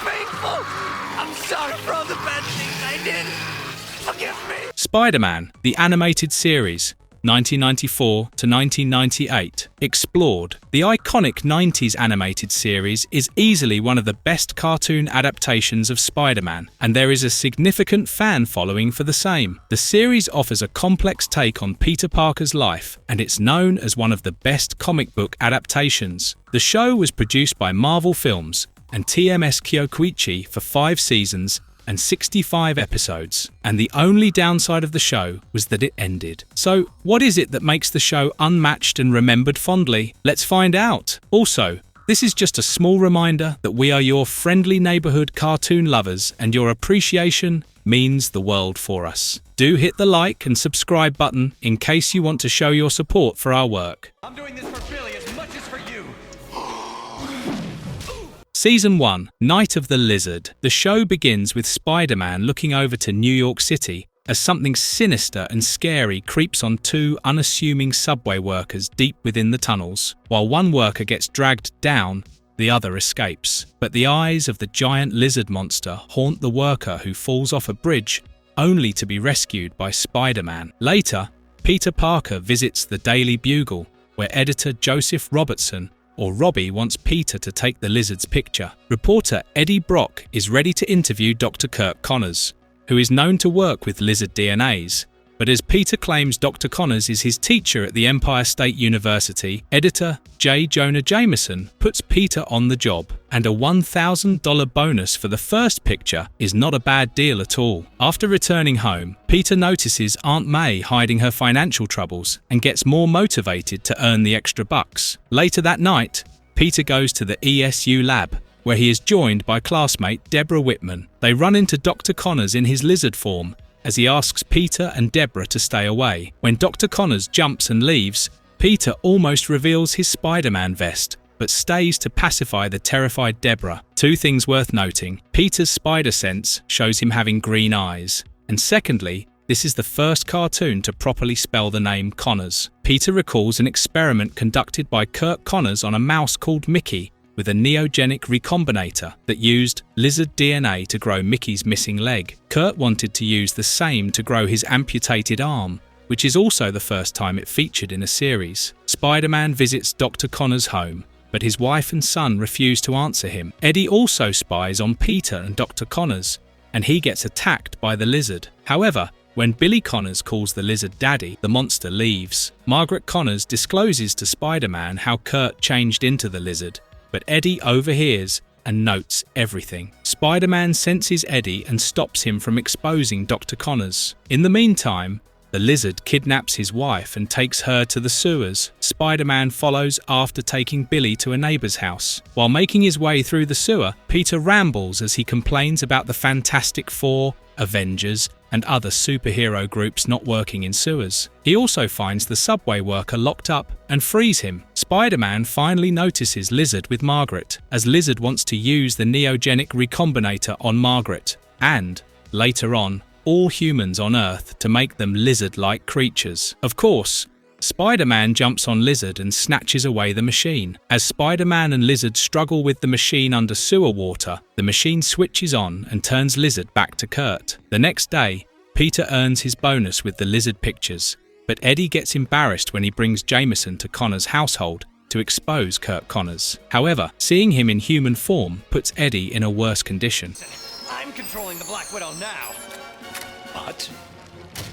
painful. I'm sorry for all the bad things I did. Forgive me. Spider-Man The Animated Series, 1994 to 1998, explored. The iconic 90s animated series is easily one of the best cartoon adaptations of Spider-Man, and there is a significant fan following for the same. The series offers a complex take on Peter Parker's life, and it's known as one of the best comic book adaptations. The show was produced by Marvel Films and TMS Kyokuichi for 5 seasons and 65 episodes, and the only downside of the show was that it ended. So, what is it that makes the show unmatched and remembered fondly? Let's find out. Also, this is just a small reminder that we are your friendly neighborhood cartoon lovers, and your appreciation means the world for us. Do hit the like and subscribe button in case you want to show your support for our work. I'm doing this for Billy as much as for you. Season 1, Night of the Lizard. The show begins with Spider-Man looking over to New York City as something sinister and scary creeps on 2 unassuming subway workers deep within the tunnels. While one worker gets dragged down, the other escapes. But the eyes of the giant lizard monster haunt the worker who falls off a bridge, only to be rescued by Spider-Man. Later, Peter Parker visits the Daily Bugle, where editor Joseph Robertson, or Robbie, wants Peter to take the lizard's picture. Reporter Eddie Brock is ready to interview Dr. Kirk Connors, who is known to work with lizard DNAs. But as Peter claims Dr. Connors is his teacher at the Empire State University, editor J. Jonah Jameson puts Peter on the job, and a $1,000 bonus for the first picture is not a bad deal at all. After returning home, Peter notices Aunt May hiding her financial troubles and gets more motivated to earn the extra bucks. Later that night, Peter goes to the ESU lab, where he is joined by classmate Deborah Whitman. They run into Dr. Connors in his lizard form, as he asks Peter and Deborah to stay away. When Dr. Connors jumps and leaves, Peter almost reveals his Spider-Man vest, but stays to pacify the terrified Deborah. 2 things worth noting. Peter's spider sense shows him having green eyes. And secondly, this is the first cartoon to properly spell the name Connors. Peter recalls an experiment conducted by Kirk Connors on a mouse called Mickey, with a neogenic recombinator that used lizard DNA to grow Mickey's missing leg. Kurt wanted to use the same to grow his amputated arm, which is also the first time it featured in a series. Spider-Man visits Dr. Connors' home, but his wife and son refuse to answer him. Eddie also spies on Peter and Dr. Connors, and he gets attacked by the lizard. However, when Billy Connors calls the lizard Daddy, the monster leaves. Margaret Connors discloses to Spider-Man how Kurt changed into the lizard, but Eddie overhears and notes everything. Spider-Man senses Eddie and stops him from exposing Dr. Connors. In the meantime, the lizard kidnaps his wife and takes her to the sewers. Spider-Man follows after taking Billy to a neighbor's house. While making his way through the sewer, Peter rambles as he complains about the Fantastic Four, Avengers, and other superhero groups not working in sewers. He also finds the subway worker locked up and frees him. Spider-Man finally notices Lizard with Margaret, as Lizard wants to use the neogenic recombinator on Margaret, and, later on, all humans on Earth to make them lizard-like creatures. Of course, Spider-Man jumps on Lizard and snatches away the machine. As Spider-Man and Lizard struggle with the machine under sewer water, the machine switches on and turns Lizard back to Kurt. The next day, Peter earns his bonus with the Lizard pictures, but Eddie gets embarrassed when he brings Jameson to Connor's household to expose Kurt Connors. However, seeing him in human form puts Eddie in a worse condition. I'm controlling the Black Widow now. But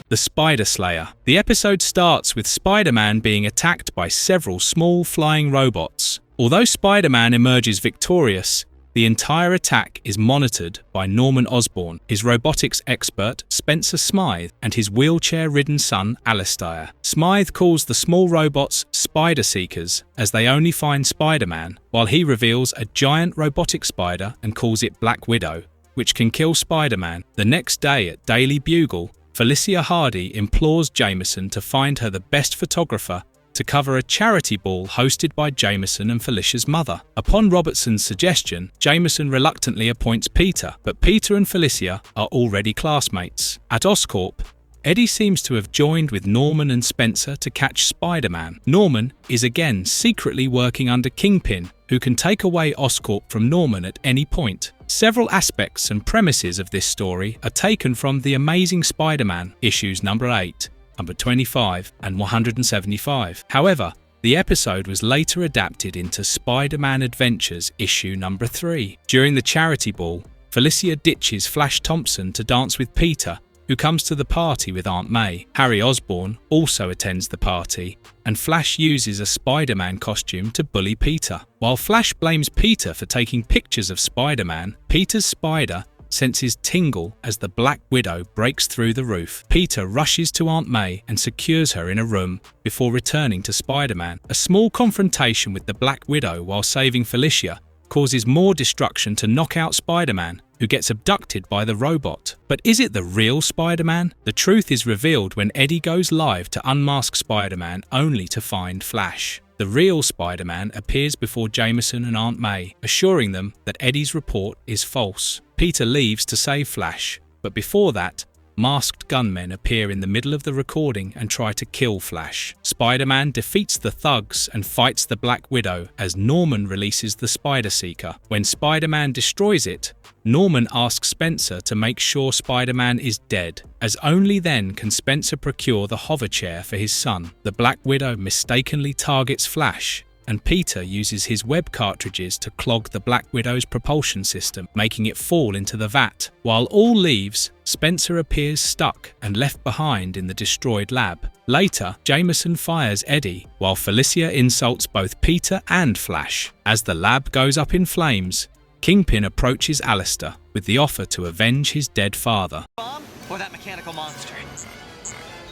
The Spider Slayer. The episode starts with Spider-Man being attacked by several small flying robots. Although Spider-Man emerges victorious, the entire attack is monitored by Norman Osborn, his robotics expert Spencer Smythe, and his wheelchair-ridden son Alistair. Smythe calls the small robots Spider Seekers, as they only find Spider-Man, while he reveals a giant robotic spider and calls it Black Widow, which can kill Spider-Man. The next day at Daily Bugle, Felicia Hardy implores Jameson to find her the best photographer to cover a charity ball hosted by Jameson and Felicia's mother. Upon Robertson's suggestion, Jameson reluctantly appoints Peter, but Peter and Felicia are already classmates. At Oscorp, Eddie seems to have joined with Norman and Spencer to catch Spider-Man. Norman is again secretly working under Kingpin, who can take away Oscorp from Norman at any point. Several aspects and premises of this story are taken from The Amazing Spider-Man issues number 8, number 25, and 175. However, the episode was later adapted into Spider-Man Adventures issue number 3. During the charity ball, Felicia ditches Flash Thompson to dance with Peter, who comes to the party with Aunt May. Harry Osborn also attends the party, and Flash uses a Spider-Man costume to bully Peter. While Flash blames Peter for taking pictures of Spider-Man, Peter's spider senses tingle as the Black Widow breaks through the roof. Peter rushes to Aunt May and secures her in a room before returning to Spider-Man. A small confrontation with the Black Widow while saving Felicia causes more destruction to knock out Spider-Man, who gets abducted by the robot. But is it the real Spider-Man? The truth is revealed when Eddie goes live to unmask Spider-Man only to find Flash. The real Spider-Man appears before Jameson and Aunt May, assuring them that Eddie's report is false. Peter leaves to save Flash, but before that, masked gunmen appear in the middle of the recording and try to kill Flash. Spider-Man defeats the thugs and fights the Black Widow as Norman releases the Spider-Seeker. When Spider-Man destroys it, Norman asks Spencer to make sure Spider-Man is dead, as only then can Spencer procure the hover chair for his son. The Black Widow mistakenly targets Flash, and Peter uses his web cartridges to clog the Black Widow's propulsion system, making it fall into the vat. While all leaves, Spencer appears stuck and left behind in the destroyed lab. Later, Jameson fires Eddie, while Felicia insults both Peter and Flash. As the lab goes up in flames, Kingpin approaches Alistair with the offer to avenge his dead father. Bomb or that mechanical monster?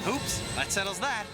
Oops, that settles that.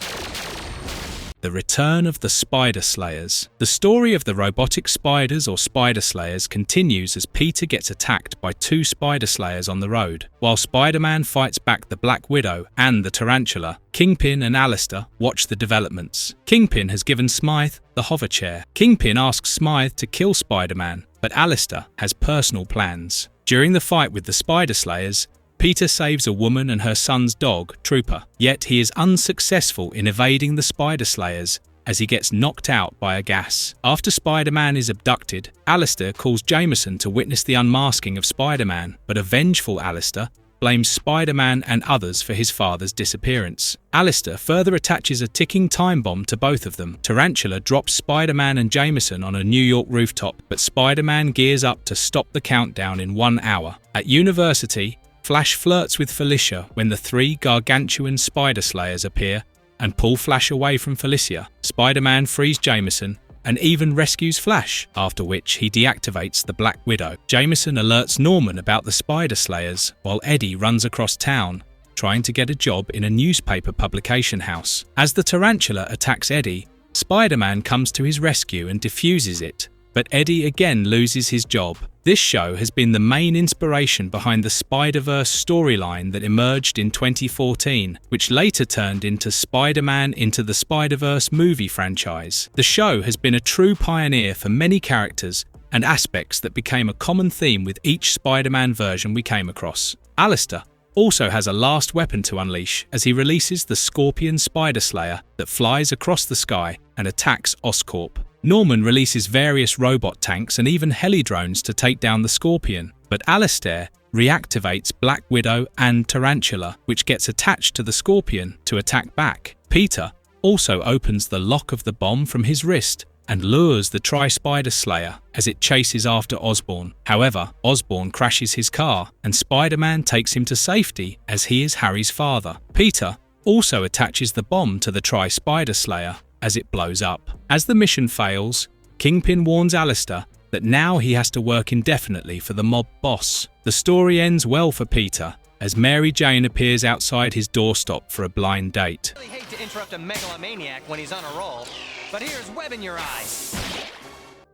The Return of the Spider Slayers. The story of the robotic spiders or Spider Slayers continues as Peter gets attacked by 2 Spider Slayers on the road. While Spider-Man fights back the Black Widow and the Tarantula, Kingpin and Alistair watch the developments. Kingpin has given Smythe the hover chair. Kingpin asks Smythe to kill Spider-Man, but Alistair has personal plans. During the fight with the Spider Slayers, Peter saves a woman and her son's dog, Trooper, yet he is unsuccessful in evading the Spider Slayers as he gets knocked out by a gas. After Spider-Man is abducted, Alistair calls Jameson to witness the unmasking of Spider-Man, but a vengeful Alistair blames Spider-Man and others for his father's disappearance. Alistair further attaches a ticking time bomb to both of them. Tarantula drops Spider-Man and Jameson on a New York rooftop, but Spider-Man gears up to stop the countdown in 1 hour. At university, Flash flirts with Felicia when the 3 gargantuan Spider Slayers appear and pull Flash away from Felicia. Spider-Man frees Jameson and even rescues Flash, after which he deactivates the Black Widow. Jameson alerts Norman about the Spider Slayers, while Eddie runs across town, trying to get a job in a newspaper publication house. As the Tarantula attacks Eddie, Spider-Man comes to his rescue and defuses it, but Eddie again loses his job. This show has been the main inspiration behind the Spider-Verse storyline that emerged in 2014, which later turned into Spider-Man Into the Spider-Verse movie franchise. The show has been a true pioneer for many characters and aspects that became a common theme with each Spider-Man version we came across. Alistair also has a last weapon to unleash as he releases the Scorpion Spider Slayer that flies across the sky and attacks Oscorp. Norman releases various robot tanks and even heli-drones to take down the Scorpion, but Alistair reactivates Black Widow and Tarantula, which gets attached to the Scorpion to attack back. Peter also opens the lock of the bomb from his wrist and lures the Tri-Spider Slayer as it chases after Osborn. However, Osborn crashes his car and Spider-Man takes him to safety as he is Harry's father. Peter also attaches the bomb to the Tri-Spider Slayer as it blows up. As the mission fails, Kingpin warns Alistair that now he has to work indefinitely for the mob boss. The story ends well for Peter, as Mary Jane appears outside his doorstep for a blind date. I really hate to interrupt a megalomaniac when he's on a roll, but here's web in your eyes.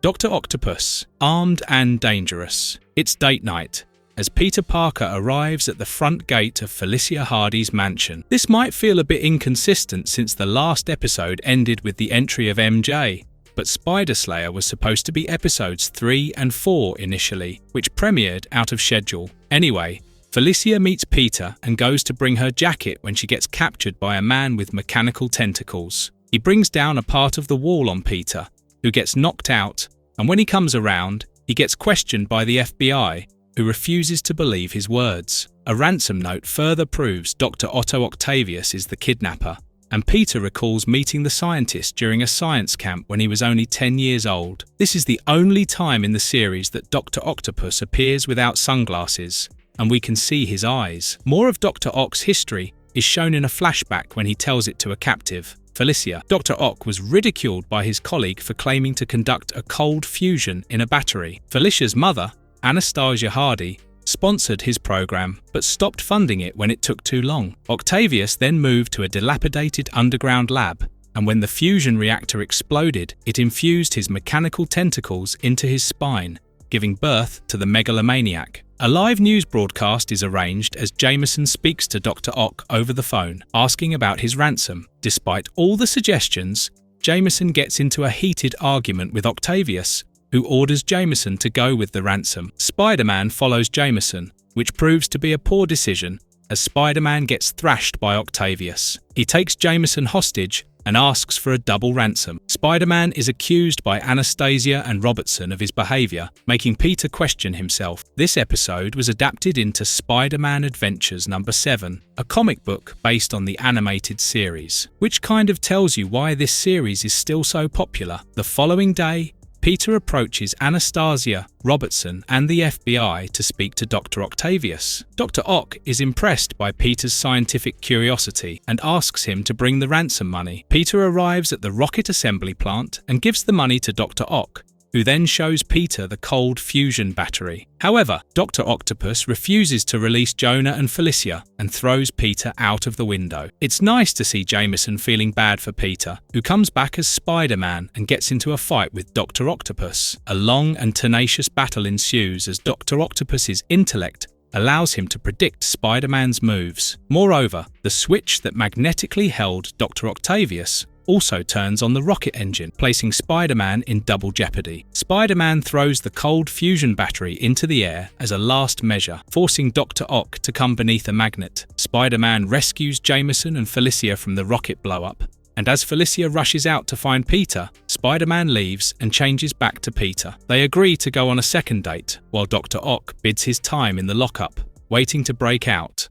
Dr. Octopus, armed and dangerous. It's date night, as Peter Parker arrives at the front gate of Felicia Hardy's mansion. This might feel a bit inconsistent since the last episode ended with the entry of MJ, but Spider Slayer was supposed to be episodes 3 and 4 initially, which premiered out of schedule. Anyway, Felicia meets Peter and goes to bring her jacket when she gets captured by a man with mechanical tentacles. He brings down a part of the wall on Peter, who gets knocked out, and when he comes around, he gets questioned by the FBI, who refuses to believe his words. A ransom note further proves Dr. Otto Octavius is the kidnapper, and Peter recalls meeting the scientist during a science camp when he was only 10 years old. This is the only time in the series that Dr. Octopus appears without sunglasses, and we can see his eyes. More of Dr. Ock's history is shown in a flashback when he tells it to a captive, Felicia. Dr. Ock was ridiculed by his colleague for claiming to conduct a cold fusion in a battery. Felicia's mother, Anastasia Hardy, sponsored his program but stopped funding it when it took too long. Octavius then moved to a dilapidated underground lab, and when the fusion reactor exploded, it infused his mechanical tentacles into his spine, giving birth to the megalomaniac. A live news broadcast is arranged as Jameson speaks to Dr. Ock over the phone, asking about his ransom. Despite all the suggestions, Jameson gets into a heated argument with Octavius, who orders Jameson to go with the ransom. Spider-Man follows Jameson, which proves to be a poor decision as Spider-Man gets thrashed by Octavius. He takes Jameson hostage and asks for a double ransom. Spider-Man is accused by Anastasia and Robertson of his behaviour, making Peter question himself. This episode was adapted into Spider-Man Adventures No. 7, a comic book based on the animated series, which kind of tells you why this series is still so popular. The following day, Peter approaches Anastasia, Robertson, and the FBI to speak to Dr. Octavius. Dr. Ock is impressed by Peter's scientific curiosity and asks him to bring the ransom money. Peter arrives at the rocket assembly plant and gives the money to Dr. Ock, who then shows Peter the cold fusion battery. However, Dr. Octopus refuses to release Jonah and Felicia and throws Peter out of the window. It's nice to see Jameson feeling bad for Peter, who comes back as Spider-Man and gets into a fight with Dr. Octopus. A long and tenacious battle ensues as Dr. Octopus's intellect allows him to predict Spider-Man's moves. Moreover, the switch that magnetically held Dr. Octavius also turns on the rocket engine, placing Spider-Man in double jeopardy. Spider-Man throws the cold fusion battery into the air as a last measure, forcing Dr. Ock to come beneath a magnet. Spider-Man rescues Jameson and Felicia from the rocket blow-up, and as Felicia rushes out to find Peter, Spider-Man leaves and changes back to Peter. They agree to go on a second date, while Dr. Ock bids his time in the lockup, waiting to break out.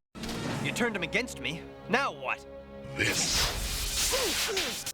You turned him against me. Now what?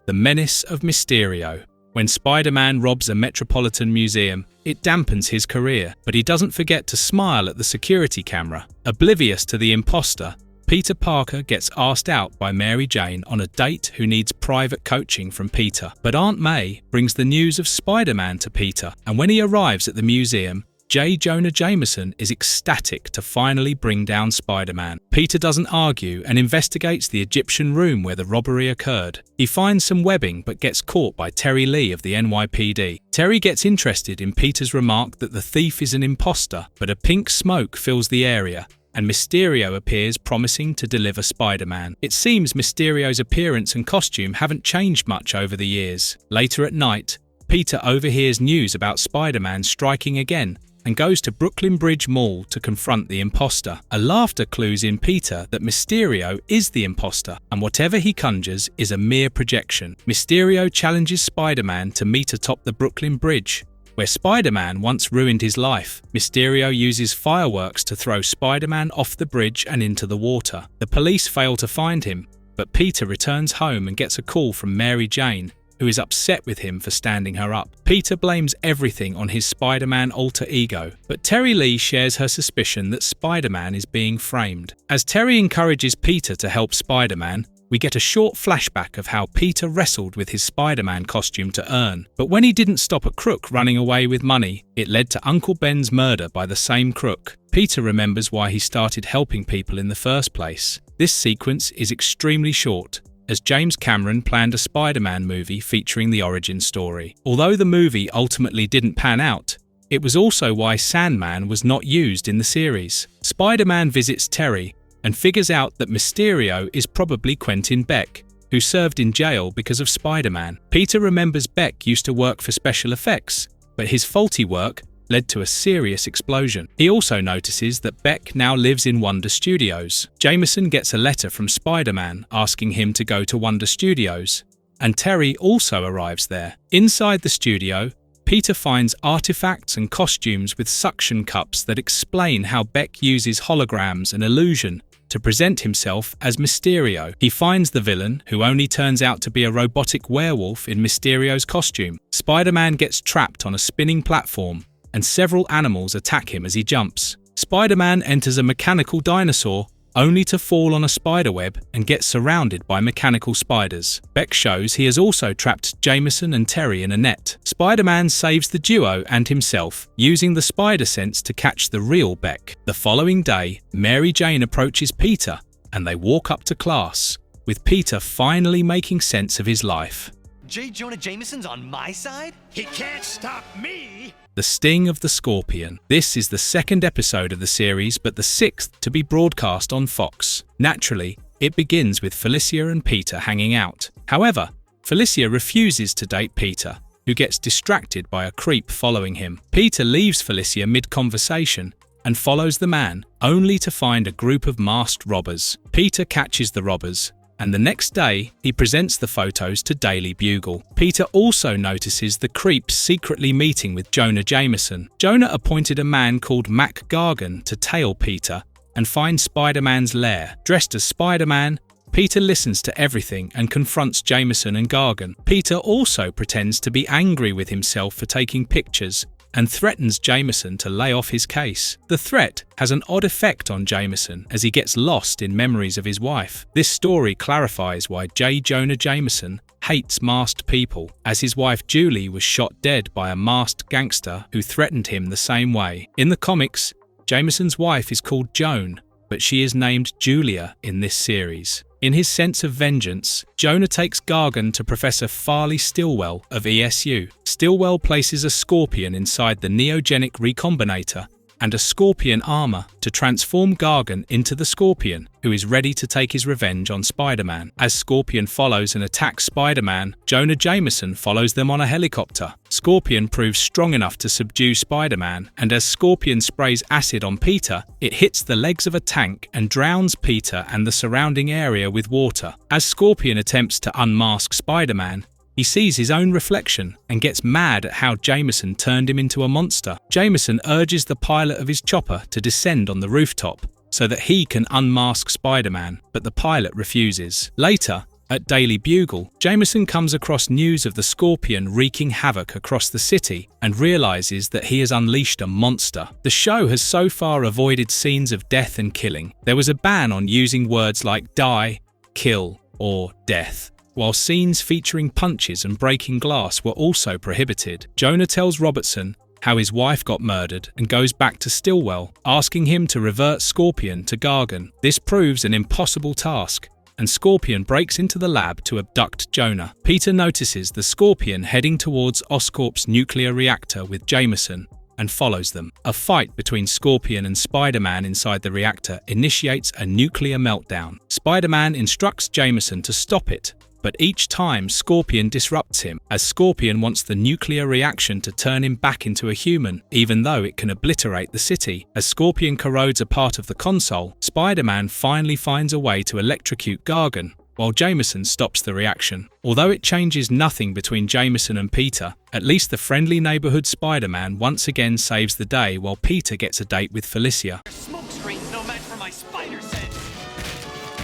The Menace of Mysterio. When Spider-Man robs a metropolitan museum, it dampens his career, but he doesn't forget to smile at the security camera. Oblivious to the imposter, Peter Parker gets asked out by Mary Jane on a date who needs private coaching from Peter. But Aunt May brings the news of Spider-Man to Peter, and when he arrives at the museum, J. Jonah Jameson is ecstatic to finally bring down Spider-Man. Peter doesn't argue and investigates the Egyptian room where the robbery occurred. He finds some webbing but gets caught by Terry Lee of the NYPD. Terry gets interested in Peter's remark that the thief is an imposter, but a pink smoke fills the area, and Mysterio appears promising to deliver Spider-Man. It seems Mysterio's appearance and costume haven't changed much over the years. Later at night, Peter overhears news about Spider-Man striking again, and goes to Brooklyn Bridge Mall to confront the imposter. A laughter clues in Peter that Mysterio is the imposter, and whatever he conjures is a mere projection. Mysterio challenges Spider-Man to meet atop the Brooklyn Bridge, where Spider-Man once ruined his life. Mysterio uses fireworks to throw Spider-Man off the bridge and into the water. The police fail to find him, but Peter returns home and gets a call from Mary Jane, who is upset with him for standing her up. Peter blames everything on his Spider-Man alter ego, but Terry Lee shares her suspicion that Spider-Man is being framed. As Terry encourages Peter to help Spider-Man, we get a short flashback of how Peter wrestled with his Spider-Man costume to earn. But when he didn't stop a crook running away with money, it led to Uncle Ben's murder by the same crook. Peter remembers why he started helping people in the first place. This sequence is extremely short, as James Cameron planned a Spider-Man movie featuring the origin story. Although the movie ultimately didn't pan out, it was also why Sandman was not used in the series. Spider-Man visits Terry and figures out that Mysterio is probably Quentin Beck, who served in jail because of Spider-Man. Peter remembers Beck used to work for special effects, but his faulty work led to a serious explosion. He also notices that Beck now lives in Wonder Studios. Jameson gets a letter from Spider-Man asking him to go to Wonder Studios, and Terry also arrives there. Inside the studio, Peter finds artifacts and costumes with suction cups that explain how Beck uses holograms and illusion to present himself as Mysterio. He finds the villain, who only turns out to be a robotic werewolf in Mysterio's costume. Spider-Man gets trapped on a spinning platform, and several animals attack him as he jumps. Spider-Man enters a mechanical dinosaur, only to fall on a spiderweb and get surrounded by mechanical spiders. Beck shows he has also trapped Jameson and Terry in a net. Spider-Man saves the duo and himself, using the spider sense to catch the real Beck. The following day, Mary Jane approaches Peter, and they walk up to class, with Peter finally making sense of his life. J. Jonah Jameson's on my side? He can't stop me! The Sting of the Scorpion. This is the second episode of the series, but the sixth to be broadcast on Fox. Naturally, it begins with Felicia and Peter hanging out. However, Felicia refuses to date Peter, who gets distracted by a creep following him. Peter leaves Felicia mid-conversation and follows the man, only to find a group of masked robbers. Peter catches the robbers, and the next day, he presents the photos to Daily Bugle. Peter also notices the creeps secretly meeting with Jonah Jameson. Jonah appointed a man called Mac Gargan to tail Peter and find Spider-Man's lair. Dressed as Spider-Man, Peter listens to everything and confronts Jameson and Gargan. Peter also pretends to be angry with himself for taking pictures and threatens Jameson to lay off his case. The threat has an odd effect on Jameson as he gets lost in memories of his wife. This story clarifies why J. Jonah Jameson hates masked people, as his wife Julie was shot dead by a masked gangster who threatened him the same way. In the comics, Jameson's wife is called Joan, but she is named Julia in this series. In his sense of vengeance, Jonah takes Gargan to Professor Farley Stillwell of ESU. Stillwell places a scorpion inside the neogenic recombinator and a scorpion armor to transform Gargan into the Scorpion, who is ready to take his revenge on Spider-Man. As Scorpion follows and attacks Spider-Man, Jonah Jameson follows them on a helicopter. Scorpion proves strong enough to subdue Spider-Man, and as Scorpion sprays acid on Peter, it hits the legs of a tank and drowns Peter and the surrounding area with water. As Scorpion attempts to unmask Spider-Man, he sees his own reflection and gets mad at how Jameson turned him into a monster. Jameson urges the pilot of his chopper to descend on the rooftop so that he can unmask Spider-Man, but the pilot refuses. Later, at Daily Bugle, Jameson comes across news of the Scorpion wreaking havoc across the city and realizes that he has unleashed a monster. The show has so far avoided scenes of death and killing. There was a ban on using words like die, kill, or death, while scenes featuring punches and breaking glass were also prohibited. Jonah tells Robertson how his wife got murdered and goes back to Stillwell, asking him to revert Scorpion to Gargan. This proves an impossible task, and Scorpion breaks into the lab to abduct Jonah. Peter notices the Scorpion heading towards Oscorp's nuclear reactor with Jameson and follows them. A fight between Scorpion and Spider-Man inside the reactor initiates a nuclear meltdown. Spider-Man instructs Jameson to stop it, but each time Scorpion disrupts him, as Scorpion wants the nuclear reaction to turn him back into a human, even though it can obliterate the city. As Scorpion corrodes a part of the console, Spider-Man finally finds a way to electrocute Gargan, while Jameson stops the reaction. Although it changes nothing between Jameson and Peter, at least the friendly neighborhood Spider-Man once again saves the day while Peter gets a date with Felicia. Smoke screen's no match for my spider sense.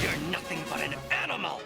You're nothing but an animal.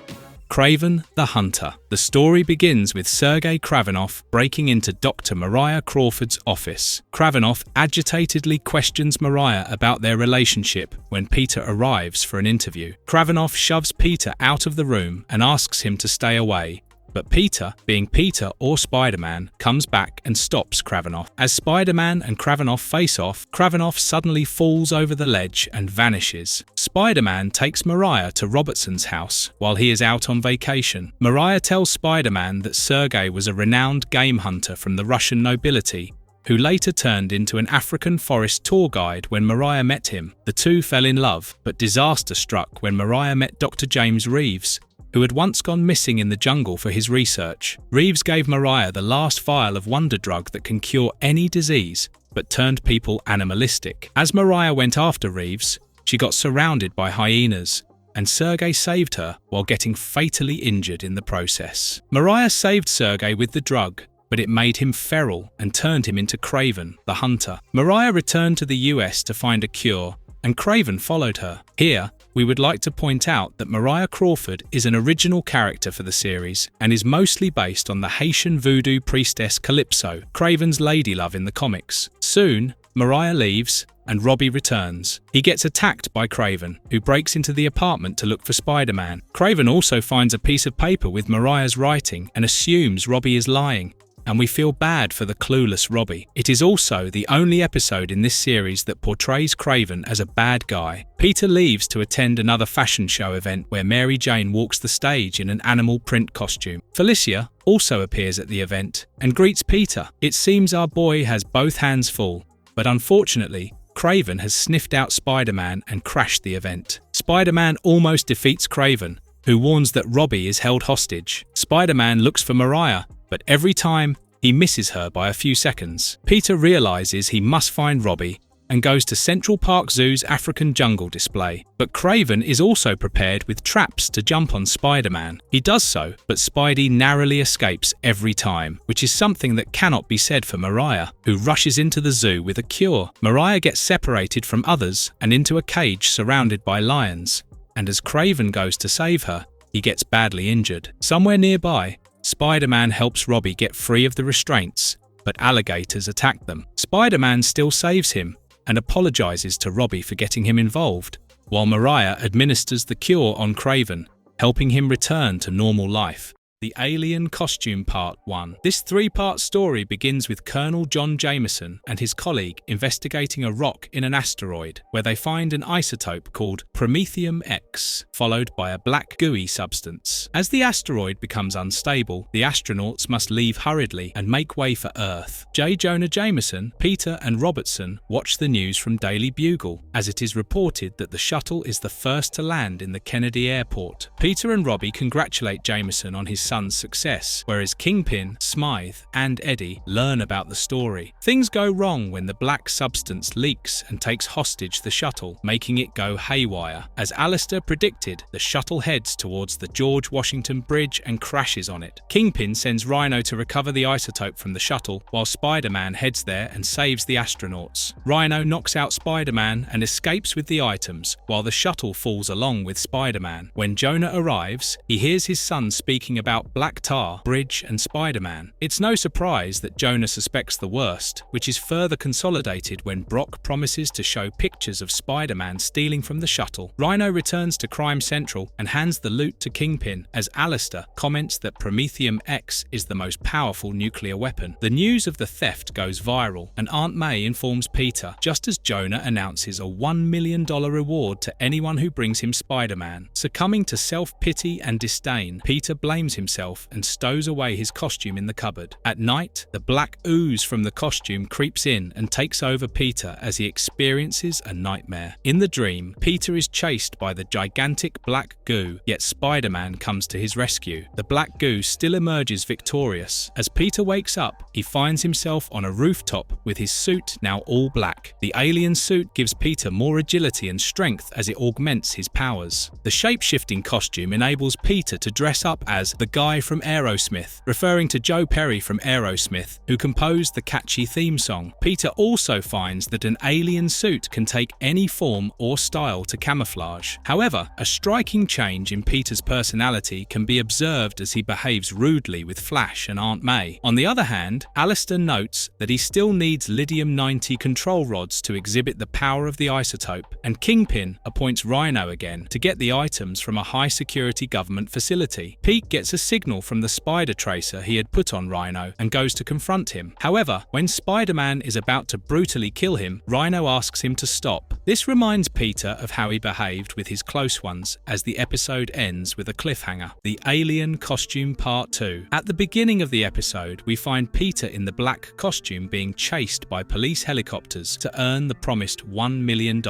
Kraven the Hunter. The story begins with Sergei Kravinoff breaking into Dr. Mariah Crawford's office. Kravinoff agitatedly questions Mariah about their relationship when Peter arrives for an interview. Kravinoff shoves Peter out of the room and asks him to stay away, but Peter, being Peter or Spider-Man, comes back and stops Kravinoff. As Spider-Man and Kravinoff face off, Kravinoff suddenly falls over the ledge and vanishes. Spider-Man takes Mariah to Robertson's house while he is out on vacation. Mariah tells Spider-Man that Sergei was a renowned game hunter from the Russian nobility, who later turned into an African forest tour guide when Mariah met him. The two fell in love, but disaster struck when Mariah met Dr. James Reeves, who had once gone missing in the jungle for his research. Reeves gave Mariah the last vial of wonder drug that can cure any disease, but turned people animalistic. As Mariah went after Reeves, she got surrounded by hyenas, and Sergei saved her while getting fatally injured in the process. Mariah saved Sergei with the drug, but it made him feral and turned him into Kraven the Hunter. Mariah returned to the US to find a cure, and Kraven followed her. Here, we would like to point out that Mariah Crawford is an original character for the series and is mostly based on the Haitian voodoo priestess Calypso, Kraven's ladylove in the comics. Soon, Mariah leaves, and Robbie returns. He gets attacked by Kraven, who breaks into the apartment to look for Spider-Man. Kraven also finds a piece of paper with Mariah's writing and assumes Robbie is lying, and we feel bad for the clueless Robbie. It is also the only episode in this series that portrays Kraven as a bad guy. Peter leaves to attend another fashion show event where Mary Jane walks the stage in an animal print costume. Felicia also appears at the event and greets Peter. It seems our boy has both hands full, but unfortunately, Kraven has sniffed out Spider-Man and crashed the event. Spider-Man almost defeats Kraven, who warns that Robbie is held hostage. Spider-Man looks for Mariah, but every time, he misses her by a few seconds. Peter realizes he must find Robbie and goes to Central Park Zoo's African jungle display. But Kraven is also prepared with traps to jump on Spider-Man. He does so, but Spidey narrowly escapes every time, which is something that cannot be said for Mariah, who rushes into the zoo with a cure. Mariah gets separated from others and into a cage surrounded by lions, and as Kraven goes to save her, he gets badly injured. Somewhere nearby, Spider-Man helps Robbie get free of the restraints, but alligators attack them. Spider-Man still saves him and apologizes to Robbie for getting him involved, while Mariah administers the cure on Kraven, helping him return to normal life. The Alien Costume Part 1. This three-part story begins with Colonel John Jameson and his colleague investigating a rock in an asteroid, where they find an isotope called Promethium X, followed by a black gooey substance. As the asteroid becomes unstable, the astronauts must leave hurriedly and make way for Earth. J. Jonah Jameson, Peter and Robertson watch the news from Daily Bugle, as it is reported that the shuttle is the first to land in the Kennedy Airport. Peter and Robbie congratulate Jameson on his son's success, whereas Kingpin, Smythe, and Eddie learn about the story. Things go wrong when the black substance leaks and takes hostage the shuttle, making it go haywire. As Alistair predicted, the shuttle heads towards the George Washington Bridge and crashes on it. Kingpin sends Rhino to recover the isotope from the shuttle, while Spider-Man heads there and saves the astronauts. Rhino knocks out Spider-Man and escapes with the items, while the shuttle falls along with Spider-Man. When Jonah arrives, he hears his son speaking about Black Tar, Bridge, and Spider-Man. It's no surprise that Jonah suspects the worst, which is further consolidated when Brock promises to show pictures of Spider-Man stealing from the shuttle. Rhino returns to Crime Central and hands the loot to Kingpin, as Alistair comments that Promethium X is the most powerful nuclear weapon. The news of the theft goes viral, and Aunt May informs Peter, just as Jonah announces a $1 million reward to anyone who brings him Spider-Man. Succumbing to self-pity and disdain, Peter blames himself and stows away his costume in the cupboard. At night, the black ooze from the costume creeps in and takes over Peter as he experiences a nightmare. In the dream, Peter is chased by the gigantic black goo, yet Spider-Man comes to his rescue. The black goo still emerges victorious. As Peter wakes up, he finds himself on a rooftop with his suit now all black. The alien suit gives Peter more agility and strength as it augments his powers. The shape-shifting costume enables Peter to dress up as the guy from Aerosmith, referring to Joe Perry from Aerosmith, who composed the catchy theme song. Peter also finds that an alien suit can take any form or style to camouflage. However, a striking change in Peter's personality can be observed as he behaves rudely with Flash and Aunt May. On the other hand, Alistair notes that he still needs Lydium-90 control rods to exhibit the power of the isotope, and Kingpin appoints Rhino again to get the items from a high-security government facility. Pete gets a signal from the spider tracer he had put on Rhino and goes to confront him. However, when Spider-Man is about to brutally kill him, Rhino asks him to stop. This reminds Peter of how he behaved with his close ones, as the episode ends with a cliffhanger. The Alien Costume Part 2. At the beginning of the episode, we find Peter in the black costume being chased by police helicopters to earn the promised $1 million.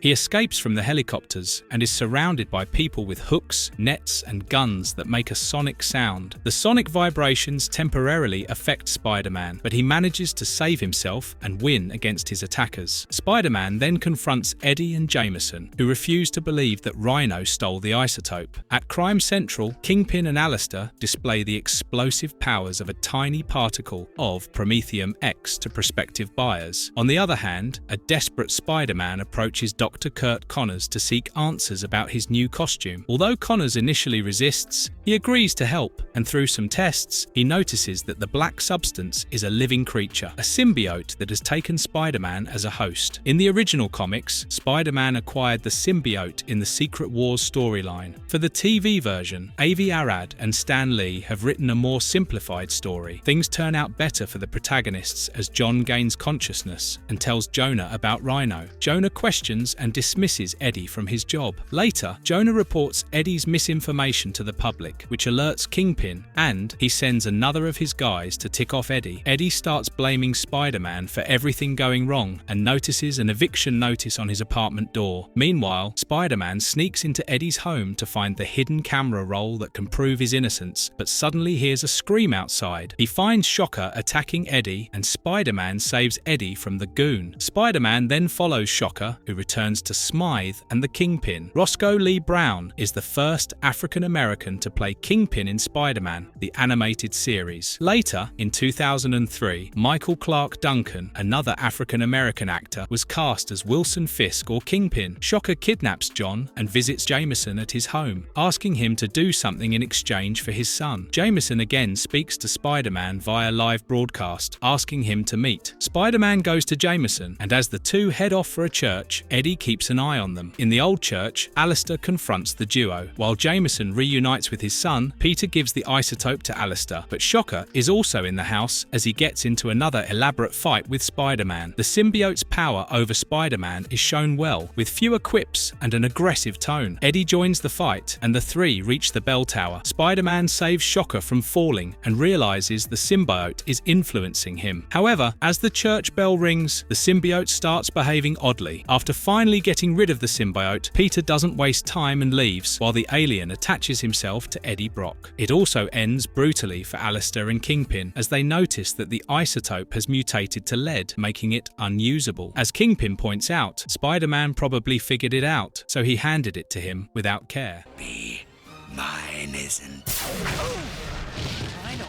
He escapes from the helicopters and is surrounded by people with hooks, nets, and guns that make a sonic sonic sound. The sonic vibrations temporarily affect Spider-Man, but he manages to save himself and win against his attackers. Spider-Man then confronts Eddie and Jameson, who refuse to believe that Rhino stole the isotope. At Crime Central, Kingpin and Alistair display the explosive powers of a tiny particle of Promethium X to prospective buyers. On the other hand, a desperate Spider-Man approaches Dr. Kurt Connors to seek answers about his new costume. Although Connors initially resists, he agrees to help, and through some tests, he notices that the black substance is a living creature, a symbiote that has taken Spider-Man as a host. In the original comics, Spider-Man acquired the symbiote in the Secret Wars storyline. For the TV version, Avi Arad and Stan Lee have written a more simplified story. Things turn out better for the protagonists as John gains consciousness and tells Jonah about Rhino. Jonah questions and dismisses Eddie from his job. Later, Jonah reports Eddie's misinformation to the public, which alerts Kingpin, and he sends another of his guys to tick off Eddie. Eddie starts blaming Spider-Man for everything going wrong and notices an eviction notice on his apartment door. Meanwhile, Spider-Man sneaks into Eddie's home to find the hidden camera roll that can prove his innocence, but suddenly hears a scream outside. He finds Shocker attacking Eddie, and Spider-Man saves Eddie from the goon. Spider-Man then follows Shocker, who returns to Smythe and the Kingpin. Roscoe Lee Brown is the first African-American to play Kingpin in Spider-Man, the animated series. Later, in 2003, Michael Clark Duncan, another African-American actor, was cast as Wilson Fisk or Kingpin. Shocker kidnaps John and visits Jameson at his home, asking him to do something in exchange for his son. Jameson again speaks to Spider-Man via live broadcast, asking him to meet. Spider-Man goes to Jameson, and as the two head off for a church, Eddie keeps an eye on them. In the old church, Alistair confronts the duo. While Jameson reunites with his son, Peter gives the isotope to Alistair, but Shocker is also in the house as he gets into another elaborate fight with Spider-Man. The symbiote's power over Spider-Man is shown well, with fewer quips and an aggressive tone. Eddie joins the fight, and the three reach the bell tower. Spider-Man saves Shocker from falling and realizes the symbiote is influencing him. However, as the church bell rings, the symbiote starts behaving oddly. After finally getting rid of the symbiote, Peter doesn't waste time and leaves, while the alien attaches himself to Eddie Brock. It also ends brutally for Alistair and Kingpin, as they notice that the isotope has mutated to lead, making it unusable. As Kingpin points out, Spider-Man probably figured it out, so he handed it to him without care. Mine isn't.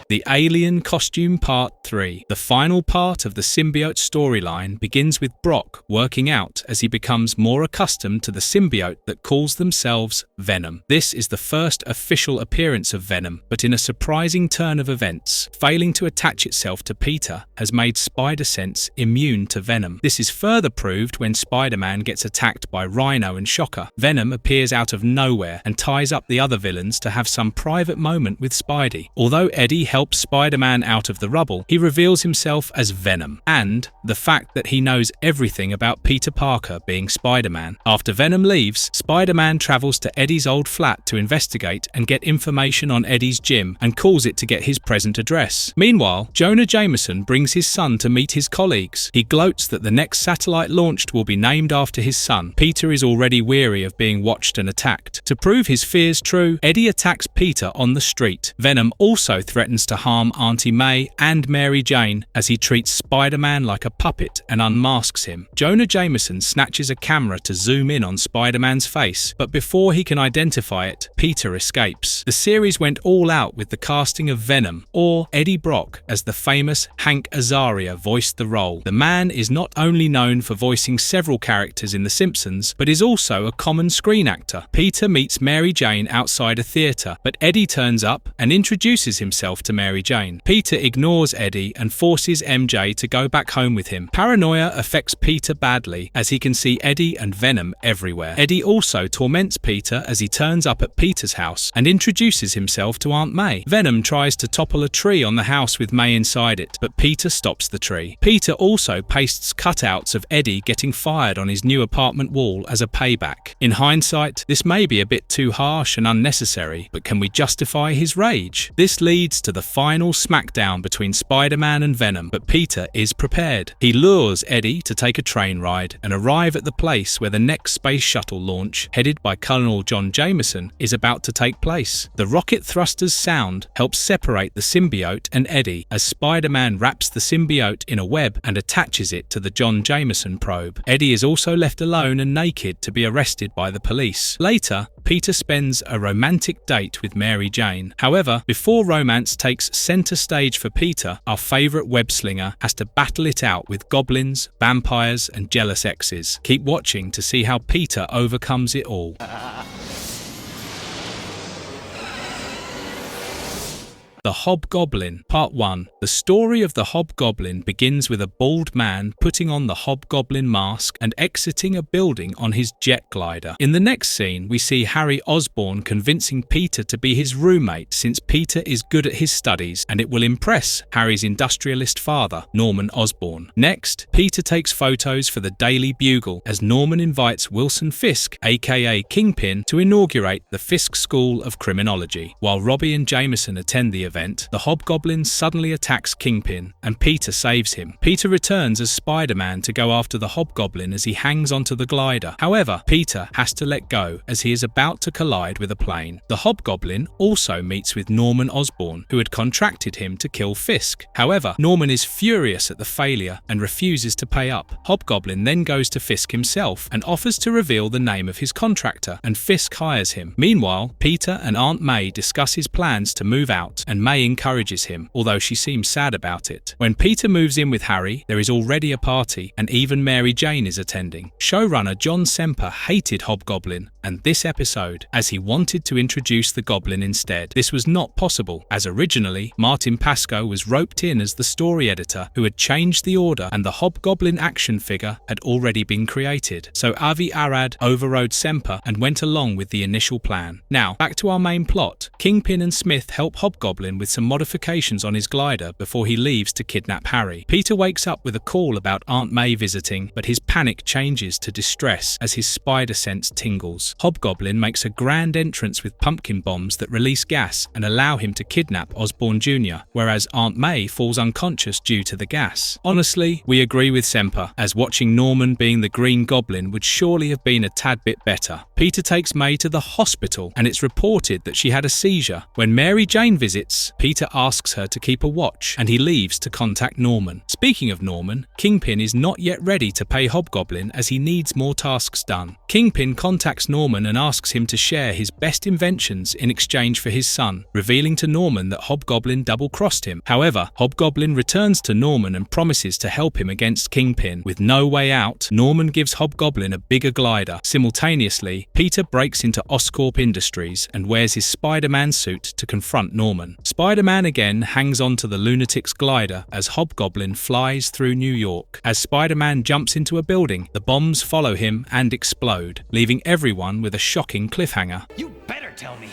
The Alien Costume Part 3. The final part of the symbiote storyline begins with Brock working out as he becomes more accustomed to the symbiote that calls themselves Venom. This is the first official appearance of Venom, but in a surprising turn of events, failing to attach itself to Peter has made Spider-Sense immune to Venom. This is further proved when Spider-Man gets attacked by Rhino and Shocker. Venom appears out of nowhere and ties up the other villains to have some private moment with Spidey. Although Eddie helps Spider-Man out of the rubble, he reveals himself as Venom, and the fact that he knows everything about Peter Parker being Spider-Man. After Venom leaves, Spider-Man travels to Eddie's old flat to investigate and get information on Eddie's gym, and calls it to get his present address. Meanwhile, Jonah Jameson brings his son to meet his colleagues. He gloats that the next satellite launched will be named after his son. Peter is already weary of being watched and attacked. To prove his fears true, Eddie attacks Peter on the street. Venom also threatens to harm Auntie May and Mary Jane as he treats Spider-Man like a puppet and unmasks him. Jonah Jameson snatches a camera to zoom in on Spider-Man's face, but before he can identify it, Peter escapes. The series went all out with the casting of Venom, or Eddie Brock, as the famous Hank Azaria voiced the role. The man is not only known for voicing several characters in The Simpsons, but is also a common screen actor. Peter meets Mary Jane outside a theatre, but Eddie turns up and introduces himself to Mary Jane. Peter ignores Eddie and forces MJ to go back home with him. Paranoia affects Peter badly as he can see Eddie and Venom everywhere. Eddie also torments Peter as he turns up at Peter's house and introduces himself to Aunt May. Venom tries to topple a tree on the house with May inside it, but Peter stops the tree. Peter also pastes cutouts of Eddie getting fired on his new apartment wall as a payback. In hindsight, this may be a bit too harsh and unnecessary, but can we justify his rage? This leads leads to the final smackdown between Spider-Man and Venom, but Peter is prepared. He lures Eddie to take a train ride and arrive at the place where the next space shuttle launch, headed by Colonel John Jameson, is about to take place. The rocket thruster's sound helps separate the symbiote and Eddie as Spider-Man wraps the symbiote in a web and attaches it to the John Jameson probe. Eddie is also left alone and naked to be arrested by the police. Later, Peter spends a romantic date with Mary Jane. However, before romance takes center stage for Peter, our favourite web-slinger has to battle it out with goblins, vampires and jealous exes. Keep watching to see how Peter overcomes it all. The Hobgoblin, Part 1. The story of the Hobgoblin begins with a bald man putting on the Hobgoblin mask and exiting a building on his jet glider. In the next scene, we see Harry Osborn convincing Peter to be his roommate since Peter is good at his studies and it will impress Harry's industrialist father, Norman Osborn. Next, Peter takes photos for the Daily Bugle as Norman invites Wilson Fisk, aka Kingpin, to inaugurate the Fisk School of Criminology. While Robbie and Jameson attend the event, the Hobgoblin suddenly attacks Kingpin and Peter saves him. Peter returns as Spider-Man to go after the Hobgoblin as he hangs onto the glider. However, Peter has to let go as he is about to collide with a plane. The Hobgoblin also meets with Norman Osborn, who had contracted him to kill Fisk. However, Norman is furious at the failure and refuses to pay up. Hobgoblin then goes to Fisk himself and offers to reveal the name of his contractor, and Fisk hires him. Meanwhile, Peter and Aunt May discuss his plans to move out, and May encourages him, although she seems sad about it. When Peter moves in with Harry, there is already a party, and even Mary Jane is attending. Showrunner John Semper hated Hobgoblin and this episode, as he wanted to introduce the Goblin instead. This was not possible, as originally Martin Pascoe was roped in as the story editor who had changed the order, and the Hobgoblin action figure had already been created. So Avi Arad overrode Semper and went along with the initial plan. Now, back to our main plot. Kingpin and Smith help Hobgoblin with some modifications on his glider before he leaves to kidnap Harry. Peter wakes up with a call about Aunt May visiting, but his panic changes to distress as his spider sense tingles. Hobgoblin makes a grand entrance with pumpkin bombs that release gas and allow him to kidnap Osborn Jr., whereas Aunt May falls unconscious due to the gas. Honestly, we agree with Semper, as watching Norman being the Green Goblin would surely have been a tad bit better. Peter takes May to the hospital, and it's reported that she had a seizure. When Mary Jane visits, Peter asks her to keep a watch, and he leaves to contact Norman. Speaking of Norman, Kingpin is not yet ready to pay Hobgoblin as he needs more tasks done. Kingpin contacts Norman and asks him to share his best inventions in exchange for his son, revealing to Norman that Hobgoblin double-crossed him. However, Hobgoblin returns to Norman and promises to help him against Kingpin. With no way out, Norman gives Hobgoblin a bigger glider. Simultaneously, Peter breaks into Oscorp Industries and wears his Spider-Man suit to confront Norman. Spider-Man again hangs onto the lunatic's glider as Hobgoblin flies through New York. As Spider-Man jumps into a building, the bombs follow him and explode, leaving everyone with a shocking cliffhanger. You better tell me.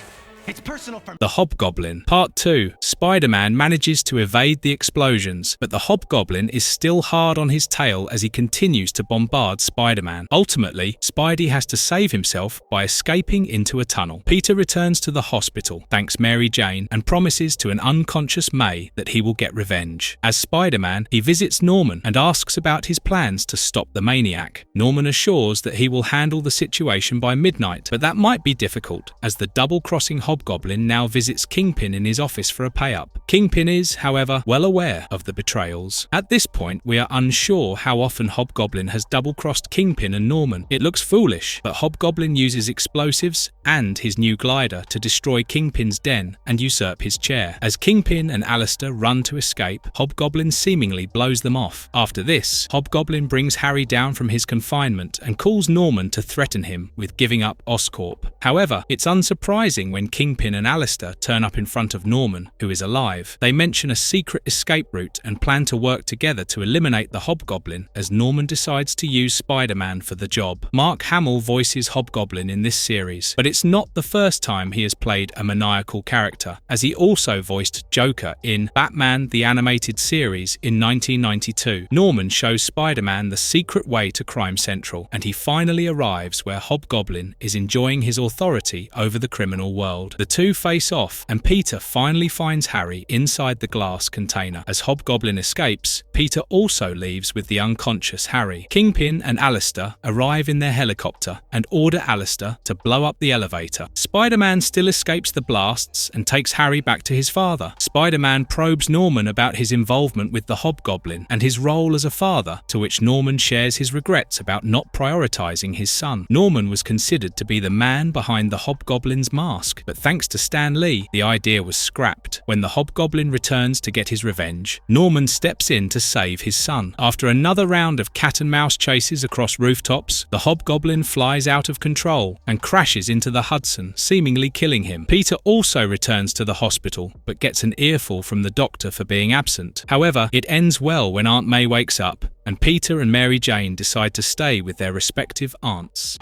It's personal for me. The Hobgoblin, Part 2. Spider-Man manages to evade the explosions, but the Hobgoblin is still hard on his tail as he continues to bombard Spider-Man. Ultimately, Spidey has to save himself by escaping into a tunnel. Peter returns to the hospital, thanks Mary Jane, and promises to an unconscious May that he will get revenge. As Spider-Man, he visits Norman and asks about his plans to stop the maniac. Norman assures that he will handle the situation by midnight, but that might be difficult, as the double-crossing Hobgoblin now visits Kingpin in his office for a pay-up. Kingpin is, however, well aware of the betrayals. At this point, we are unsure how often Hobgoblin has double-crossed Kingpin and Norman. It looks foolish, but Hobgoblin uses explosives and his new glider to destroy Kingpin's den and usurp his chair. As Kingpin and Alistair run to escape, Hobgoblin seemingly blows them off. After this, Hobgoblin brings Harry down from his confinement and calls Norman to threaten him with giving up Oscorp. However, it's unsurprising when Kingpin and Alistair turn up in front of Norman, who is alive. They mention a secret escape route and plan to work together to eliminate the Hobgoblin as Norman decides to use Spider-Man for the job. Mark Hamill voices Hobgoblin in this series, but it's not the first time he has played a maniacal character, as he also voiced Joker in Batman The Animated Series in 1992. Norman shows Spider-Man the secret way to Crime Central, and he finally arrives where Hobgoblin is enjoying his authority over the criminal world. S.H.I.E.L.D. The two face off, and Peter finally finds Harry inside the glass container. As Hobgoblin escapes, Peter also leaves with the unconscious Harry. Kingpin and Alistair arrive in their helicopter and order Alistair to blow up the elevator. Spider-Man still escapes the blasts and takes Harry back to his father. Spider-Man probes Norman about his involvement with the Hobgoblin and his role as a father, to which Norman shares his regrets about not prioritizing his son. Norman was considered to be the man behind the Hobgoblin's mask, but thanks to Stan Lee, the idea was scrapped. When the Hobgoblin returns to get his revenge, Norman steps in to save his son. After another round of cat-and-mouse chases across rooftops, the Hobgoblin flies out of control and crashes into the Hudson, seemingly killing him. Peter also returns to the hospital, but gets an earful from the doctor for being absent. However, it ends well when Aunt May wakes up, and Peter and Mary Jane decide to stay with their respective aunts.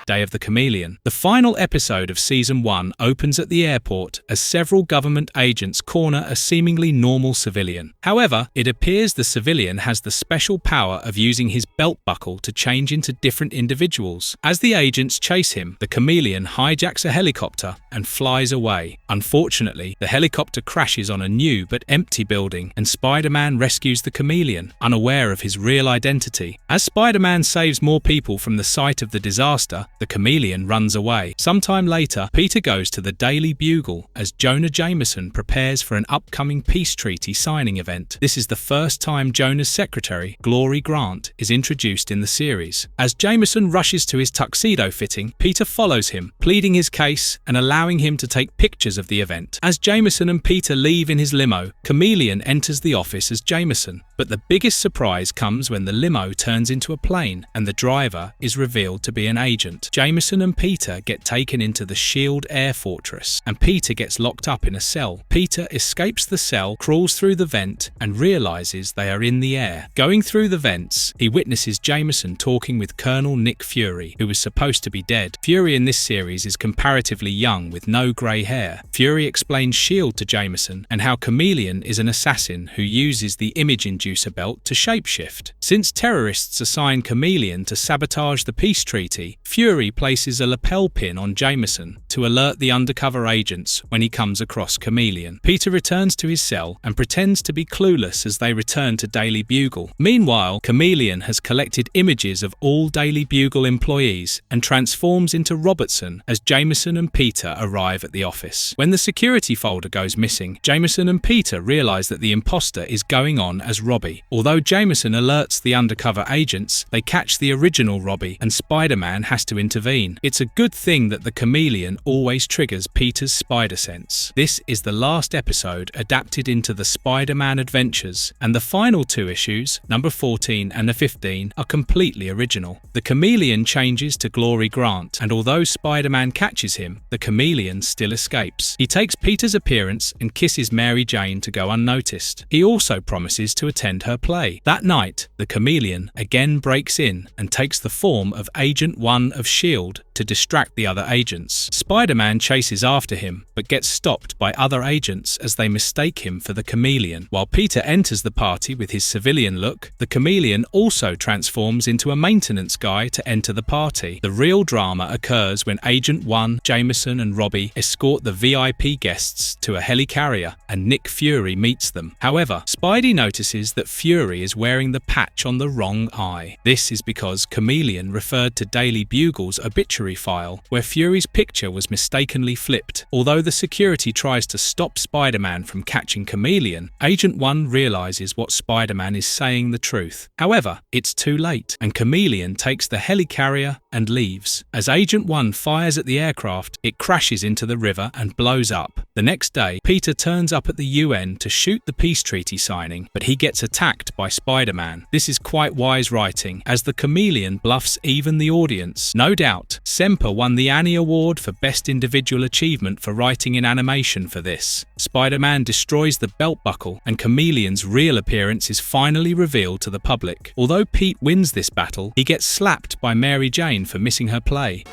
Day of the Chameleon. The final episode of Season 1 opens at the airport as several government agents corner a seemingly normal civilian. However, it appears the civilian has the special power of using his belt buckle to change into different individuals. As the agents chase him, the Chameleon hijacks a helicopter and flies away. Unfortunately, the helicopter crashes on a new but empty building, and Spider-Man rescues the Chameleon, unaware of his real identity. As Spider-Man saves more people from the site of the disaster, the Chameleon runs away. Sometime later, Peter goes to the Daily Bugle as Jonah Jameson prepares for an upcoming peace treaty signing event. This is the first time Jonah's secretary, Glory Grant, is introduced in the series. As Jameson rushes to his tuxedo fitting, Peter follows him, pleading his case and allowing him to take pictures of the event. As Jameson and Peter leave in his limo, Chameleon enters the office as Jameson. But the biggest surprise comes when the limo turns into a plane and the driver is revealed to be an agent. Jameson and Peter get taken into the S.H.I.E.L.D. air fortress, and Peter gets locked up in a cell. Peter escapes the cell, crawls through the vent, and realizes they are in the air. Going through the vents, he witnesses Jameson talking with Colonel Nick Fury, who was supposed to be dead. Fury in this series is comparatively young with no grey hair. Fury explains S.H.I.E.L.D. to Jameson and how Chameleon is an assassin who uses the image inducer belt to shapeshift. Since terrorists assign Chameleon to sabotage the peace treaty, Fury places a lapel pin on Jameson to alert the undercover agents when he comes across Chameleon. Peter returns to his cell and pretends to be clueless as they return to Daily Bugle. Meanwhile, Chameleon has collected images of all Daily Bugle employees and transforms into Robertson as Jameson and Peter arrive at the office. When the security folder goes missing, Jameson and Peter realise that the imposter is going on as Robbie. Although Jameson alerts the undercover agents, they catch the original Robbie and Spider-Man has to intervene. It's a good thing that the Chameleon always triggers Peter's spider sense. This is the last episode adapted into the Spider-Man Adventures, and the final two issues, number 14 and the 15, are completely original. The Chameleon changes to Glory Grant, and although Spider-Man catches him, the Chameleon still escapes. He takes Peter's appearance and kisses Mary Jane to go unnoticed. He also promises to attend her play. That night, the Chameleon again breaks in and takes the form of Agent 1 of S.H.I.E.L.D. to distract the other agents. Spider-Man chases after him, but gets stopped by other agents as they mistake him for the Chameleon. While Peter enters the party with his civilian look, the Chameleon also transforms into a maintenance guy to enter the party. The real drama occurs when Agent 1, Jameson and Robbie escort the VIP guests to a helicarrier and Nick Fury meets them. However, Spidey notices that Fury is wearing the patch on the wrong eye. This is because Chameleon referred to Daily Bugle's obituary file, where Fury's picture was mistakenly flipped. Although the security tries to stop Spider-Man from catching Chameleon, Agent 1 realizes what Spider-Man is saying the truth. However, it's too late, and Chameleon takes the helicarrier and leaves. As Agent 1 fires at the aircraft, it crashes into the river and blows up. The next day, Peter turns up at the UN to shoot the peace treaty signing, but he gets attacked by Spider-Man. This is quite wise writing, as the Chameleon bluffs even the audience. No doubt, Semper won the Annie Award for Best Individual Achievement for writing in animation for this. Spider-Man destroys the belt buckle, and Chameleon's real appearance is finally revealed to the public. Although Pete wins this battle, he gets slapped by Mary Jane for missing her play.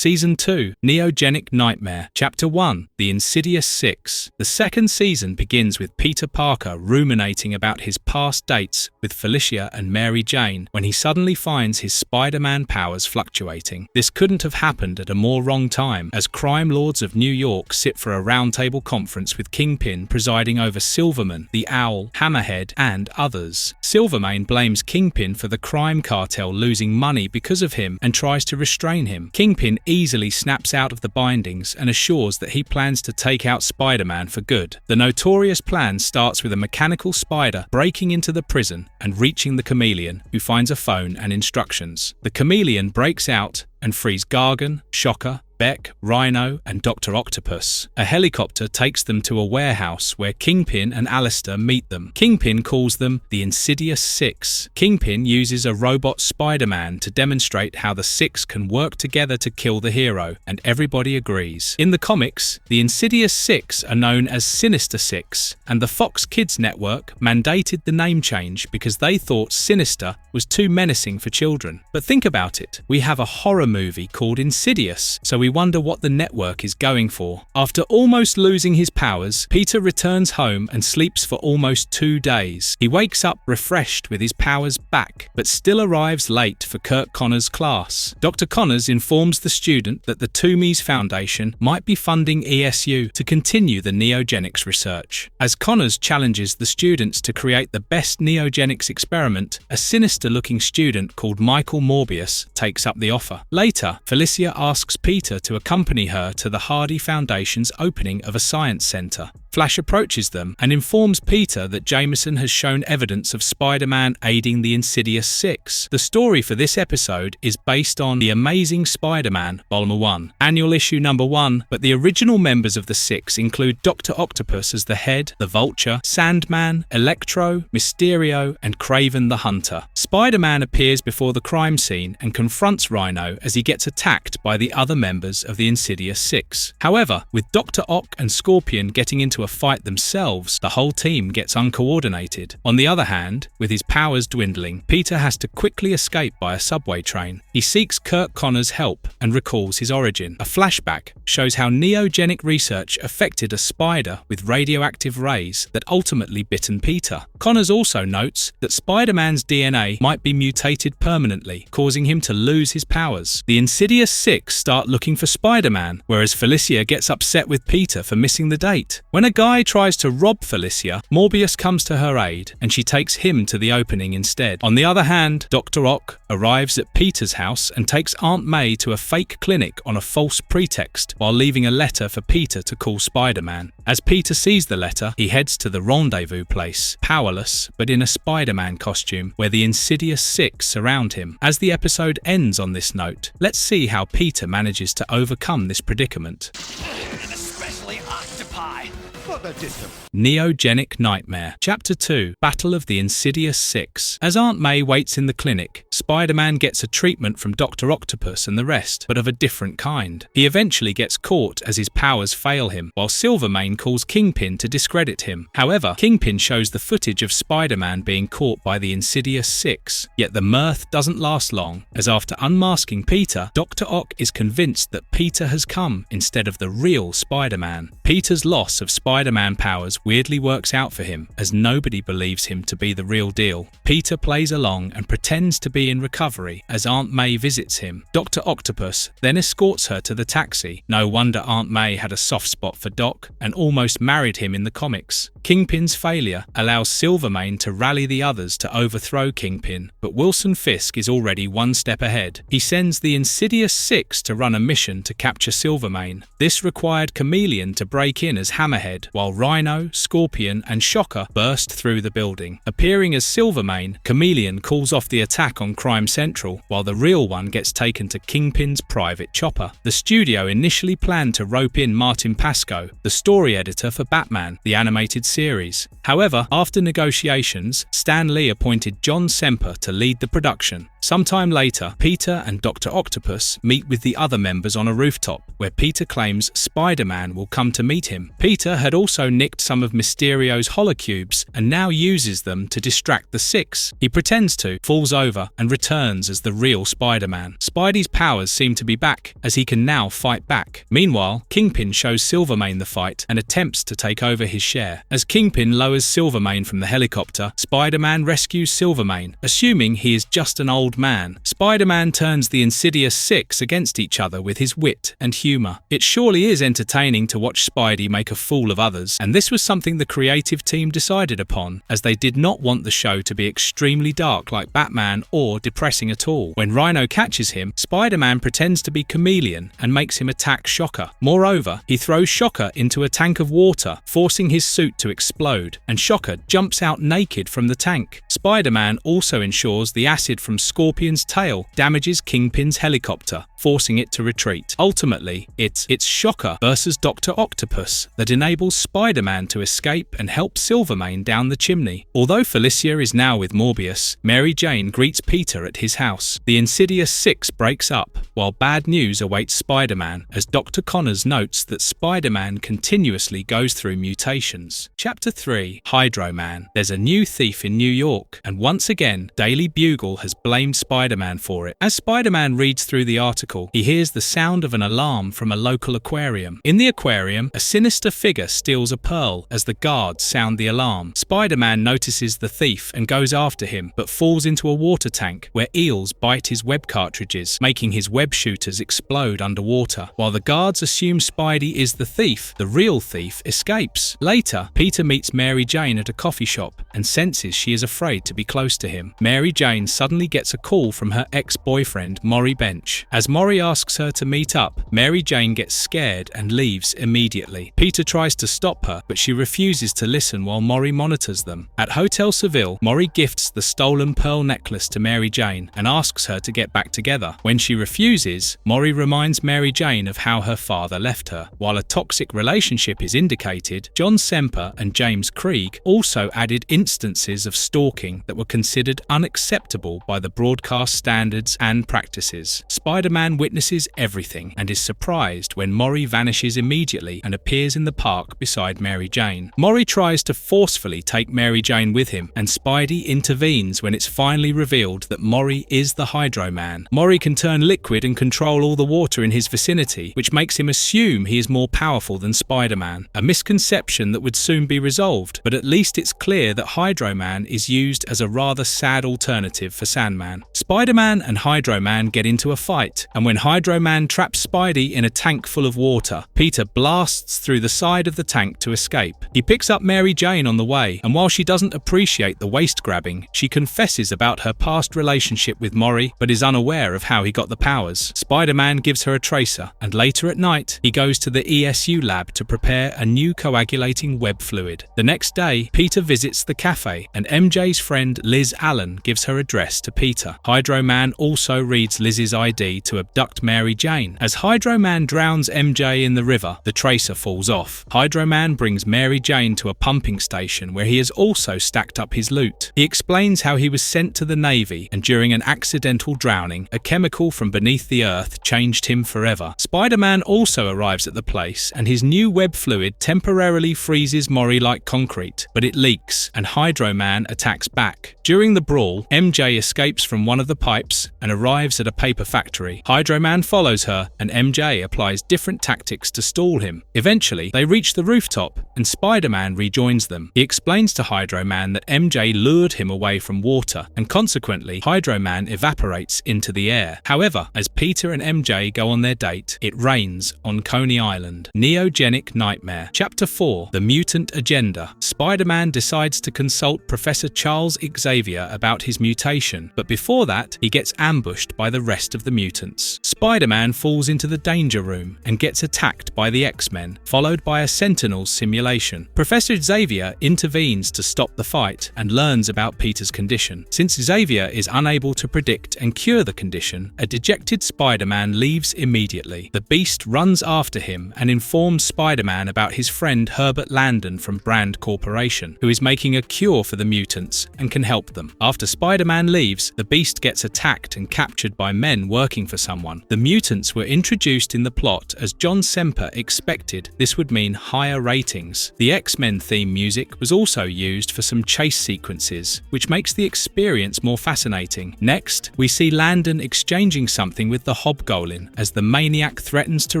Season 2, Neogenic Nightmare. Chapter 1, The Insidious Six. The second season begins with Peter Parker ruminating about his past dates with Felicia and Mary Jane when he suddenly finds his Spider-Man powers fluctuating. This couldn't have happened at a more wrong time, as crime lords of New York sit for a roundtable conference with Kingpin presiding over Silverman, the Owl, Hammerhead, and others. Silvermane blames Kingpin for the crime cartel losing money because of him and tries to restrain him. Kingpin easily snaps out of the bindings and assures that he plans to take out Spider-Man for good. The notorious plan starts with a mechanical spider breaking into the prison and reaching the Chameleon, who finds a phone and instructions. The Chameleon breaks out and frees Gargan, Shocker, Beck, Rhino, and Dr. Octopus. A helicopter takes them to a warehouse where Kingpin and Alistair meet them. Kingpin calls them the Insidious Six. Kingpin uses a robot Spider-Man to demonstrate how the Six can work together to kill the hero, and everybody agrees. In the comics, the Insidious Six are known as Sinister Six, and the Fox Kids network mandated the name change because they thought Sinister was too menacing for children. But think about it. We have a horror movie called Insidious, so we wonder what the network is going for. After almost losing his powers, Peter returns home and sleeps for almost 2 days. He wakes up refreshed with his powers back, but still arrives late for Kirk Connor's class. Dr. Connors informs the student that the Toomey's Foundation might be funding ESU to continue the neogenics research. As Connors challenges the students to create the best neogenics experiment, a sinister-looking student called Michael Morbius takes up the offer. Later, Felicia asks Peter to accompany her to the Hardy Foundation's opening of a science center. Flash approaches them and informs Peter that Jameson has shown evidence of Spider-Man aiding the Insidious Six. The story for this episode is based on The Amazing Spider-Man, Volume 1, Annual Issue Number 1, but the original members of the Six include Dr. Octopus as the head, the Vulture, Sandman, Electro, Mysterio, and Kraven the Hunter. Spider-Man appears before the crime scene and confronts Rhino as he gets attacked by the other members of the Insidious Six. However, with Dr. Ock and Scorpion getting into a fight themselves, the whole team gets uncoordinated. On the other hand, with his powers dwindling, Peter has to quickly escape by a subway train. He seeks Kirk Connor's help and recalls his origin. A flashback shows how neogenic research affected a spider with radioactive rays that ultimately bitten Peter. Connors also notes that Spider-Man's DNA might be mutated permanently, causing him to lose his powers. The Insidious Six start looking for Spider-Man, whereas Felicia gets upset with Peter for missing the date. When a guy tries to rob Felicia, Morbius comes to her aid, and she takes him to the opening instead. On the other hand, Dr. Ock arrives at Peter's house and takes Aunt May to a fake clinic on a false pretext, while leaving a letter for Peter to call Spider-Man. As Peter sees the letter, he heads to the rendezvous place, powerless, but in a Spider-Man costume, where the Insidious Six surround him. As the episode ends on this note, let's see how Peter manages to overcome this predicament. And especially octopi. What the distance? Neogenic Nightmare. Chapter 2, Battle of the Insidious Six. As Aunt May waits in the clinic, Spider-Man gets a treatment from Dr. Octopus and the rest, but of a different kind. He eventually gets caught as his powers fail him, while Silvermane calls Kingpin to discredit him. However, Kingpin shows the footage of Spider-Man being caught by the Insidious Six. Yet the mirth doesn't last long, as after unmasking Peter, Dr. Ock is convinced that Peter has come instead of the real Spider-Man. Peter's loss of Spider-Man powers weirdly works out for him, as nobody believes him to be the real deal. Peter plays along and pretends to be in recovery as Aunt May visits him. Dr. Octopus then escorts her to the taxi. No wonder Aunt May had a soft spot for Doc and almost married him in the comics. Kingpin's failure allows Silvermane to rally the others to overthrow Kingpin, but Wilson Fisk is already one step ahead. He sends the Insidious Six to run a mission to capture Silvermane. This required Chameleon to break in as Hammerhead, while Rhino, Scorpion, and Shocker burst through the building. Appearing as Silvermane, Chameleon calls off the attack on Crime Central, while the real one gets taken to Kingpin's private chopper. The studio initially planned to rope in Martin Pascoe, the story editor for Batman, the Animated Series. However, after negotiations, Stan Lee appointed John Semper to lead the production. Sometime later, Peter and Dr. Octopus meet with the other members on a rooftop, where Peter claims Spider-Man will come to meet him. Peter had also nicked some of Mysterio's holocubes and now uses them to distract the Six. He pretends to, falls over, and returns as the real Spider-Man. Spidey's powers seem to be back, as he can now fight back. Meanwhile, Kingpin shows Silvermane the fight and attempts to take over his share. As Kingpin lowers Silvermane from the helicopter, Spider-Man rescues Silvermane, assuming he is just an old man. Spider-Man turns the Insidious Six against each other with his wit and humour. It surely is entertaining to watch Spidey make a fool of others, and this was something the creative team decided upon, as they did not want the show to be extremely dark like Batman or depressing at all. When Rhino catches him, Spider-Man pretends to be Chameleon and makes him attack Shocker. Moreover, he throws Shocker into a tank of water, forcing his suit to explode, and Shocker jumps out naked from the tank. Spider-Man also ensures the acid from Scorpion's tail damages Kingpin's helicopter, forcing it to retreat. Ultimately, it's Shocker versus Dr. Octopus that enables Spider-Man to escape and help Silvermane down the chimney. Although Felicia is now with Morbius, Mary Jane greets Peter at his house. The Insidious Six breaks up, while bad news awaits Spider-Man, as Dr. Connors notes that Spider-Man continuously goes through mutations. Chapter 3: Hydroman. There's a new thief in New York, and once again, Daily Bugle has blamed Spider-Man for it. As Spider-Man reads through the article, he hears the sound of an alarm from a local aquarium. In the aquarium, a sinister figure steals a pearl as the guards sound the alarm. Spider-Man notices the thief and goes after him, but falls into a water tank where eels bite his web cartridges, making his web shooters explode underwater. While the guards assume Spidey is the thief, the real thief escapes. Later, Peter meets Mary Jane at a coffee shop and senses she is afraid to be close to him. Mary Jane suddenly gets a call from her ex-boyfriend, Maury Bench. As Maury asks her to meet up, Mary Jane gets scared and leaves immediately. Peter tries to stop her, but she refuses to listen while Maury monitors them. At Hotel Seville, Maury gifts the stolen pearl necklace to Mary Jane and asks her to get back together. When she refuses, Maury reminds Mary Jane of how her father left her. While a toxic relationship is indicated, John Semper and James Krieg also added instances of stalking that were considered unacceptable by the broadcast standards and practices. Spider-Man witnesses everything and is surprised when Maury vanishes immediately and appears in the park beside Mary Jane. Maury tries to forcefully take Mary Jane with him, and Spidey intervenes when it's finally revealed that Maury is the Hydroman. Maury can turn liquid and control all the water in his vicinity, which makes him assume he is more powerful than Spider-Man. A misconception that would soon be resolved, but at least it's clear that Hydroman is used as a rather sad alternative for Sandman. Spider-Man and Hydroman get into a fight, and when Hydroman traps Spidey in a tank full of water, Peter blasts through the side of the tank to escape. He picks up Mary Jane on the way, and while she doesn't appreciate the waist grabbing, she confesses about her past relationship with Maury, but is unaware of how he got the powers. Spider-Man gives her a tracer, and later at night, he goes to the ESU lab to prepare a new coagulating web fluid. The next day, Peter visits the cafe, and MJ's friend Liz Allen gives her address to Peter. Hydroman also reads Liz's ID to abduct Mary Jane. As Hydroman drowns MJ in the river, the tracer falls off. Hydroman brings Mary Jane to a pumping station where he has also stacked up his loot. He explains how he was sent to the Navy, and during an accidental drowning, a chemical from beneath the earth changed him forever. Spider-Man also arrives at the place, and his new web fluid temporarily freezes Maury like concrete, but it leaks, and Hydroman attacks back. During the brawl, MJ escapes from one of the pipes and arrives at a paper factory. Hydroman follows her, and MJ applies different tactics to stall him. Eventually, they reach the rooftop, and Spider-Man rejoins them. He explains to Hydroman that MJ lured him away from water, and consequently, Hydroman evaporates into the air. However, as Peter and MJ go on their date, it rains on Coney Island. Neogenic Nightmare. Chapter 4: The Mutant Agenda. Spider-Man decides to consult Professor Charles Xavier about his mutation, but before that, he gets ambushed by the rest of the mutants. Spider-Man falls into the danger room and gets attacked by the X-Men, followed by a Sentinel's simulation. Professor Xavier intervenes to stop the fight and learns about Peter's condition. Since Xavier is unable to predict and cure the condition, a dejected Spider-Man leaves immediately. The Beast runs after him and informs Spider-Man about his friend Herbert Landon from Brand Corporation, who is making a cure for the mutants and can help them. After Spider-Man leaves, the Beast gets attacked and captured by men working for someone. The mutants were introduced in the plot as John Semper expected this would mean higher ratings. The X-Men theme music was also used for some chase sequences, which makes the experience more fascinating. Next, we see Landon exchanging something with the Hobgoblin as the maniac threatens to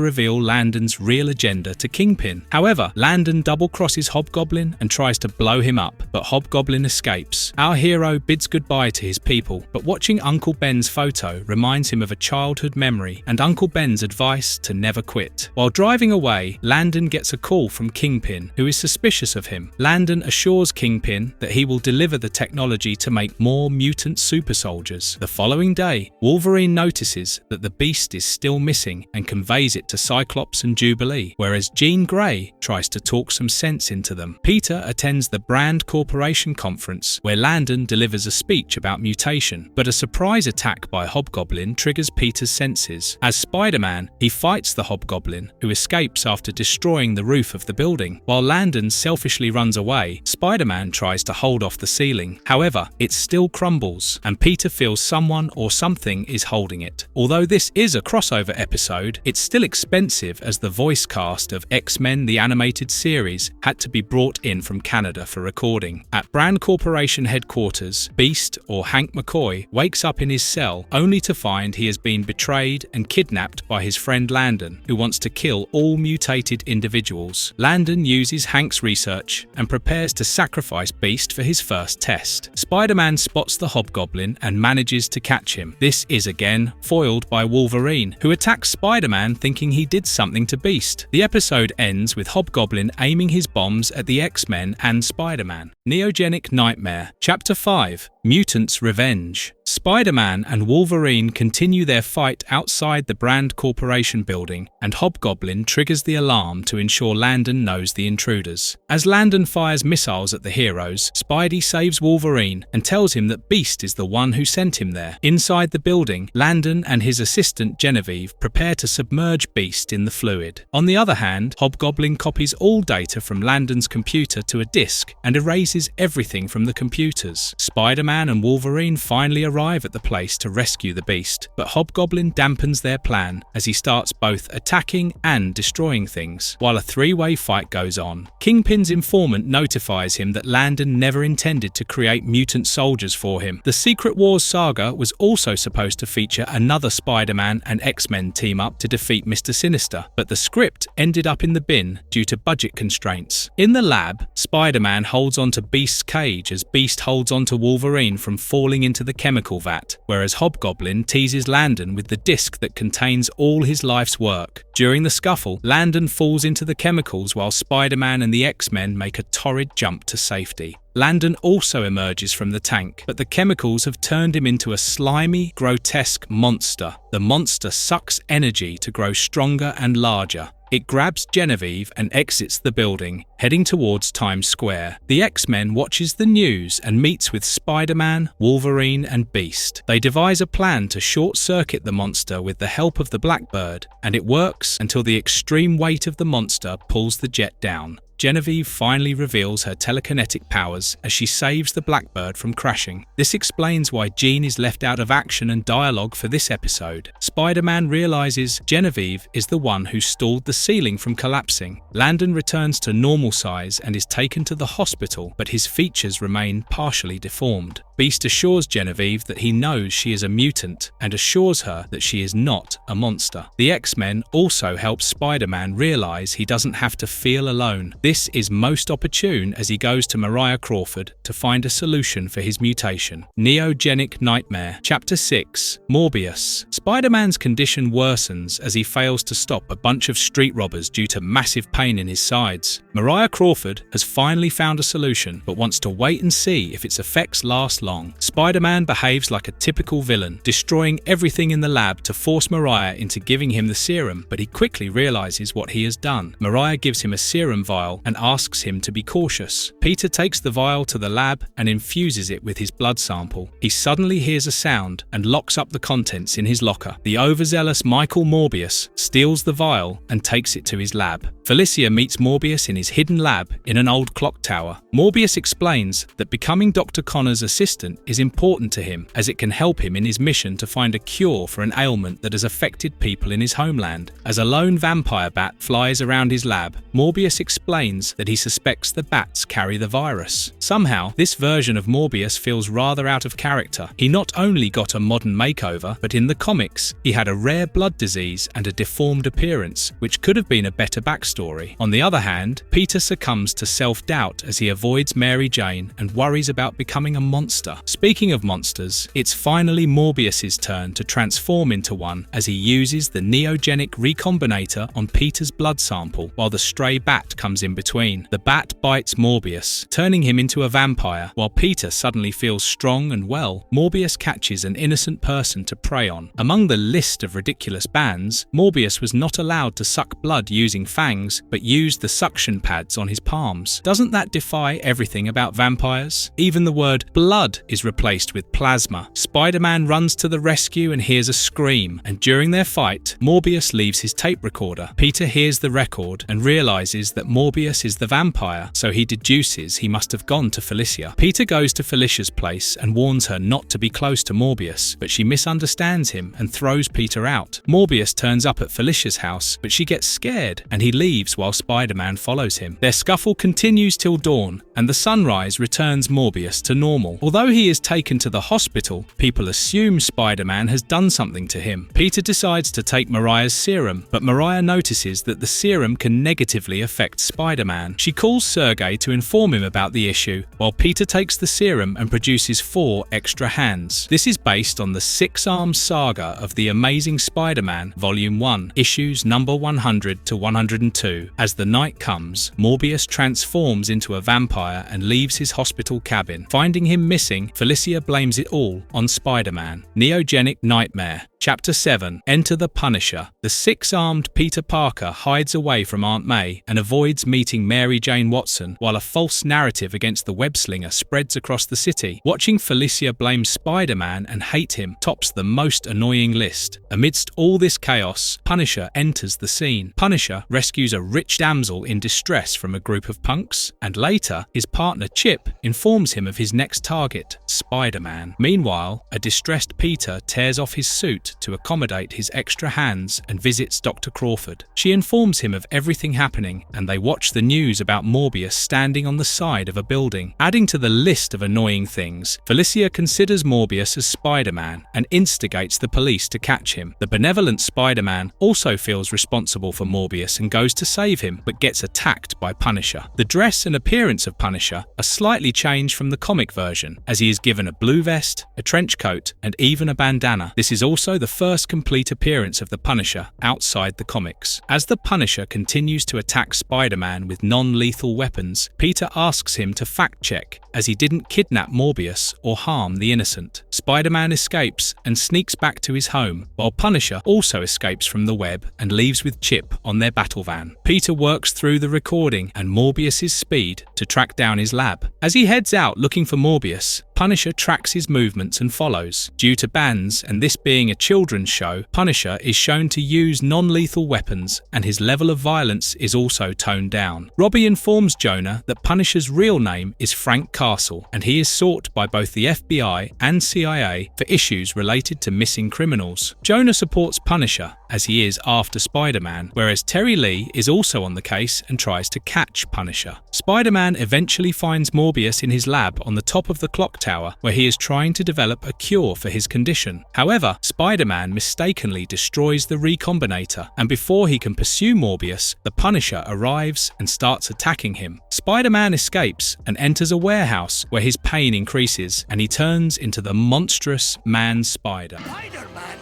reveal Landon's real agenda to Kingpin. However, Landon double-crosses Hobgoblin and tries to blow him up, but Hobgoblin escapes. Our hero bids goodbye to his people, but watching Uncle Ben's photo reminds him of a childhood memory and Uncle Ben's advice to never quit. While driving away, Landon gets a call from Kingpin, who is suspicious of him. Landon assures Kingpin that he will deliver the technology to make more mutant super soldiers. The following day, Wolverine notices that the Beast is still missing and conveys it to Cyclops and Jubilee, whereas Jean Grey tries to talk some sense into them. Peter attends the Brand Corporation conference, where Landon delivers a speech about mutation, but a surprise attack by Hobgoblin triggers Peter's senses. As Spider-Man, he fights the Hobgoblin, who escapes after destroying the roof of the building. While Landon selfishly runs away, Spider-Man tries to hold off the ceiling. However, it still crumbles, and Peter feels someone or something is holding it. Although this is a crossover episode, it's still expensive as the voice cast of X-Men The Animated Series had to be brought in from Canada for recording. At Brand Corporation headquarters, Beast, or Hank McCoy, wakes up in his cell only to find he has been betrayed and kidnapped by his friend Landon, who wants to kill all mutated individuals. Landon uses Hank's research and prepares to sacrifice Beast for his first test. Spider-Man spots the Hobgoblin and manages to catch him. This is again foiled by Wolverine, who attacks Spider-Man thinking he did something to Beast. The episode ends with Hobgoblin aiming his bombs at the X-Men and Spider-Man. Neogenic Nightmare. Chapter 5. Mutants Revenge. Spider-Man and Wolverine continue their fight outside the Brand Corporation building, and Hobgoblin triggers the alarm to ensure Landon knows the intruders. As Landon fires missiles at the heroes, Spidey saves Wolverine and tells him that Beast is the one who sent him there. Inside the building, Landon and his assistant Genevieve prepare to submerge Beast in the fluid. On the other hand, Hobgoblin copies all data from Landon's computer to a disk and erases everything from the computers. Spider-Man and Wolverine finally arrive at the place to rescue the Beast, but Hobgoblin dampens their plan as he starts both attacking and destroying things. While a three-way fight goes on, Kingpin's informant notifies him that Landon never intended to create mutant soldiers for him. The Secret Wars saga was also supposed to feature another Spider-Man and X-Men team-up to defeat Mr. Sinister, but the script ended up in the bin due to budget constraints. In the lab, Spider-Man holds onto Beast's cage as Beast holds onto Wolverine from falling into the chemical vat, whereas Hobgoblin teases Landon with the disc that contains all his life's work. During the scuffle, Landon falls into the chemicals while Spider-Man and the X-Men make a torrid jump to safety. Landon also emerges from the tank, but the chemicals have turned him into a slimy, grotesque monster. The monster sucks energy to grow stronger and larger. It grabs Genevieve and exits the building, heading towards Times Square. The X-Men watches the news and meets with Spider-Man, Wolverine, and Beast. They devise a plan to short-circuit the monster with the help of the Blackbird, and it works until the extreme weight of the monster pulls the jet down. Genevieve finally reveals her telekinetic powers as she saves the Blackbird from crashing. This explains why Jean is left out of action and dialogue for this episode. Spider-Man realizes Genevieve is the one who stalled the ceiling from collapsing. Landon returns to normal size and is taken to the hospital, but his features remain partially deformed. Beast assures Genevieve that he knows she is a mutant and assures her that she is not a monster. The X-Men also help Spider-Man realize he doesn't have to feel alone. This is most opportune as he goes to Mariah Crawford to find a solution for his mutation. Neogenic Nightmare. Chapter 6. Morbius. Spider-Man's condition worsens as he fails to stop a bunch of street robbers due to massive pain in his sides. Mariah Crawford has finally found a solution, but wants to wait and see if its effects last long. Spider-Man behaves like a typical villain, destroying everything in the lab to force Mariah into giving him the serum, but he quickly realizes what he has done. Mariah gives him a serum vial and asks him to be cautious. Peter takes the vial to the lab and infuses it with his blood sample. He suddenly hears a sound and locks up the contents in his locker. The overzealous Michael Morbius steals the vial and takes it to his lab. Felicia meets Morbius in his hidden hidden lab in an old clock tower. Morbius explains that becoming Dr. Connor's assistant is important to him as it can help him in his mission to find a cure for an ailment that has affected people in his homeland. As a lone vampire bat flies around his lab, Morbius explains that he suspects the bats carry the virus. Somehow, this version of Morbius feels rather out of character. He not only got a modern makeover, but in the comics, he had a rare blood disease and a deformed appearance, which could have been a better backstory. On the other hand, Peter succumbs to self-doubt as he avoids Mary Jane and worries about becoming a monster. Speaking of monsters, it's finally Morbius's turn to transform into one as he uses the neogenic recombinator on Peter's blood sample while the stray bat comes in between. The bat bites Morbius, turning him into a vampire. While Peter suddenly feels strong and well, Morbius catches an innocent person to prey on. Among the list of ridiculous bans, Morbius was not allowed to suck blood using fangs, but used the suction pads on his palms. Doesn't that defy everything about vampires? Even the word blood is replaced with plasma. Spider-Man runs to the rescue and hears a scream, and during their fight, Morbius leaves his tape recorder. Peter hears the record and realizes that Morbius is the vampire, so he deduces he must have gone to Felicia. Peter goes to Felicia's place and warns her not to be close to Morbius, but she misunderstands him and throws Peter out. Morbius turns up at Felicia's house, but she gets scared and he leaves while Spider-Man follows him. Their scuffle continues till dawn, and the sunrise returns Morbius to normal. Although he is taken to the hospital, people assume Spider-Man has done something to him. Peter decides to take Mariah's serum, but Mariah notices that the serum can negatively affect Spider-Man. She calls Sergei to inform him about the issue, while Peter takes the serum and produces 4 extra hands. This is based on the 6-armed saga of The Amazing Spider-Man Volume 1, issues number 100 to 102. As the night comes, Morbius transforms into a vampire and leaves his hospital cabin. Finding him missing, Felicia blames it all on Spider-Man. Neogenic Nightmare. Chapter 7. Enter the Punisher. The 6-armed Peter Parker hides away from Aunt May and avoids meeting Mary Jane Watson while a false narrative against the web-slinger spreads across the city. Watching Felicia blame Spider-Man and hate him tops the most annoying list. Amidst all this chaos, Punisher enters the scene. Punisher rescues a rich damsel in distress from a group of punks, and later, his partner Chip informs him of his next target, Spider-Man. Meanwhile, a distressed Peter tears off his suit to accommodate his extra hands and visits Dr. Crawford. She informs him of everything happening, and they watch the news about Morbius standing on the side of a building. Adding to the list of annoying things, Felicia considers Morbius as Spider-Man and instigates the police to catch him. The benevolent Spider-Man also feels responsible for Morbius and goes to save him, but gets attacked by Punisher. The dress and appearance of Punisher are slightly changed from the comic version, as he is given a blue vest, a trench coat, and even a bandana. This is also the first complete appearance of the Punisher outside the comics. As the Punisher continues to attack Spider-Man with non-lethal weapons, Peter asks him to fact-check, as he didn't kidnap Morbius or harm the innocent. Spider-Man escapes and sneaks back to his home, while Punisher also escapes from the web and leaves with Chip on their battle van. Peter works through the recording and Morbius's speed to track down his lab. As he heads out looking for Morbius, Punisher tracks his movements and follows. Due to bans and this being a children's show, Punisher is shown to use non-lethal weapons and his level of violence is also toned down. Robbie informs Jonah that Punisher's real name is Frank Castle and he is sought by both the FBI and CIA for issues related to missing criminals. Jonah supports Punisher as he is after Spider-Man, whereas Terry Lee is also on the case and tries to catch Punisher. Spider-Man eventually finds Morbius in his lab on the top of the clock tower, where he is trying to develop a cure for his condition. However, Spider-Man mistakenly destroys the recombinator, and before he can pursue Morbius, the Punisher arrives and starts attacking him. Spider-Man escapes and enters a warehouse where his pain increases, and he turns into the monstrous Man-Spider. Spider-Man!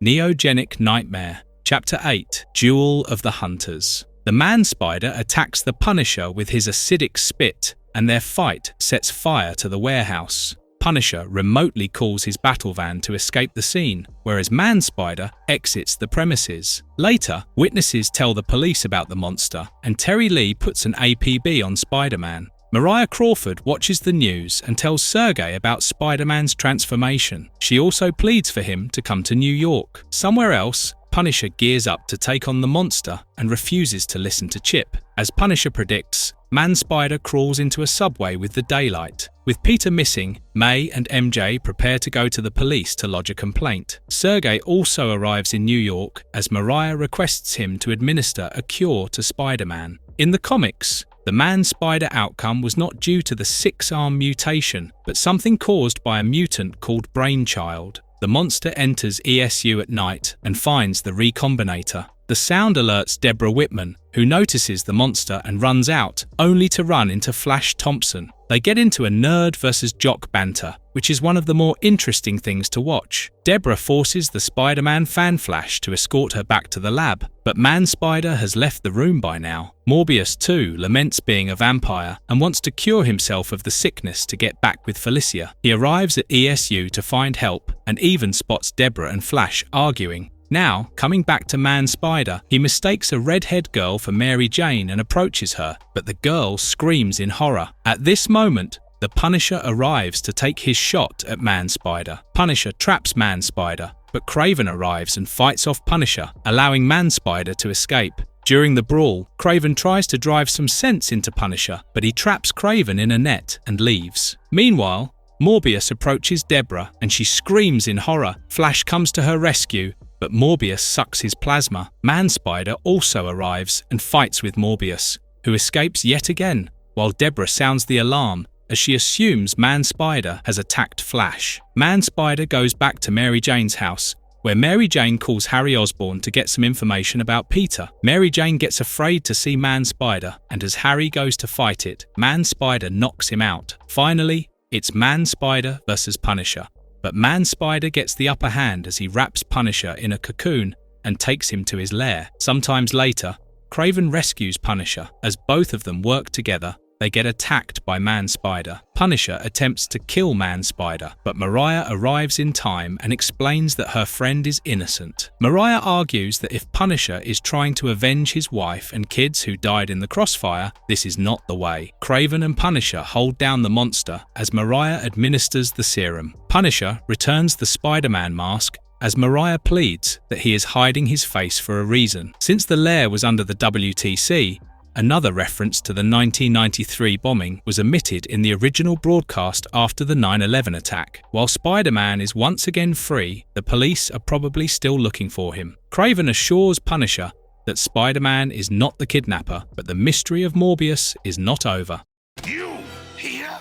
Neogenic Nightmare. Chapter 8. Duel of the Hunters. The Man-Spider attacks the Punisher with his acidic spit, and their fight sets fire to the warehouse. Punisher remotely calls his battle van to escape the scene, whereas Man-Spider exits the premises. Later, witnesses tell the police about the monster, and Terry Lee puts an APB on Spider-Man. Mariah Crawford watches the news and tells Sergei about Spider-Man's transformation. She also pleads for him to come to New York. Somewhere else, Punisher gears up to take on the monster and refuses to listen to Chip. As Punisher predicts, Man-Spider crawls into a subway with the daylight. With Peter missing, May and MJ prepare to go to the police to lodge a complaint. Sergei also arrives in New York as Mariah requests him to administer a cure to Spider-Man. In the comics, the Man-Spider outcome was not due to the six-arm mutation, but something caused by a mutant called Brainchild. The monster enters ESU at night and finds the Recombinator. The sound alerts Deborah Whitman, who notices the monster and runs out, only to run into Flash Thompson. They get into a nerd versus jock banter, which is one of the more interesting things to watch. Deborah forces the Spider-Man fan Flash to escort her back to the lab, but Man-Spider has left the room by now. Morbius too laments being a vampire and wants to cure himself of the sickness to get back with Felicia. He arrives at ESU to find help and even spots Deborah and Flash arguing. Now, coming back to Man-Spider, he mistakes a redhead girl for Mary Jane and approaches her, but the girl screams in horror. At this moment, the Punisher arrives to take his shot at Man-Spider. Punisher traps Man-Spider, but Kraven arrives and fights off Punisher, allowing Man-Spider to escape. During the brawl, Kraven tries to drive some sense into Punisher, but he traps Kraven in a net and leaves. Meanwhile, Morbius approaches Deborah and she screams in horror. Flash comes to her rescue, but Morbius sucks his plasma. Man-Spider also arrives and fights with Morbius, who escapes yet again, while Deborah sounds the alarm as she assumes Man-Spider has attacked Flash. Man-Spider goes back to Mary Jane's house, where Mary Jane calls Harry Osborn to get some information about Peter. Mary Jane gets afraid to see Man-Spider, and as Harry goes to fight it, Man-Spider knocks him out. Finally, it's Man-Spider versus Punisher. But Man-Spider gets the upper hand as he wraps Punisher in a cocoon and takes him to his lair. Sometimes later, Kraven rescues Punisher. As both of them work together, they get attacked by Man-Spider. Punisher attempts to kill Man-Spider, but Mariah arrives in time and explains that her friend is innocent. Mariah argues that if Punisher is trying to avenge his wife and kids who died in the crossfire, this is not the way. Kraven and Punisher hold down the monster as Mariah administers the serum. Punisher returns the Spider-Man mask as Mariah pleads that he is hiding his face for a reason. Since the lair was under the WTC, another reference to the 1993 bombing was omitted in the original broadcast after the 9/11 attack. While Spider-Man is once again free, the police are probably still looking for him. Kraven assures Punisher that Spider-Man is not the kidnapper, but the mystery of Morbius is not over. You here?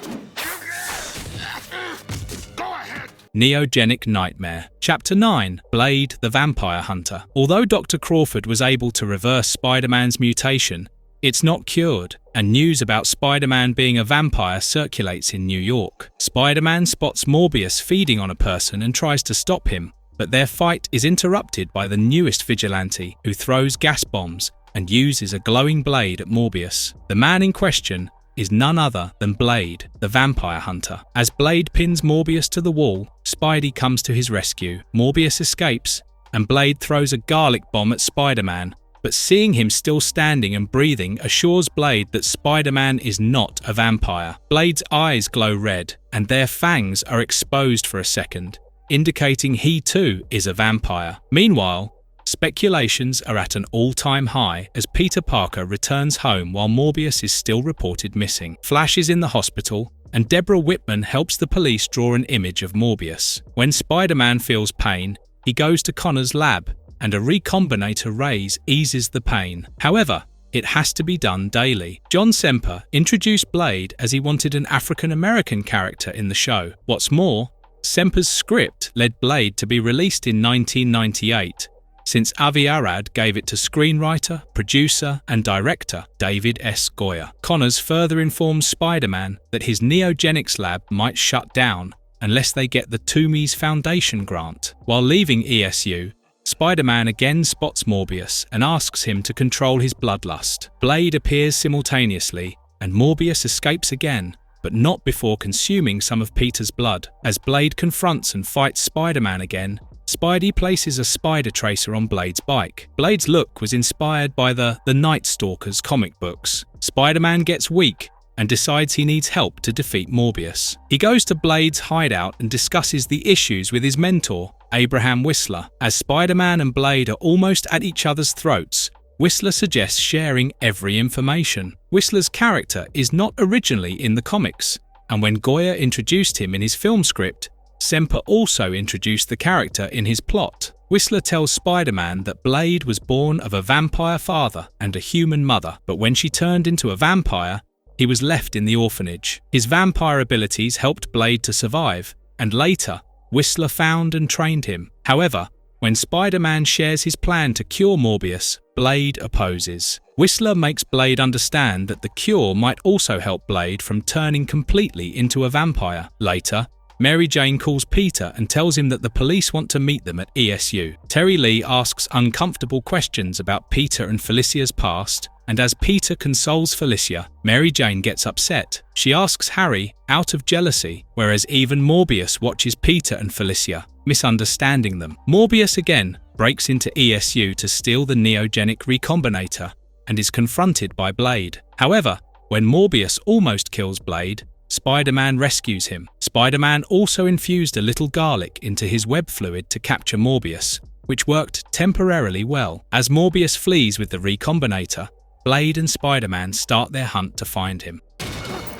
Go ahead! Neogenic Nightmare. Chapter 9. Blade the Vampire Hunter. Although Dr. Crawford was able to reverse Spider-Man's mutation, it's not cured, and news about Spider-Man being a vampire circulates in New York. Spider-Man spots Morbius feeding on a person and tries to stop him, but their fight is interrupted by the newest vigilante, who throws gas bombs and uses a glowing blade at Morbius. The man in question is none other than Blade, the vampire hunter. As Blade pins Morbius to the wall, Spidey comes to his rescue. Morbius escapes, and Blade throws a garlic bomb at Spider-Man, but seeing him still standing and breathing assures Blade that Spider-Man is not a vampire. Blade's eyes glow red, and their fangs are exposed for a second, indicating he too is a vampire. Meanwhile, speculations are at an all-time high as Peter Parker returns home while Morbius is still reported missing. Flash is in the hospital, and Deborah Whitman helps the police draw an image of Morbius. When Spider-Man feels pain, he goes to Connor's lab, and a recombinator rays eases the pain. However, it has to be done daily. John Semper introduced Blade as he wanted an African-American character in the show. What's more, Semper's script led Blade to be released in 1998, since Avi Arad gave it to screenwriter, producer, and director David S. Goyer. Connors further informs Spider-Man that his Neogenics lab might shut down unless they get the Toomey's Foundation grant. While leaving ESU, Spider-Man again spots Morbius and asks him to control his bloodlust. Blade appears simultaneously, and Morbius escapes again, but not before consuming some of Peter's blood. As Blade confronts and fights Spider-Man again, Spidey places a spider tracer on Blade's bike. Blade's look was inspired by the Night Stalkers comic books. Spider-Man gets weak and decides he needs help to defeat Morbius. He goes to Blade's hideout and discusses the issues with his mentor, Abraham Whistler. As Spider-Man and Blade are almost at each other's throats, Whistler suggests sharing every information. Whistler's character is not originally in the comics, and when Goyer introduced him in his film script, Semper also introduced the character in his plot. Whistler tells Spider-Man that Blade was born of a vampire father and a human mother, but when she turned into a vampire, he was left in the orphanage. His vampire abilities helped Blade to survive, and later, Whistler found and trained him. However, when Spider-Man shares his plan to cure Morbius, Blade opposes. Whistler makes Blade understand that the cure might also help Blade from turning completely into a vampire. Later, Mary Jane calls Peter and tells him that the police want to meet them at ESU. Terry Lee asks uncomfortable questions about Peter and Felicia's past, and as Peter consoles Felicia, Mary Jane gets upset. She asks Harry out of jealousy, whereas even Morbius watches Peter and Felicia, misunderstanding them. Morbius again breaks into ESU to steal the neogenic recombinator and is confronted by Blade. However, when Morbius almost kills Blade, Spider-Man rescues him. Spider-Man also infused a little garlic into his web fluid to capture Morbius, which worked temporarily well. As Morbius flees with the recombinator, Blade and Spider-Man start their hunt to find him.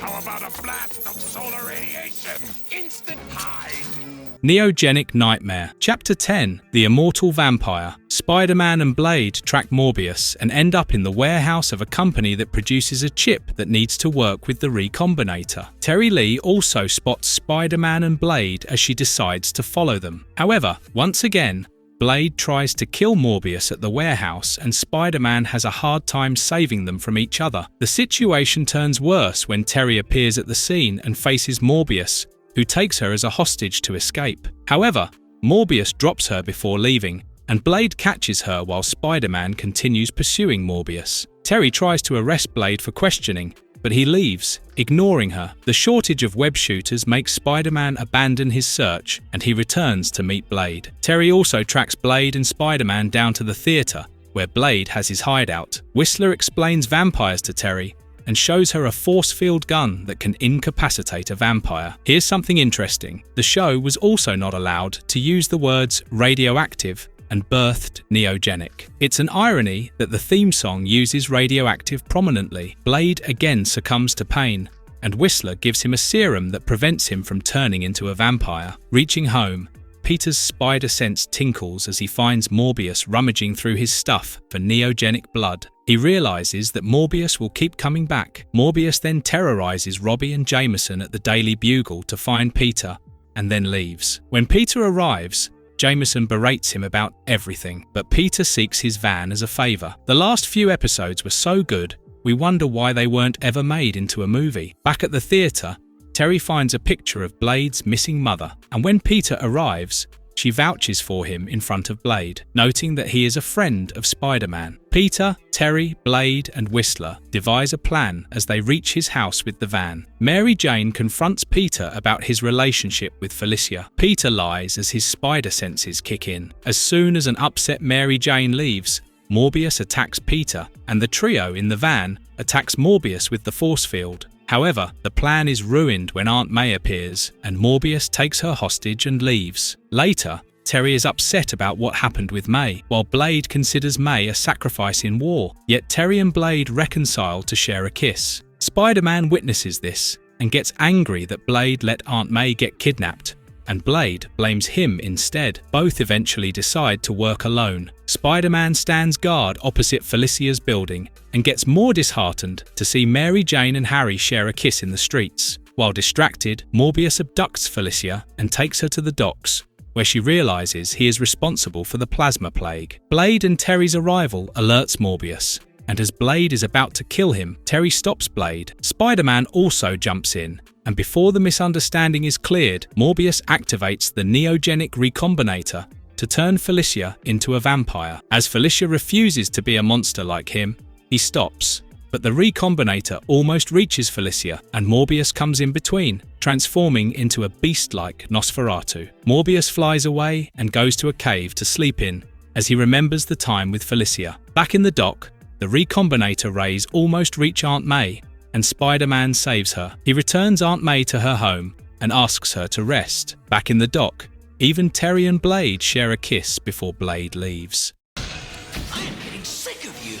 How about a blast of solar radiation? Instant high! Neogenic Nightmare. Chapter 10. The Immortal Vampire. Spider-Man and Blade track Morbius and end up in the warehouse of a company that produces a chip that needs to work with the recombinator. Terry Lee also spots Spider-Man and Blade as she decides to follow them. However, once again, Blade tries to kill Morbius at the warehouse and Spider-Man has a hard time saving them from each other. The situation turns worse when Terry appears at the scene and faces Morbius, who takes her as a hostage to escape. However, Morbius drops her before leaving, and Blade catches her while Spider-Man continues pursuing Morbius. Terry tries to arrest Blade for questioning, but he leaves, ignoring her. The shortage of web shooters makes Spider-Man abandon his search, and he returns to meet Blade. Terry also tracks Blade and Spider-Man down to the theater, where Blade has his hideout. Whistler explains vampires to Terry, and shows her a force field gun that can incapacitate a vampire. Here's something interesting. The show was also not allowed to use the words radioactive and birthed neogenic. It's an irony that the theme song uses radioactive prominently. Blade again succumbs to pain, and Whistler gives him a serum that prevents him from turning into a vampire. Reaching home, Peter's spider sense tinkles as he finds Morbius rummaging through his stuff for neogenic blood. He realizes that Morbius will keep coming back. Morbius then terrorizes Robbie and Jameson at the Daily Bugle to find Peter, and then leaves. When Peter arrives, Jameson berates him about everything, but Peter seeks his van as a favor. The last few episodes were so good, we wonder why they weren't ever made into a movie. Back at the theater, Terry finds a picture of Blade's missing mother, and when Peter arrives, she vouches for him in front of Blade, noting that he is a friend of Spider-Man. Peter, Terry, Blade, and Whistler devise a plan as they reach his house with the van. Mary Jane confronts Peter about his relationship with Felicia. Peter lies as his spider senses kick in. As soon as an upset Mary Jane leaves, Morbius attacks Peter, and the trio in the van attacks Morbius with the force field. However, the plan is ruined when Aunt May appears, and Morbius takes her hostage and leaves. Later, Terry is upset about what happened with May, while Blade considers May a sacrifice in war. Yet Terry and Blade reconcile to share a kiss. Spider-Man witnesses this, and gets angry that Blade let Aunt May get kidnapped, and Blade blames him instead. Both eventually decide to work alone. Spider-Man stands guard opposite Felicia's building and gets more disheartened to see Mary Jane and Harry share a kiss in the streets. While distracted, Morbius abducts Felicia and takes her to the docks, where she realizes he is responsible for the plasma plague. Blade and Terry's arrival alerts Morbius, and as Blade is about to kill him, Terry stops Blade. Spider-Man also jumps in, and before the misunderstanding is cleared, Morbius activates the neogenic recombinator to turn Felicia into a vampire. As Felicia refuses to be a monster like him, he stops. But the recombinator almost reaches Felicia, and Morbius comes in between, transforming into a beast-like Nosferatu. Morbius flies away and goes to a cave to sleep in, as he remembers the time with Felicia. Back in the dock, the recombinator rays almost reach Aunt May, and Spider-Man saves her. He returns Aunt May to her home and asks her to rest. Back in the dock, Even Terry and Blade share a kiss before Blade leaves. I'm getting sick of you.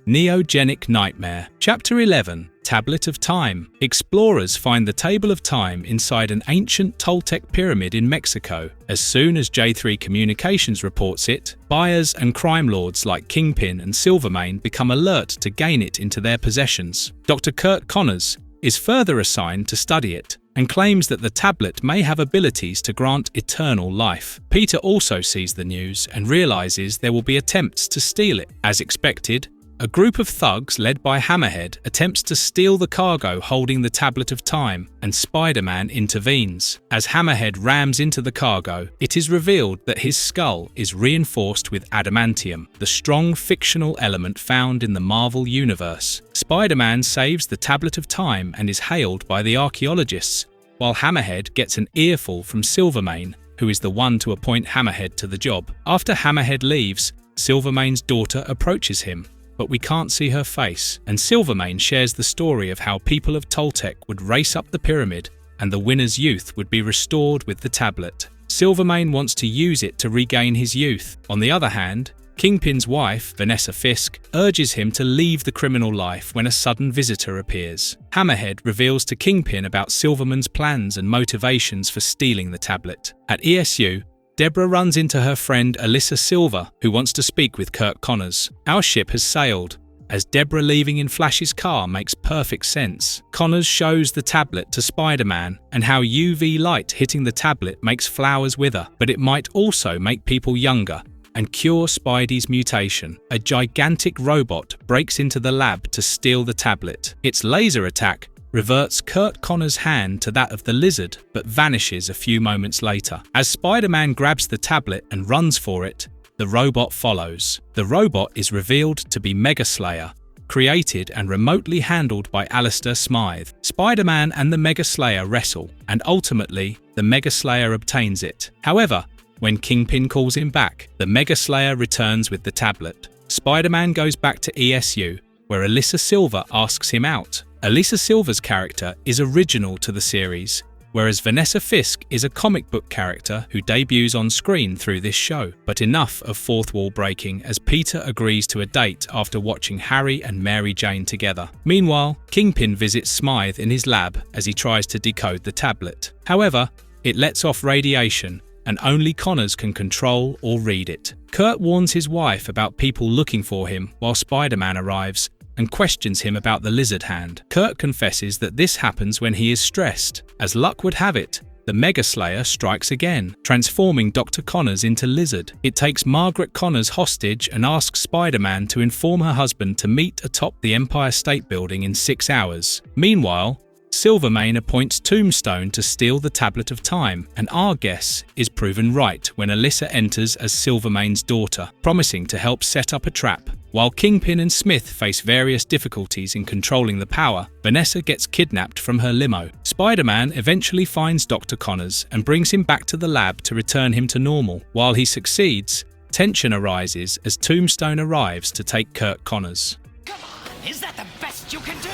Neogenic Nightmare. Chapter 11. Tablet of Time. Explorers find the Table of Time inside an ancient Toltec pyramid in Mexico. As soon as J3 Communications reports it, buyers and crime lords like Kingpin and Silvermane become alert to gain it into their possessions. Dr. Kurt Connors is further assigned to study it and claims that the tablet may have abilities to grant eternal life. Peter also sees the news and realizes there will be attempts to steal it. As expected, a group of thugs led by Hammerhead attempts to steal the cargo holding the Tablet of Time, and Spider-Man intervenes. As Hammerhead rams into the cargo, it is revealed that his skull is reinforced with adamantium, the strong fictional element found in the Marvel Universe. Spider-Man saves the Tablet of Time and is hailed by the archaeologists, while Hammerhead gets an earful from Silvermane, who is the one to appoint Hammerhead to the job. After Hammerhead leaves, Silvermane's daughter approaches him, but we can't see her face, and Silvermane shares the story of how people of Toltec would race up the pyramid and the winner's youth would be restored with the tablet. Silvermane wants to use it to regain his youth. On the other hand, Kingpin's wife, Vanessa Fisk, urges him to leave the criminal life when a sudden visitor appears. Hammerhead reveals to Kingpin about Silvermane's plans and motivations for stealing the tablet. At ESU, Deborah runs into her friend Alyssa Silver, who wants to speak with Kurt Connors. Our ship has sailed, as Deborah leaving in Flash's car makes perfect sense. Connors shows the tablet to Spider-Man and how UV light hitting the tablet makes flowers wither, but it might also make people younger and cure Spidey's mutation. A gigantic robot breaks into the lab to steal the tablet. Its laser attack reverts Kurt Connors' hand to that of the lizard, but vanishes a few moments later. As Spider-Man grabs the tablet and runs for it, the robot follows. The robot is revealed to be Mega Slayer, created and remotely handled by Alistair Smythe. Spider-Man and the Mega Slayer wrestle, and ultimately, the Mega Slayer obtains it. However, when Kingpin calls him back, the Mega Slayer returns with the tablet. Spider-Man goes back to ESU, where Alyssa Silver asks him out. Alyssa Silver's character is original to the series, whereas Vanessa Fisk is a comic book character who debuts on screen through this show. But enough of fourth wall breaking, as Peter agrees to a date after watching Harry and Mary Jane together. Meanwhile, Kingpin visits Smythe in his lab as he tries to decode the tablet. However, it lets off radiation, and only Connors can control or read it. Kurt warns his wife about people looking for him while Spider-Man arrives, and questions him about the lizard hand. Kurt confesses that this happens when he is stressed. As luck would have it, the Mega Slayer strikes again, transforming Dr. Connors into Lizard. It takes Margaret Connors hostage and asks Spider-Man to inform her husband to meet atop the Empire State Building in 6 hours. Meanwhile, Silvermane appoints Tombstone to steal the Tablet of Time, and our guess is proven right when Alyssa enters as Silvermane's daughter, promising to help set up a trap. While Kingpin and Smith face various difficulties in controlling the power, Vanessa gets kidnapped from her limo. Spider-Man eventually finds Dr. Connors and brings him back to the lab to return him to normal. While he succeeds, tension arises as Tombstone arrives to take Kurt Connors. Come on, is that the best you can do?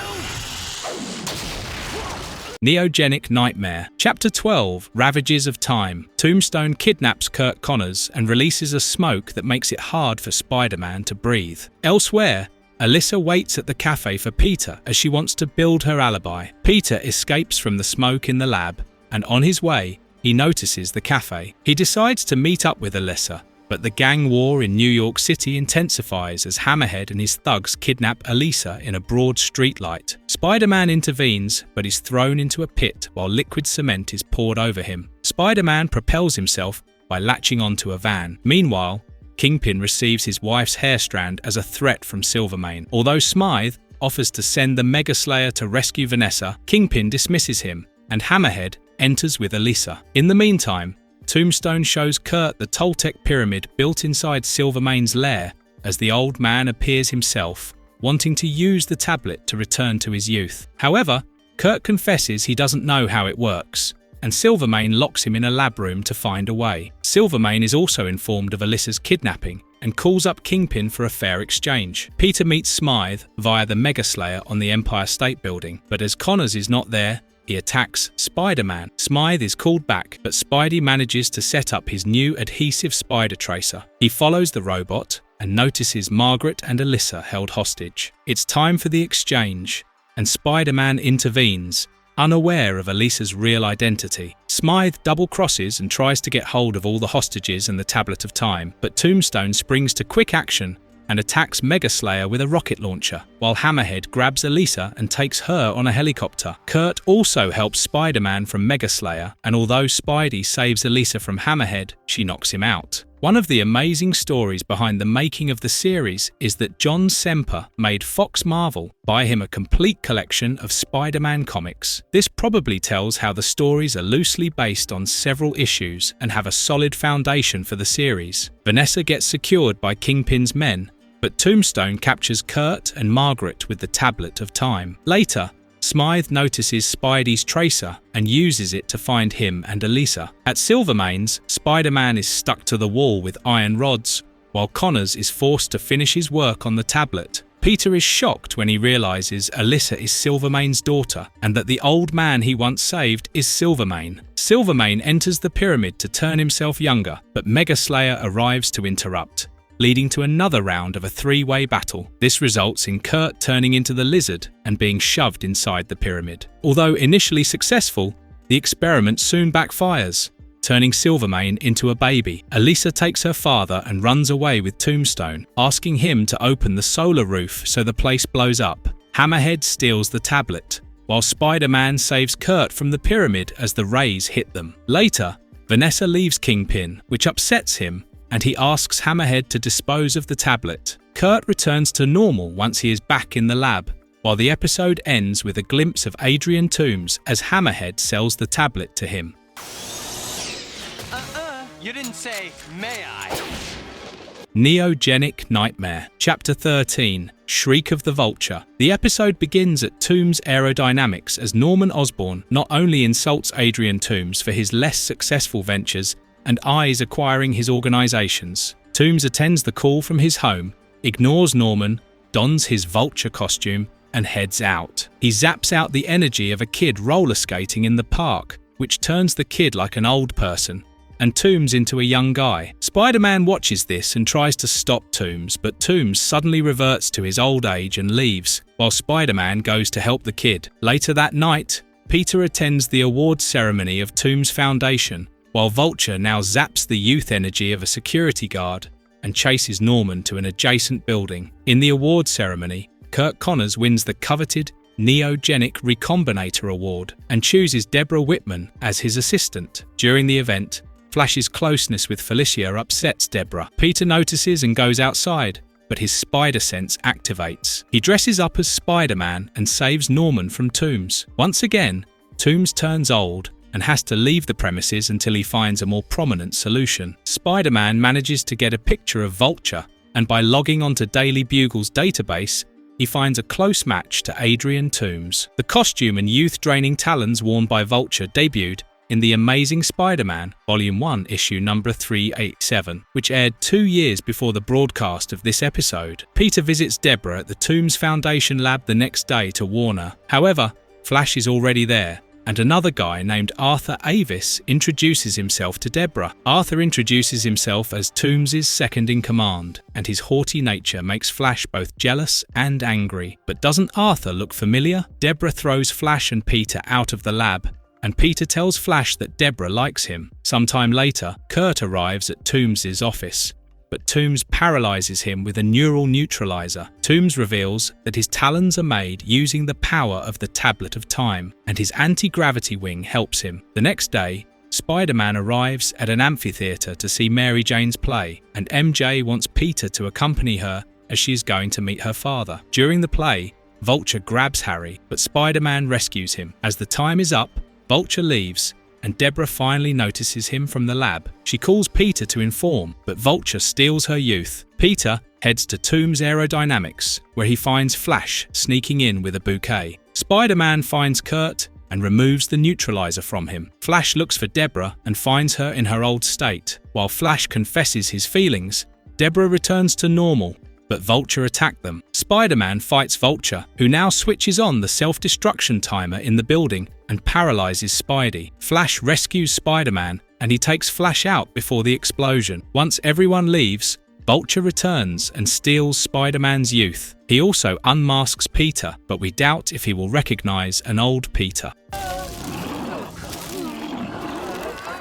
Neogenic Nightmare. Chapter 12. Ravages of Time. Tombstone kidnaps Kurt Connors and releases a smoke that makes it hard for Spider-Man to breathe. Elsewhere, Alyssa waits at the cafe for Peter as she wants to build her alibi. Peter escapes from the smoke in the lab, and on his way, he notices the cafe. He decides to meet up with Alyssa, but the gang war in New York City intensifies as Hammerhead and his thugs kidnap Alyssa in a broad streetlight. Spider-Man intervenes, but is thrown into a pit while liquid cement is poured over him. Spider-Man propels himself by latching onto a van. Meanwhile, Kingpin receives his wife's hair strand as a threat from Silvermane. Although Smythe offers to send the Mega Slayer to rescue Vanessa, Kingpin dismisses him, and Hammerhead enters with Alyssa. In the meantime, Tombstone shows Kurt the Toltec pyramid built inside Silvermane's lair as the old man appears himself, wanting to use the tablet to return to his youth. However, Kurt confesses he doesn't know how it works, and Silvermane locks him in a lab room to find a way. Silvermane is also informed of Alyssa's kidnapping and calls up Kingpin for a fair exchange. Peter meets Smythe via the Mega Slayer on the Empire State Building, but as Connors is not there, he attacks Spider-Man. Smythe is called back, but Spidey manages to set up his new adhesive spider tracer. He follows the robot and notices Margaret and Alyssa held hostage. It's time for the exchange, and Spider-Man intervenes, unaware of Alyssa's real identity. Smythe double-crosses and tries to get hold of all the hostages and the Tablet of Time, but Tombstone springs to quick action and attacks Mega Slayer with a rocket launcher, while Hammerhead grabs Alyssa and takes her on a helicopter. Kurt also helps Spider-Man from Mega Slayer, and although Spidey saves Alyssa from Hammerhead, she knocks him out. One of the amazing stories behind the making of the series is that John Semper made Fox Marvel buy him a complete collection of Spider-Man comics. This probably tells how the stories are loosely based on several issues and have a solid foundation for the series. Vanessa gets secured by Kingpin's men, but Tombstone captures Kurt and Margaret with the Tablet of Time. Later, Smythe notices Spidey's tracer and uses it to find him and Alyssa. At Silvermane's, Spider-Man is stuck to the wall with iron rods, while Connors is forced to finish his work on the tablet. Peter is shocked when he realizes Alyssa is Silvermane's daughter and that the old man he once saved is Silvermane. Silvermane enters the pyramid to turn himself younger, but Mega Slayer arrives to interrupt, leading to another round of a three-way battle. This results in Kurt turning into the Lizard and being shoved inside the pyramid. Although initially successful, the experiment soon backfires, turning Silvermane into a baby. Alyssa takes her father and runs away with Tombstone, asking him to open the solar roof so the place blows up. Hammerhead steals the tablet, while Spider-Man saves Kurt from the pyramid as the rays hit them. Later, Vanessa leaves Kingpin, which upsets him, and he asks Hammerhead to dispose of the tablet. Kurt returns to normal once he is back in the lab, while the episode ends with a glimpse of Adrian Toomes as Hammerhead sells the tablet to him. You didn't say, may I? Neogenic Nightmare. Chapter 13. Shriek of the Vulture. The episode begins at Toomes Aerodynamics as Norman Osborn not only insults Adrian Toomes for his less successful ventures and eyes acquiring his organizations. Toomes attends the call from his home, ignores Norman, dons his Vulture costume, and heads out. He zaps out the energy of a kid roller skating in the park, which turns the kid like an old person, and Toomes into a young guy. Spider-Man watches this and tries to stop Toomes, but Toomes suddenly reverts to his old age and leaves, while Spider-Man goes to help the kid. Later that night, Peter attends the awards ceremony of Toomes Foundation, while Vulture now zaps the youth energy of a security guard and chases Norman to an adjacent building. In the awards ceremony, Kirk Connors wins the coveted Neogenic Recombinator Award and chooses Deborah Whitman as his assistant. During the event, Flash's closeness with Felicia upsets Deborah. Peter notices and goes outside, but his spider sense activates. He dresses up as Spider-Man and saves Norman from Toomes. Once again, Toomes turns old and has to leave the premises until he finds a more prominent solution. Spider-Man manages to get a picture of Vulture, and by logging onto Daily Bugle's database, he finds a close match to Adrian Toomes. The costume and youth-draining talons worn by Vulture debuted in The Amazing Spider-Man, Volume 1, Issue number 387, which aired 2 years before the broadcast of this episode. Peter visits Deborah at the Toomes Foundation lab the next day to warn her. However, Flash is already there, and another guy named Arthur Avis introduces himself to Deborah. Arthur introduces himself as Toomes' second-in-command, and his haughty nature makes Flash both jealous and angry. But doesn't Arthur look familiar? Deborah throws Flash and Peter out of the lab, and Peter tells Flash that Deborah likes him. Sometime later, Kurt arrives at Toomes' office, but Toomes paralyzes him with a neural neutralizer. Toomes reveals that his talons are made using the power of the Tablet of Time, and his anti-gravity wing helps him. The next day, Spider-Man arrives at an amphitheater to see Mary Jane's play, and MJ wants Peter to accompany her as she is going to meet her father. During the play, Vulture grabs Harry, but Spider-Man rescues him. As the time is up, Vulture leaves, and Deborah finally notices him from the lab. She calls Peter to inform, but Vulture steals her youth. Peter heads to Toomes Aerodynamics, where he finds Flash sneaking in with a bouquet. Spider-Man finds Kurt and removes the neutralizer from him. Flash looks for Deborah and finds her in her old state. While Flash confesses his feelings, Deborah returns to normal, but Vulture attack them. Spider-Man fights Vulture, who now switches on the self-destruction timer in the building and paralyzes Spidey. Flash rescues Spider-Man, and he takes Flash out before the explosion. Once everyone leaves, Vulture returns and steals Spider-Man's youth. He also unmasks Peter, but we doubt if he will recognize an old Peter.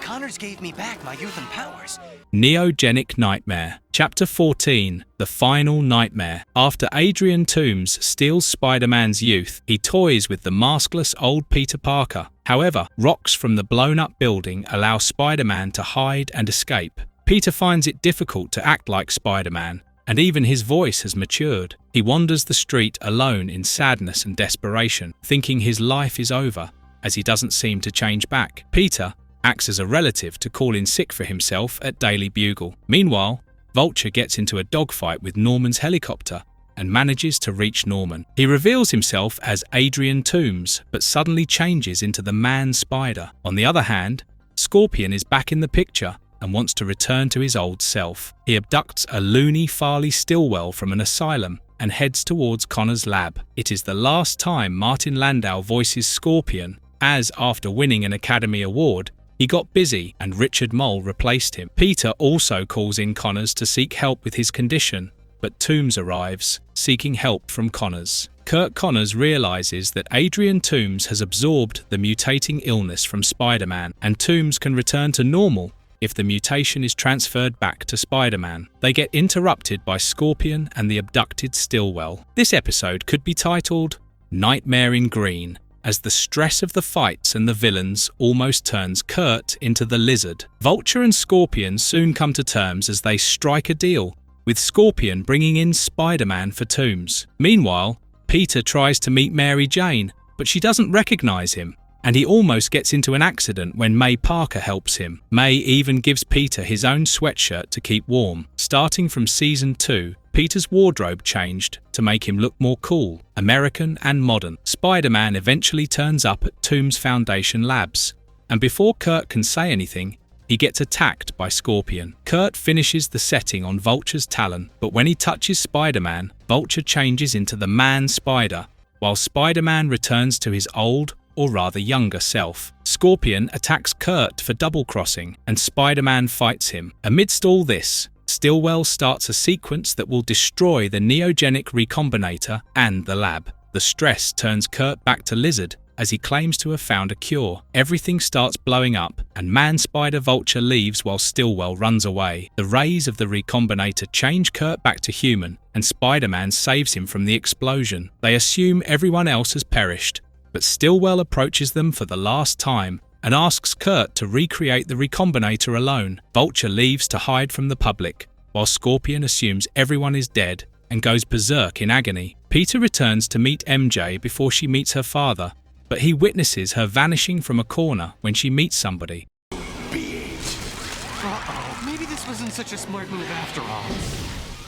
Connors gave me back my youth and powers. Neogenic Nightmare. Chapter 14. The Final Nightmare. After Adrian Toomes steals Spider-Man's youth, he toys with the maskless old Peter Parker. However, rocks from the blown-up building allow Spider-Man to hide and escape. Peter finds it difficult to act like Spider-Man, and even his voice has matured. He wanders the street alone in sadness and desperation, thinking his life is over, as he doesn't seem to change back. Peter acts as a relative to call in sick for himself at Daily Bugle. Meanwhile, Vulture gets into a dogfight with Norman's helicopter and manages to reach Norman. He reveals himself as Adrian Toomes, but suddenly changes into the Man-Spider. On the other hand, Scorpion is back in the picture and wants to return to his old self. He abducts a loony Farley Stillwell from an asylum and heads towards Connor's lab. It is the last time Martin Landau voices Scorpion, as after winning an Academy Award, he got busy and Richard Mole replaced him. Peter also calls in Connors to seek help with his condition, but Toomes arrives, seeking help from Connors. Kirk Connors realizes that Adrian Toomes has absorbed the mutating illness from Spider-Man, and Toomes can return to normal if the mutation is transferred back to Spider-Man. They get interrupted by Scorpion and the abducted Stillwell. This episode could be titled Nightmare in Green, as the stress of the fights and the villains almost turns Kurt into the Lizard. Vulture and Scorpion soon come to terms as they strike a deal, with Scorpion bringing in Spider-Man for Toomes. Meanwhile, Peter tries to meet Mary Jane, but she doesn't recognize him, and he almost gets into an accident when May Parker helps him. May even gives Peter his own sweatshirt to keep warm. Starting from Season 2, Peter's wardrobe changed to make him look more cool, American and modern. Spider-Man eventually turns up at Toomes Foundation Labs, and before Kurt can say anything, he gets attacked by Scorpion. Kurt finishes the setting on Vulture's talon, but when he touches Spider-Man, Vulture changes into the Man-Spider, while Spider-Man returns to his old, or rather younger self. Scorpion attacks Kurt for double-crossing, and Spider-Man fights him. Amidst all this, Stillwell starts a sequence that will destroy the neogenic recombinator and the lab. The stress turns Kurt back to Lizard as he claims to have found a cure. Everything starts blowing up, and Man-Spider Vulture leaves while Stillwell runs away. The rays of the recombinator change Kurt back to human, and Spider-Man saves him from the explosion. They assume everyone else has perished, but Stillwell approaches them for the last time and asks Kurt to recreate the recombinator alone. Vulture leaves to hide from the public, while Scorpion assumes everyone is dead and goes berserk in agony. Peter returns to meet MJ before she meets her father, but he witnesses her vanishing from a corner when she meets somebody. Uh-oh, maybe this wasn't such a smart move after all.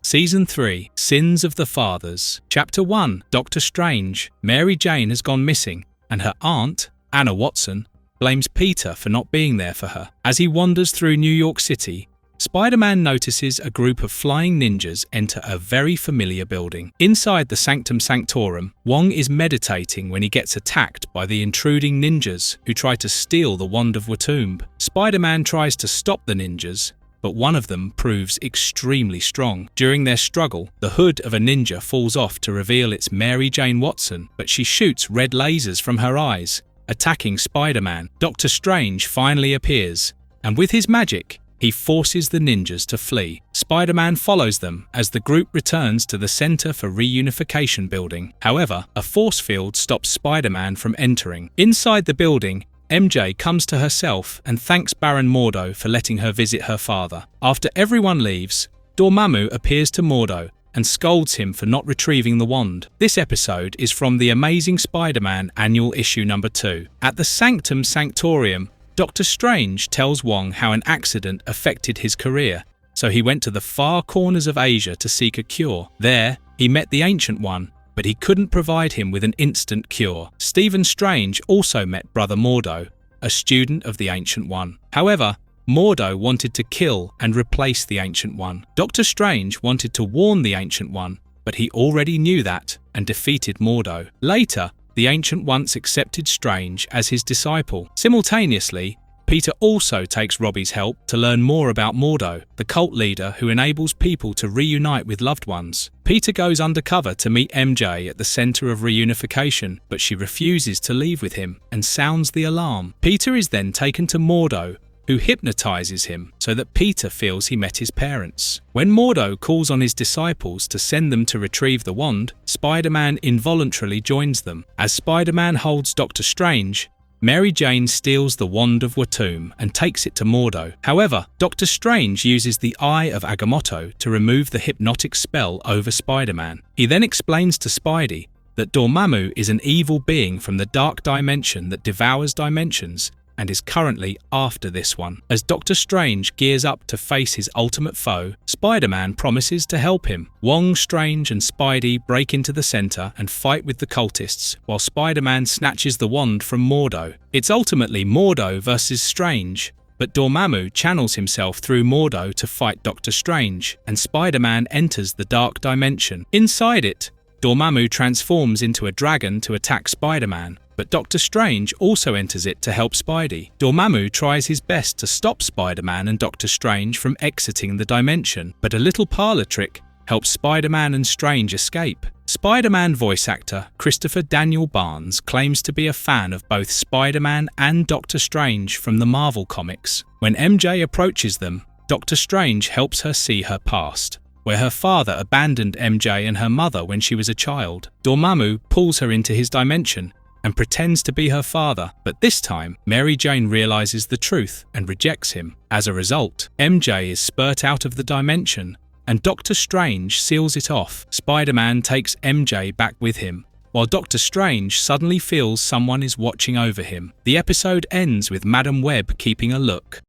Season 3, Sins of the Fathers. Chapter 1, Doctor Strange. Mary Jane has gone missing, and her aunt, Anna Watson, blames Peter for not being there for her. As he wanders through New York City, Spider-Man notices a group of flying ninjas enter a very familiar building. Inside the Sanctum Sanctorum, Wong is meditating when he gets attacked by the intruding ninjas who try to steal the Wand of Watumb. Spider-Man tries to stop the ninjas, but one of them proves extremely strong. During their struggle, the hood of a ninja falls off to reveal it's Mary Jane Watson, but she shoots red lasers from her eyes, attacking Spider-Man. Doctor Strange finally appears, and with his magic, he forces the ninjas to flee. Spider-Man follows them as the group returns to the Center for Reunification building. However, a force field stops Spider-Man from entering. Inside the building, MJ comes to herself and thanks Baron Mordo for letting her visit her father. After everyone leaves, Dormammu appears to Mordo and scolds him for not retrieving the wand. This episode is from The Amazing Spider-Man Annual Issue No. 2. At the Sanctum Sanctorium, Doctor Strange tells Wong how an accident affected his career, so he went to the far corners of Asia to seek a cure. There, he met the Ancient One, but he couldn't provide him with an instant cure. Stephen Strange also met Brother Mordo, a student of the Ancient One. However, Mordo wanted to kill and replace the Ancient One. Doctor Strange wanted to warn the Ancient One, but he already knew that and defeated Mordo. Later, the Ancient Once accepted Strange as his disciple. Simultaneously, Peter also takes Robbie's help to learn more about Mordo, the cult leader who enables people to reunite with loved ones. Peter goes undercover to meet MJ at the center of reunification, but she refuses to leave with him and sounds the alarm. Peter is then taken to Mordo, who hypnotizes him so that Peter feels he met his parents. When Mordo calls on his disciples to send them to retrieve the wand, Spider-Man involuntarily joins them. As Spider-Man holds Doctor Strange, Mary Jane steals the Wand of Watum and takes it to Mordo. However, Doctor Strange uses the Eye of Agamotto to remove the hypnotic spell over Spider-Man. He then explains to Spidey that Dormammu is an evil being from the dark dimension that devours dimensions and is currently after this one. As Doctor Strange gears up to face his ultimate foe, Spider-Man promises to help him. Wong, Strange and Spidey break into the center and fight with the cultists, while Spider-Man snatches the wand from Mordo. It's ultimately Mordo versus Strange, but Dormammu channels himself through Mordo to fight Doctor Strange, and Spider-Man enters the dark dimension. Inside it, Dormammu transforms into a dragon to attack Spider-Man, but Doctor Strange also enters it to help Spidey. Dormammu tries his best to stop Spider-Man and Doctor Strange from exiting the dimension, but a little parlor trick helps Spider-Man and Strange escape. Spider-Man voice actor Christopher Daniel Barnes claims to be a fan of both Spider-Man and Doctor Strange from the Marvel comics. When MJ approaches them, Doctor Strange helps her see her past, where her father abandoned MJ and her mother when she was a child. Dormammu pulls her into his dimension and pretends to be her father, but this time, Mary Jane realizes the truth and rejects him. As a result, MJ is spurt out of the dimension, and Doctor Strange seals it off. Spider-Man takes MJ back with him, while Doctor Strange suddenly feels someone is watching over him. The episode ends with Madam Web keeping a look.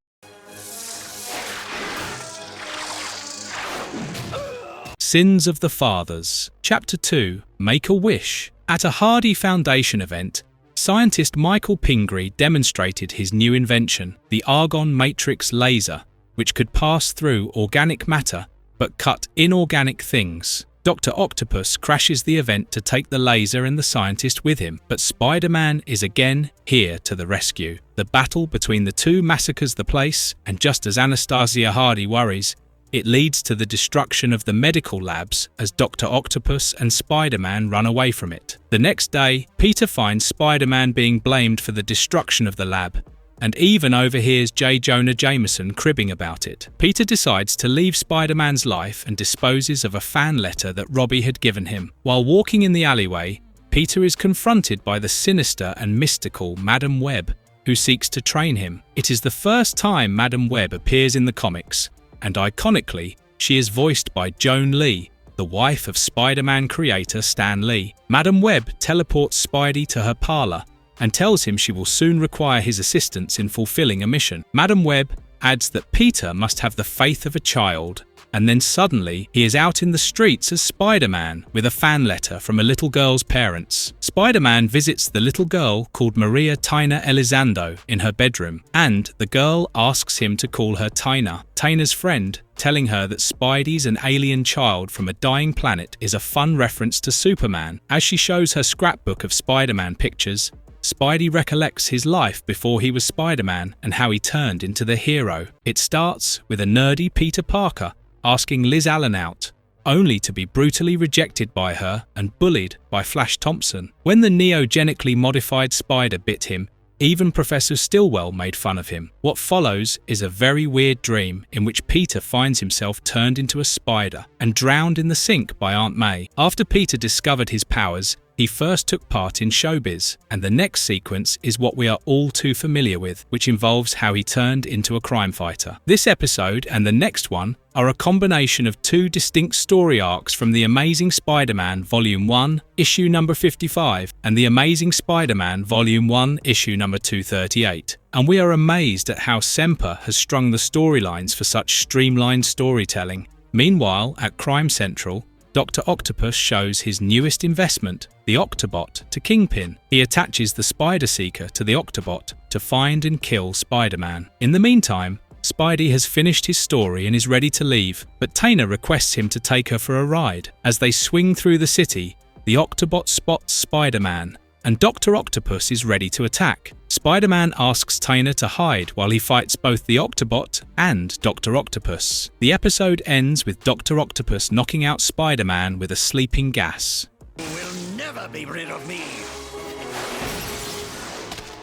Sins of the Fathers. Chapter 2. Make a Wish. At a Hardy Foundation event, scientist Michael Pingree demonstrated his new invention, the Argon Matrix Laser, which could pass through organic matter but cut inorganic things. Dr. Octopus crashes the event to take the laser and the scientist with him, but Spider-Man is again here to the rescue. The battle between the two massacres the place, and just as Anastasia Hardy worries, it leads to the destruction of the medical labs as Dr. Octopus and Spider-Man run away from it. The next day, Peter finds Spider-Man being blamed for the destruction of the lab, and even overhears J. Jonah Jameson cribbing about it. Peter decides to leave Spider-Man's life and disposes of a fan letter that Robbie had given him. While walking in the alleyway, Peter is confronted by the sinister and mystical Madam Web, who seeks to train him. It is the first time Madam Web appears in the comics, and iconically, she is voiced by Joan Lee, the wife of Spider-Man creator Stan Lee. Madam Web teleports Spidey to her parlor and tells him she will soon require his assistance in fulfilling a mission. Madam Web adds that Peter must have the faith of a child, and then suddenly he is out in the streets as Spider-Man with a fan letter from a little girl's parents. Spider-Man visits the little girl called Maria Tina Elizondo in her bedroom, and the girl asks him to call her Tina, Tina's friend, telling her that Spidey's an alien child from a dying planet is a fun reference to Superman. As she shows her scrapbook of Spider-Man pictures, Spidey recollects his life before he was Spider-Man and how he turned into the hero. It starts with a nerdy Peter Parker asking Liz Allen out, only to be brutally rejected by her and bullied by Flash Thompson. When the neogenically modified Spider bit him, even Professor Stillwell made fun of him. What follows is a very weird dream in which Peter finds himself turned into a spider and drowned in the sink by Aunt May. After Peter discovered his powers, he first took part in showbiz, and the next sequence is what we are all too familiar with, which involves how he turned into a crime fighter. This episode and the next one are a combination of two distinct story arcs from The Amazing Spider-Man Volume 1, Issue number 55, and The Amazing Spider-Man Volume 1, Issue number 238. And we are amazed at how Semper has strung the storylines for such streamlined storytelling. Meanwhile, at Crime Central, Dr. Octopus shows his newest investment, the Octobot, to Kingpin. He attaches the Spider-Seeker to the Octobot to find and kill Spider-Man. In the meantime, Spidey has finished his story and is ready to leave, but Taina requests him to take her for a ride. As they swing through the city, the Octobot spots Spider-Man, and Dr. Octopus is ready to attack. Spider-Man asks Taina to hide while he fights both the Octobot and Dr. Octopus. The episode ends with Dr. Octopus knocking out Spider-Man with a sleeping gas. You will never be rid of me.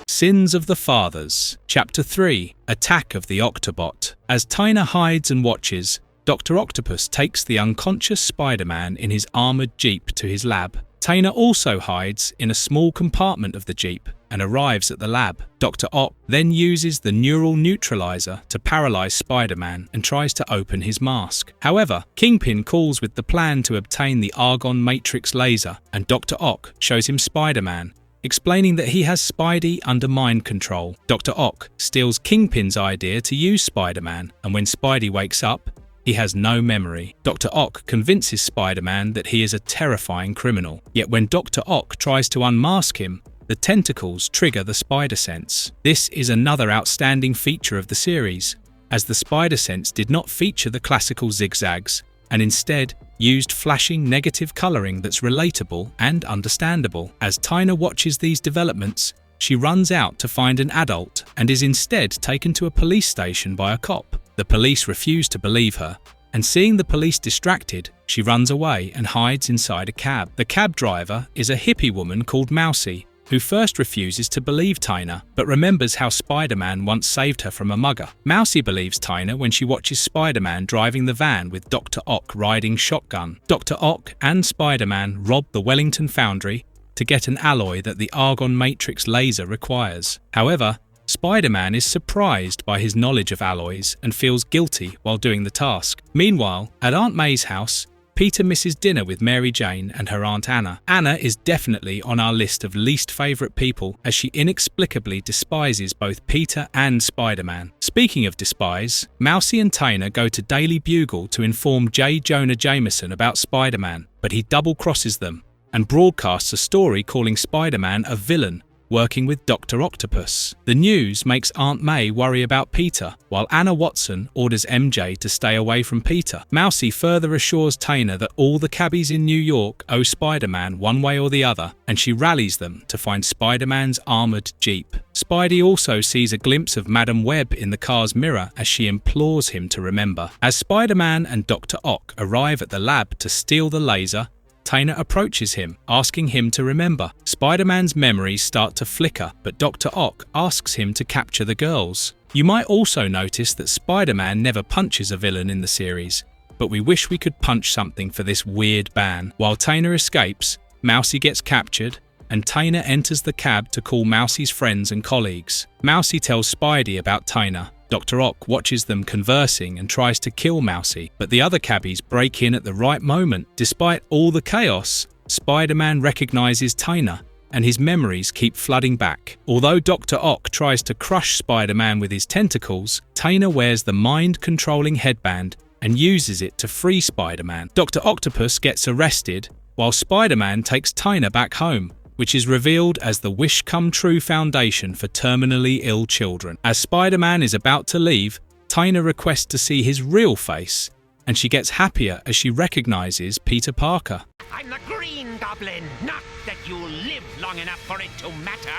Sins of the Fathers. Chapter 3. Attack of the Octobot. As Taina hides and watches, Dr. Octopus takes the unconscious Spider-Man in his armoured jeep to his lab. Taina also hides in a small compartment of the jeep and arrives at the lab. Dr. Ock then uses the neural neutralizer to paralyze Spider-Man and tries to open his mask. However, Kingpin calls with the plan to obtain the Argon Matrix laser, and Dr. Ock shows him Spider-Man, explaining that he has Spidey under mind control. Dr. Ock steals Kingpin's idea to use Spider-Man, and when Spidey wakes up, he has no memory. Dr. Ock convinces Spider-Man that he is a terrifying criminal. Yet when Dr. Ock tries to unmask him, the tentacles trigger the Spider Sense. This is another outstanding feature of the series, as the Spider Sense did not feature the classical zigzags, and instead used flashing negative colouring that's relatable and understandable. As Taina watches these developments, she runs out to find an adult and is instead taken to a police station by a cop. The police refuse to believe her, and seeing the police distracted, she runs away and hides inside a cab. The cab driver is a hippie woman called Mousy, who first refuses to believe Taina, but remembers how Spider-Man once saved her from a mugger. Mousy believes Taina when she watches Spider-Man driving the van with Dr. Ock riding shotgun. Dr. Ock and Spider-Man rob the Wellington Foundry to get an alloy that the Argon Matrix laser requires. However, Spider-Man is surprised by his knowledge of alloys and feels guilty while doing the task. Meanwhile, at Aunt May's house, Peter misses dinner with Mary Jane and her Aunt Anna. Anna is definitely on our list of least favourite people, as she inexplicably despises both Peter and Spider-Man. Speaking of despise, Mousy and Taina go to Daily Bugle to inform J. Jonah Jameson about Spider-Man, but he double-crosses them and broadcasts a story calling Spider-Man a villain working with Dr. Octopus. The news makes Aunt May worry about Peter, while Anna Watson orders MJ to stay away from Peter. Mousy further assures Taina that all the cabbies in New York owe Spider-Man one way or the other, and she rallies them to find Spider-Man's armoured jeep. Spidey also sees a glimpse of Madam Web in the car's mirror as she implores him to remember. As Spider-Man and Dr. Ock arrive at the lab to steal the laser, Taina approaches him, asking him to remember. Spider-Man's memories start to flicker, but Dr. Ock asks him to capture the girls. You might also notice that Spider-Man never punches a villain in the series, but we wish we could punch something for this weird ban. While Taina escapes, Mousy gets captured, and Taina enters the cab to call Mousy's friends and colleagues. Mousy tells Spidey about Taina. Dr. Ock watches them conversing and tries to kill Mousy, but the other cabbies break in at the right moment. Despite all the chaos, Spider-Man recognizes Taina, and his memories keep flooding back. Although Dr. Ock tries to crush Spider-Man with his tentacles, Taina wears the mind-controlling headband and uses it to free Spider-Man. Dr. Octopus gets arrested, while Spider-Man takes Taina back home, which is revealed as the Wish Come True Foundation for terminally ill children. As Spider-Man is about to leave, Taina requests to see his real face, and she gets happier as she recognizes Peter Parker. I'm the Green Goblin, not that you'll live long enough for it to matter.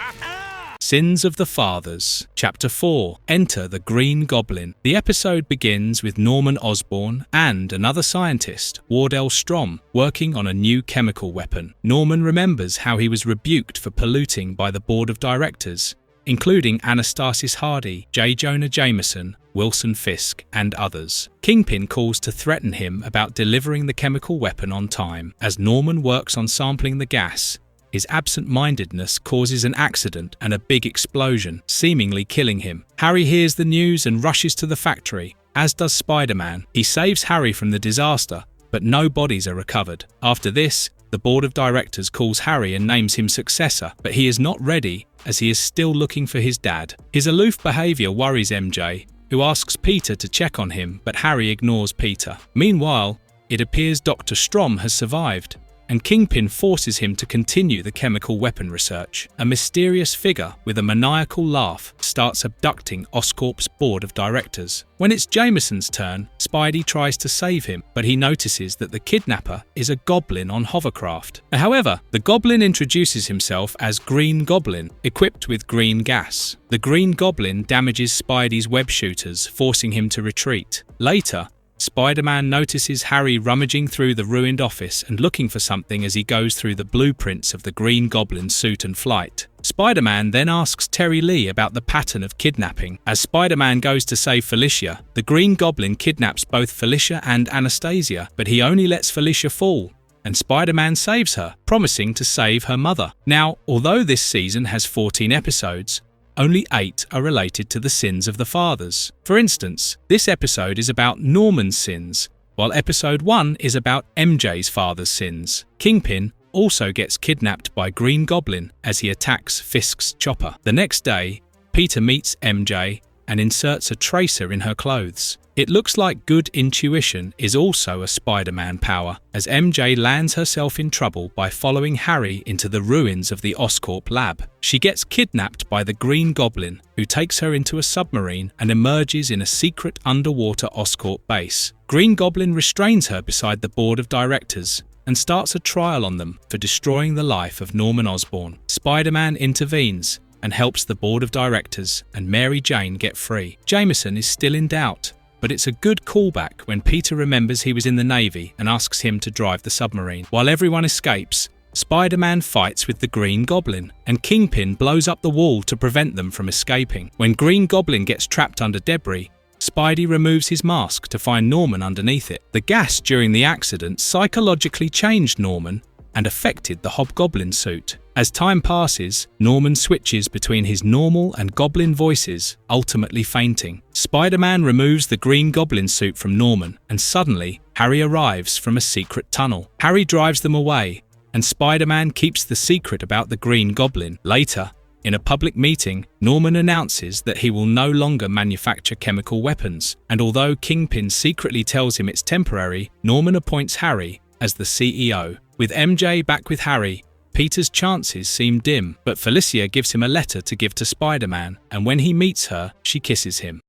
Sins of the Fathers. Chapter 4. Enter the Green Goblin. The episode begins with Norman Osborn and another scientist, Wardell Strom, working on a new chemical weapon. Norman remembers how he was rebuked for polluting by the board of directors, including Anastasis Hardy, J. Jonah Jameson, Wilson Fisk, and others. Kingpin calls to threaten him about delivering the chemical weapon on time. As Norman works on sampling the gas, his absent-mindedness causes an accident and a big explosion, seemingly killing him. Harry hears the news and rushes to the factory, as does Spider-Man. He saves Harry from the disaster, but no bodies are recovered. After this, the board of directors calls Harry and names him successor, but he is not ready as he is still looking for his dad. His aloof behaviour worries MJ, who asks Peter to check on him, but Harry ignores Peter. Meanwhile, it appears Dr. Strom has survived, and Kingpin forces him to continue the chemical weapon research. A mysterious figure with a maniacal laugh starts abducting Oscorp's board of directors. When it's Jameson's turn, Spidey tries to save him, but he notices that the kidnapper is a goblin on hovercraft. However, the goblin introduces himself as Green Goblin, equipped with green gas. The Green Goblin damages Spidey's web shooters, forcing him to retreat. Later, Spider-Man notices Harry rummaging through the ruined office and looking for something as he goes through the blueprints of the Green Goblin's suit and flight. Spider-Man then asks Terry Lee about the pattern of kidnapping. As Spider-Man goes to save Felicia, the Green Goblin kidnaps both Felicia and Anastasia, but he only lets Felicia fall, and Spider-Man saves her, promising to save her mother. Now, although this season has 14 episodes, only 8 are related to the sins of the fathers. For instance, this episode is about Norman's sins, while episode 1 is about MJ's father's sins. Kingpin also gets kidnapped by Green Goblin as he attacks Fisk's chopper. The next day, Peter meets MJ and inserts a tracer in her clothes. It looks like good intuition is also a Spider-Man power, as MJ lands herself in trouble by following Harry into the ruins of the Oscorp lab. She gets kidnapped by the Green Goblin, who takes her into a submarine and emerges in a secret underwater Oscorp base. Green Goblin restrains her beside the board of directors and starts a trial on them for destroying the life of Norman Osborn. Spider-Man intervenes and helps the board of directors and Mary Jane get free. Jameson is still in doubt, but it's a good callback when Peter remembers he was in the Navy and asks him to drive the submarine. While everyone escapes, Spider-Man fights with the Green Goblin, and Kingpin blows up the wall to prevent them from escaping. When Green Goblin gets trapped under debris, Spidey removes his mask to find Norman underneath it. The gas during the accident psychologically changed Norman and affected the Hobgoblin suit. As time passes, Norman switches between his normal and Goblin voices, ultimately fainting. Spider-Man removes the Green Goblin suit from Norman, and suddenly, Harry arrives from a secret tunnel. Harry drives them away, and Spider-Man keeps the secret about the Green Goblin. Later, in a public meeting, Norman announces that he will no longer manufacture chemical weapons, and although Kingpin secretly tells him it's temporary, Norman appoints Harry as the CEO. With MJ back with Harry, Peter's chances seem dim, but Felicia gives him a letter to give to Spider-Man, and when he meets her, she kisses him.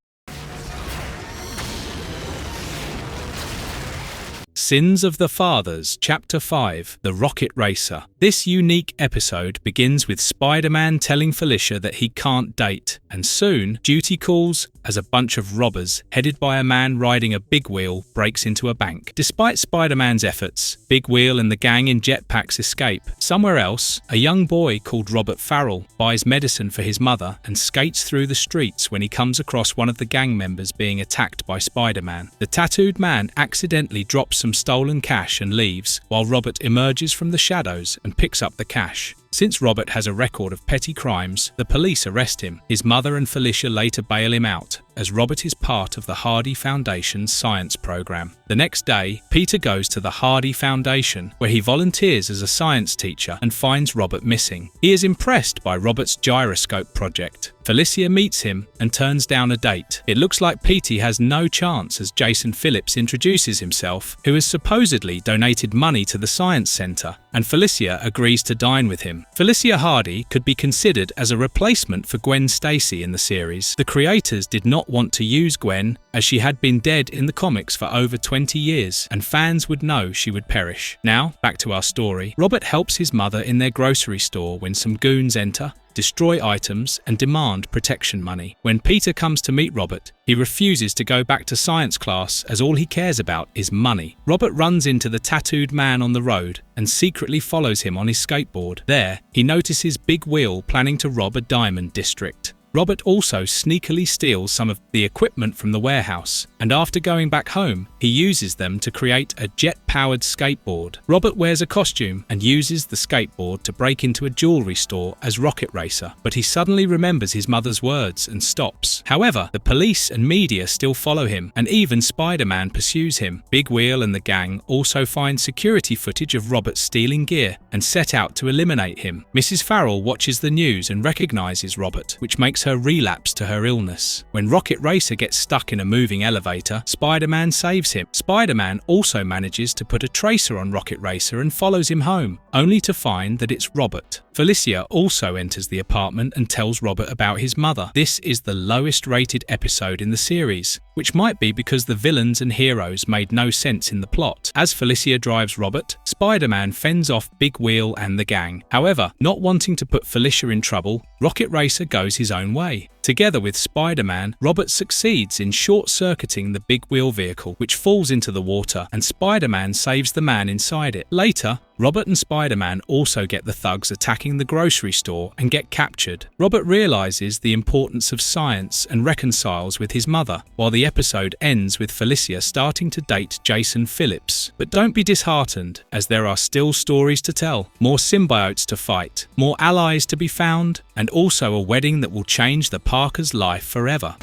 Sins of the Fathers, Chapter 5, The Rocket Racer. This unique episode begins with Spider-Man telling Felicia that he can't date, and soon, duty calls as a bunch of robbers, headed by a man riding a big wheel, breaks into a bank. Despite Spider-Man's efforts, Big Wheel and the gang in jetpacks escape. Somewhere else, a young boy called Robert Farrell buys medicine for his mother and skates through the streets when he comes across one of the gang members being attacked by Spider-Man. The tattooed man accidentally drops some stolen cash and leaves, while Robert emerges from the shadows and picks up the cash. Since Robert has a record of petty crimes, the police arrest him. His mother and Felicia later bail him out, as Robert is part of the Hardy Foundation's science program. The next day, Peter goes to the Hardy Foundation, where he volunteers as a science teacher and finds Robert missing. He is impressed by Robert's gyroscope project. Felicia meets him and turns down a date. It looks like Petey has no chance as Jason Phillips introduces himself, who has supposedly donated money to the Science Center, and Felicia agrees to dine with him. Felicia Hardy could be considered as a replacement for Gwen Stacy in the series. The creators did not want to use Gwen, as she had been dead in the comics for over 20 years, and fans would know she would perish. Now, back to our story. Robert helps his mother in their grocery store when some goons enter, destroy items, and demand protection money. When Peter comes to meet Robert, he refuses to go back to science class as all he cares about is money. Robert runs into the tattooed man on the road and secretly follows him on his skateboard. There, he notices Big Wheel planning to rob a diamond district. Robert also sneakily steals some of the equipment from the warehouse, and after going back home, he uses them to create a jet-powered skateboard. Robert wears a costume and uses the skateboard to break into a jewelry store as Rocket Racer, but he suddenly remembers his mother's words and stops. However, the police and media still follow him, and even Spider-Man pursues him. Big Wheel and the gang also find security footage of Robert stealing gear and set out to eliminate him. Mrs. Farrell watches the news and recognizes Robert, which makes her relapse to her illness. When Rocket Racer gets stuck in a moving elevator, later, Spider-Man saves him. Spider-Man also manages to put a tracer on Rocket Racer and follows him home, only to find that it's Robert. Felicia also enters the apartment and tells Robert about his mother. This is the lowest rated episode in the series, which might be because the villains and heroes made no sense in the plot. As Felicia drives Robert, Spider-Man fends off Big Wheel and the gang. However, not wanting to put Felicia in trouble, Rocket Racer goes his own way. Together with Spider-Man, Robert succeeds in short-circuiting the Big Wheel vehicle, which falls into the water, and Spider-Man saves the man inside it. Later, Robert and Spider-Man also get the thugs attacking the grocery store and get captured. Robert realizes the importance of science and reconciles with his mother, while the episode ends with Felicia starting to date Jason Phillips. But don't be disheartened, as there are still stories to tell, more symbiotes to fight, more allies to be found, and also a wedding that will change the Parker's life forever.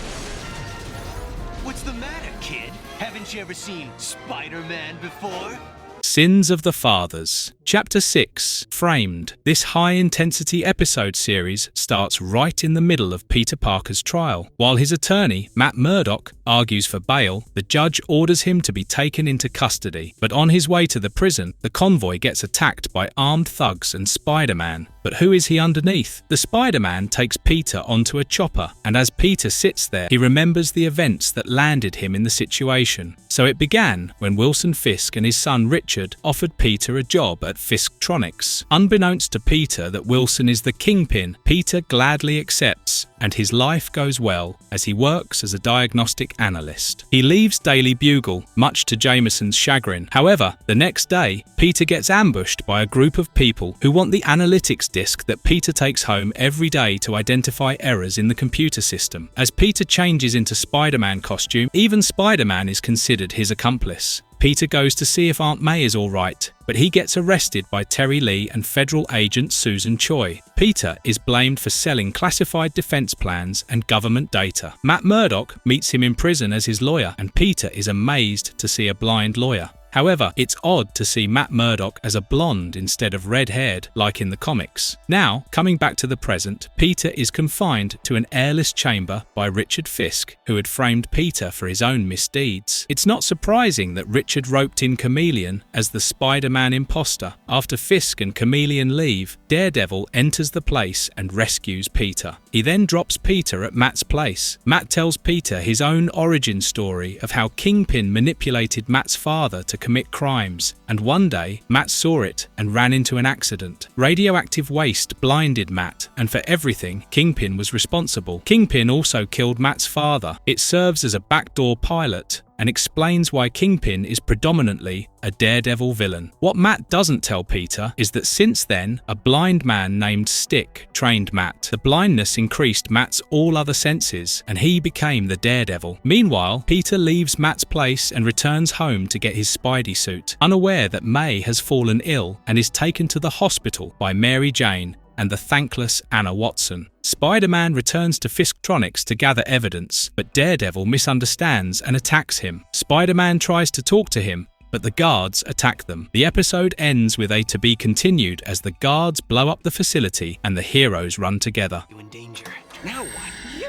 What's the matter, kid? Haven't you ever seen Spider-Man before? Sins of the Fathers. Chapter 6, Framed. This high-intensity episode series starts right in the middle of Peter Parker's trial. While his attorney, Matt Murdock, argues for bail, the judge orders him to be taken into custody. But on his way to the prison, the convoy gets attacked by armed thugs and Spider-Man. But who is he underneath? The Spider-Man takes Peter onto a chopper, and as Peter sits there, he remembers the events that landed him in the situation. So it began when Wilson Fisk and his son Richard offered Peter a job at Fisktronics. Unbeknownst to Peter that Wilson is the kingpin, Peter gladly accepts, and his life goes well as he works as a diagnostic analyst. He leaves Daily Bugle, much to Jameson's chagrin. However, the next day, Peter gets ambushed by a group of people who want the analytics disk that Peter takes home every day to identify errors in the computer system. As Peter changes into Spider-Man costume, even Spider-Man is considered his accomplice. Peter goes to see if Aunt May is alright, but he gets arrested by Terry Lee and federal agent Susan Choi. Peter is blamed for selling classified defense plans and government data. Matt Murdock meets him in prison as his lawyer, and Peter is amazed to see a blind lawyer. However, it's odd to see Matt Murdock as a blonde instead of red-haired, like in the comics. Now, coming back to the present, Peter is confined to an airless chamber by Richard Fisk, who had framed Peter for his own misdeeds. It's not surprising that Richard roped in Chameleon as the Spider-Man imposter. After Fisk and Chameleon leave, Daredevil enters the place and rescues Peter. He then drops Peter at Matt's place. Matt tells Peter his own origin story of how Kingpin manipulated Matt's father to commit crimes, and one day Matt saw it and ran into an accident. Radioactive waste blinded Matt, and for everything, Kingpin was responsible. Kingpin also killed Matt's father. It serves as a backdoor pilot and explains why Kingpin is predominantly a Daredevil villain. What Matt doesn't tell Peter is that since then, a blind man named Stick trained Matt. The blindness increased Matt's all other senses, and he became the Daredevil. Meanwhile, Peter leaves Matt's place and returns home to get his Spidey suit, unaware that May has fallen ill and is taken to the hospital by Mary Jane and the thankless Anna Watson. Spider-Man returns to Fisktronics to gather evidence, but Daredevil misunderstands and attacks him. Spider-Man tries to talk to him, but the guards attack them. The episode ends with a to be continued as the guards blow up the facility and the heroes run together. You in danger. Now what? You?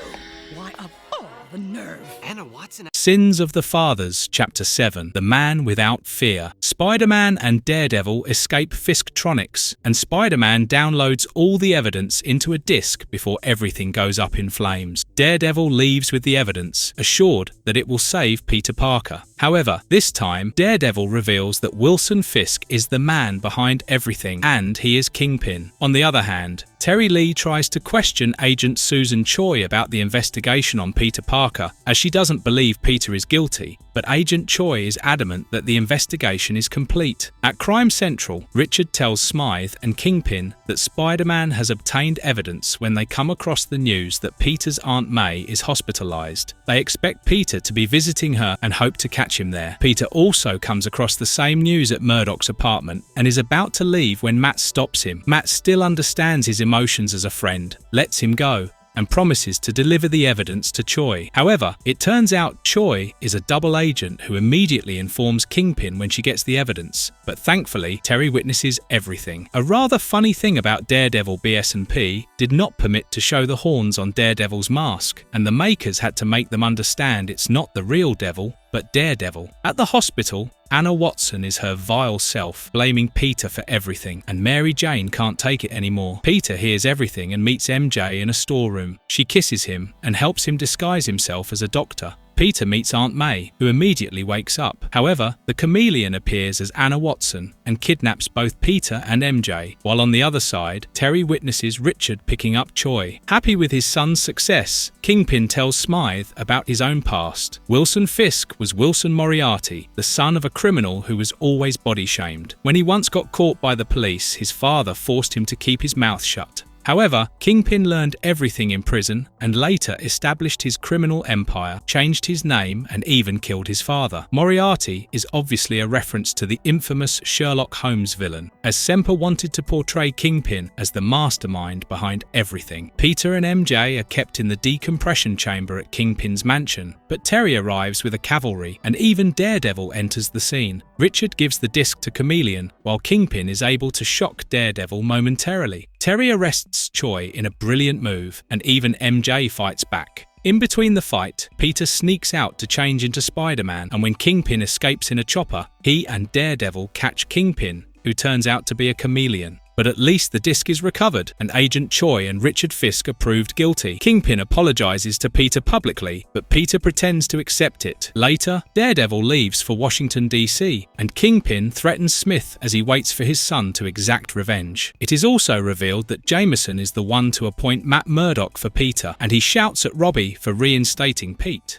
Why, of all the nerve. Anna Watson. Sins of the Fathers, Chapter 7, The Man Without Fear. Spider-Man and Daredevil escape Fisktronics, and Spider-Man downloads all the evidence into a disk before everything goes up in flames. Daredevil leaves with the evidence, assured that it will save Peter Parker. However, this time, Daredevil reveals that Wilson Fisk is the man behind everything, and he is Kingpin. On the other hand, Terry Lee tries to question Agent Susan Choi about the investigation on Peter Parker, as she doesn't believe Peter is guilty, but Agent Choi is adamant that the investigation is complete. At Crime Central, Richard tells Smythe and Kingpin that Spider-Man has obtained evidence when they come across the news that Peter's Aunt May is hospitalized. They expect Peter to be visiting her and hope to catch him there. Peter also comes across the same news at Murdock's apartment and is about to leave when Matt stops him. Matt still understands his emotions as a friend, lets him go, and promises to deliver the evidence to Choi. However, it turns out Choi is a double agent who immediately informs Kingpin when she gets the evidence, but thankfully Terry witnesses everything. A rather funny thing about Daredevil BS&P did not permit to show the horns on Daredevil's mask, and the makers had to make them understand it's not the real devil, but Daredevil. At the hospital, Anna Watson is her vile self, blaming Peter for everything, and Mary Jane can't take it anymore. Peter hears everything and meets MJ in a storeroom. She kisses him and helps him disguise himself as a doctor. Peter meets Aunt May, who immediately wakes up. However, the Chameleon appears as Anna Watson and kidnaps both Peter and MJ, while on the other side, Terry witnesses Richard picking up Choi. Happy with his son's success, Kingpin tells Smythe about his own past. Wilson Fisk was Wilson Moriarty, the son of a criminal who was always body-shamed. When he once got caught by the police, his father forced him to keep his mouth shut. However, Kingpin learned everything in prison and later established his criminal empire, changed his name, and even killed his father. Moriarty is obviously a reference to the infamous Sherlock Holmes villain, as Semper wanted to portray Kingpin as the mastermind behind everything. Peter and MJ are kept in the decompression chamber at Kingpin's mansion, but Terry arrives with a cavalry, and even Daredevil enters the scene. Richard gives the disc to Chameleon, while Kingpin is able to shock Daredevil momentarily. Terry arrests Choi in a brilliant move, and even MJ fights back. In between the fight, Peter sneaks out to change into Spider-Man, and when Kingpin escapes in a chopper, he and Daredevil catch Kingpin, who turns out to be a chameleon. But at least the disc is recovered, and Agent Choi and Richard Fisk are proved guilty. Kingpin apologizes to Peter publicly, but Peter pretends to accept it. Later, Daredevil leaves for Washington, D.C., and Kingpin threatens Smith as he waits for his son to exact revenge. It is also revealed that Jameson is the one to appoint Matt Murdock for Peter, and he shouts at Robbie for reinstating Pete.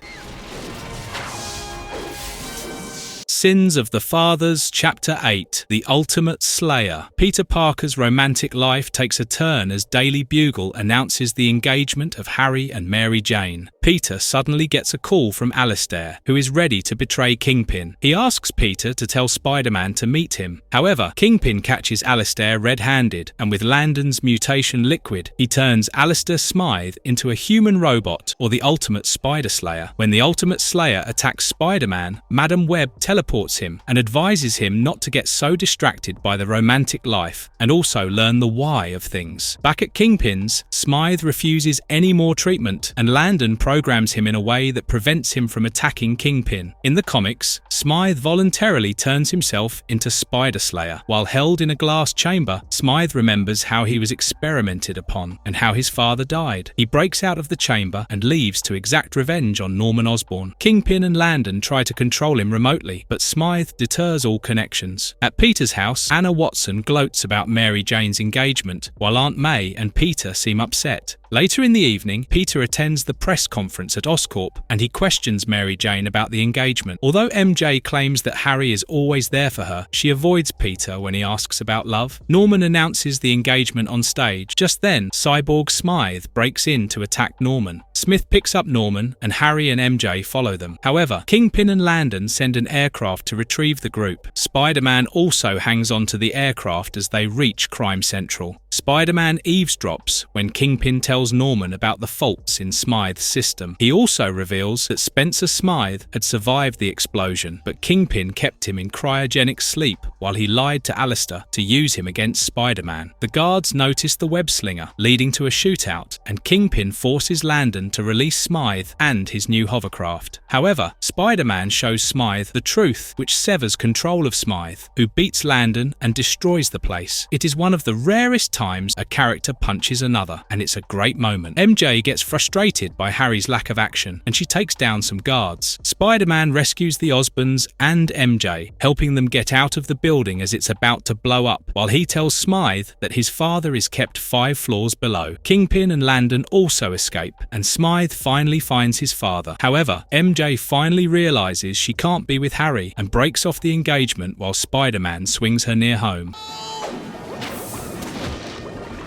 Sins of the Fathers, Chapter 8, The Ultimate Slayer. Peter Parker's romantic life takes a turn as Daily Bugle announces the engagement of Harry and Mary Jane. Peter suddenly gets a call from Alistair, who is ready to betray Kingpin. He asks Peter to tell Spider-Man to meet him. However, Kingpin catches Alistair red-handed, and with Landon's mutation liquid, he turns Alistair Smythe into a human robot, or the Ultimate Spider Slayer. When the Ultimate Slayer attacks Spider-Man, Madam Web teleports him and advises him not to get so distracted by the romantic life, and also learn the why of things. Back at Kingpin's, Smythe refuses any more treatment, and Landon programs him in a way that prevents him from attacking Kingpin. In the comics, Smythe voluntarily turns himself into Spider Slayer. While held in a glass chamber, Smythe remembers how he was experimented upon and how his father died. He breaks out of the chamber and leaves to exact revenge on Norman Osborn. Kingpin and Landon try to control him remotely, but Smythe deters all connections. At Peter's house, Anna Watson gloats about Mary Jane's engagement, while Aunt May and Peter seem upset. Later in the evening, Peter attends the press conference at Oscorp, and he questions Mary Jane about the engagement. Although MJ claims that Harry is always there for her, she avoids Peter when he asks about love. Norman announces the engagement on stage. Just then, Cyborg Smythe breaks in to attack Norman. Smith picks up Norman, and Harry and MJ follow them. However, Kingpin and Landon send an aircraft to retrieve the group. Spider-Man also hangs onto the aircraft as they reach Crime Central. Spider-Man eavesdrops when Kingpin tells Norman about the faults in Smythe's system. He also reveals that Spencer Smythe had survived the explosion, but Kingpin kept him in cryogenic sleep while he lied to Alistair to use him against Spider-Man. The guards notice the web slinger, leading to a shootout, and Kingpin forces Landon to release Smythe and his new hovercraft. However, Spider-Man shows Smythe the truth, which severs control of Smythe, who beats Landon and destroys the place. It is one of the rarest times a character punches another, and it's a great moment. MJ gets frustrated by Harry's lack of action, and she takes down some guards. Spider-Man rescues the Osborns and MJ, helping them get out of the building as it's about to blow up, while he tells Smythe that his father is kept 5 floors below. Kingpin and Landon also escape, and Smythe finally finds his father. However, MJ finally realizes she can't be with Harry and breaks off the engagement while Spider-Man swings her near home.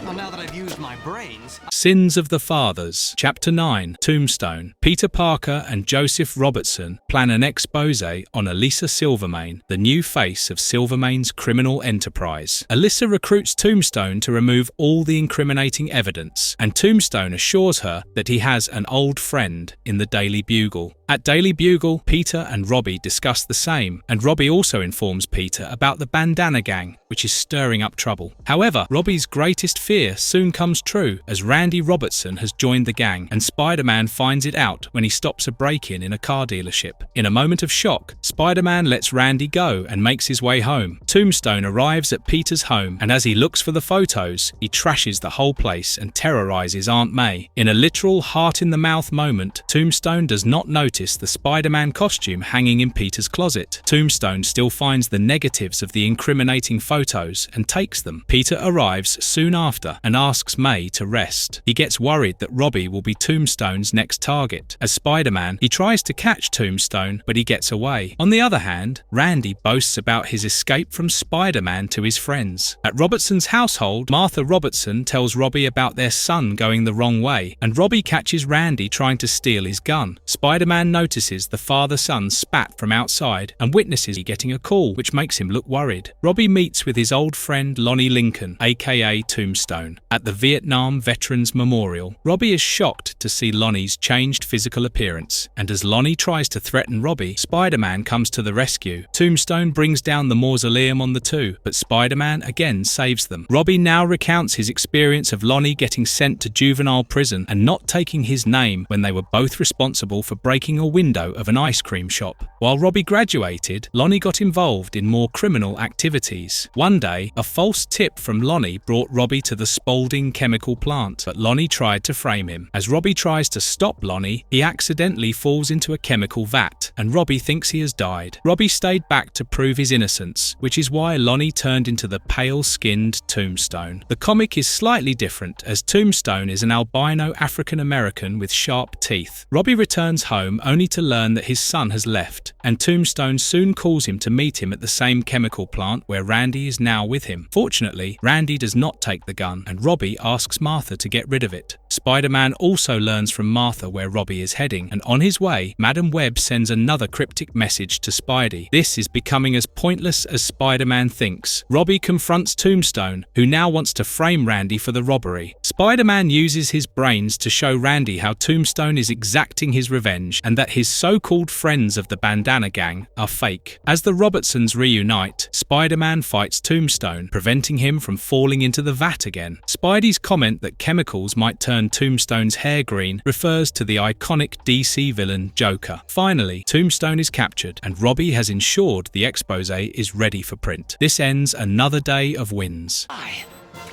Well, now that I've used use my brains. Sins of the Fathers. Chapter 9. Tombstone. Peter Parker and Joseph Robertson plan an expose on Alyssa Silvermane, the new face of Silvermane's criminal enterprise. Alyssa recruits Tombstone to remove all the incriminating evidence, and Tombstone assures her that he has an old friend in the Daily Bugle. At Daily Bugle, Peter and Robbie discuss the same, and Robbie also informs Peter about the Bandana Gang, which is stirring up trouble. However, Robbie's greatest fear soon comes true as Randy Robertson has joined the gang, and Spider-Man finds it out when he stops a break-in in a car dealership. In a moment of shock, Spider-Man lets Randy go and makes his way home. Tombstone arrives at Peter's home, and as he looks for the photos, he trashes the whole place and terrorizes Aunt May. In a literal heart-in-the-mouth moment, Tombstone does not notice the Spider-Man costume hanging in Peter's closet. Tombstone still finds the negatives of the incriminating photos and takes them. Peter arrives soon after and asks May to rest. He gets worried that Robbie will be Tombstone's next target. As Spider-Man, he tries to catch Tombstone, but he gets away. On the other hand, Randy boasts about his escape from Spider-Man to his friends. At Robertson's household, Martha Robertson tells Robbie about their son going the wrong way, and Robbie catches Randy trying to steal his gun. Spider-Man notices the father-son spat from outside and witnesses he getting a call, which makes him look worried. Robbie meets with his old friend Lonnie Lincoln, aka Tombstone, at the Vietnam Veterans Memorial. Robbie is shocked to see Lonnie's changed physical appearance, and as Lonnie tries to threaten Robbie, Spider-Man comes to the rescue. Tombstone brings down the mausoleum on the two, but Spider-Man again saves them. Robbie now recounts his experience of Lonnie getting sent to juvenile prison and not taking his name when they were both responsible for breaking a window of an ice cream shop. While Robbie graduated, Lonnie got involved in more criminal activities. One day, a false tip from Lonnie brought Robbie to the Spalding chemical plant, but Lonnie tried to frame him. As Robbie tries to stop Lonnie, he accidentally falls into a chemical vat, and Robbie thinks he has died. Robbie stayed back to prove his innocence, which is why Lonnie turned into the pale-skinned Tombstone. The comic is slightly different, as Tombstone is an albino African-American with sharp teeth. Robbie returns home only to learn that his son has left, and Tombstone soon calls him to meet him at the same chemical plant where Randy is now with him. Fortunately, Randy does not take the gun, and Robbie asks Martha to get rid of it. Spider-Man also learns from Martha where Robbie is heading, and on his way, Madam Web sends another cryptic message to Spidey. This is becoming as pointless as Spider-Man thinks. Robbie confronts Tombstone, who now wants to frame Randy for the robbery. Spider-Man uses his brains to show Randy how Tombstone is exacting his revenge, and that his so-called friends of the Bandana Gang are fake. As the Robertsons reunite, Spider-Man fights Tombstone, preventing him from falling into the vat again. Spidey's comment that chemicals might turn Tombstone's hair green refers to the iconic DC villain Joker. Finally, Tombstone is captured, and Robbie has ensured the expose is ready for print. This ends another day of wins.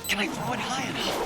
Can I throw it high enough?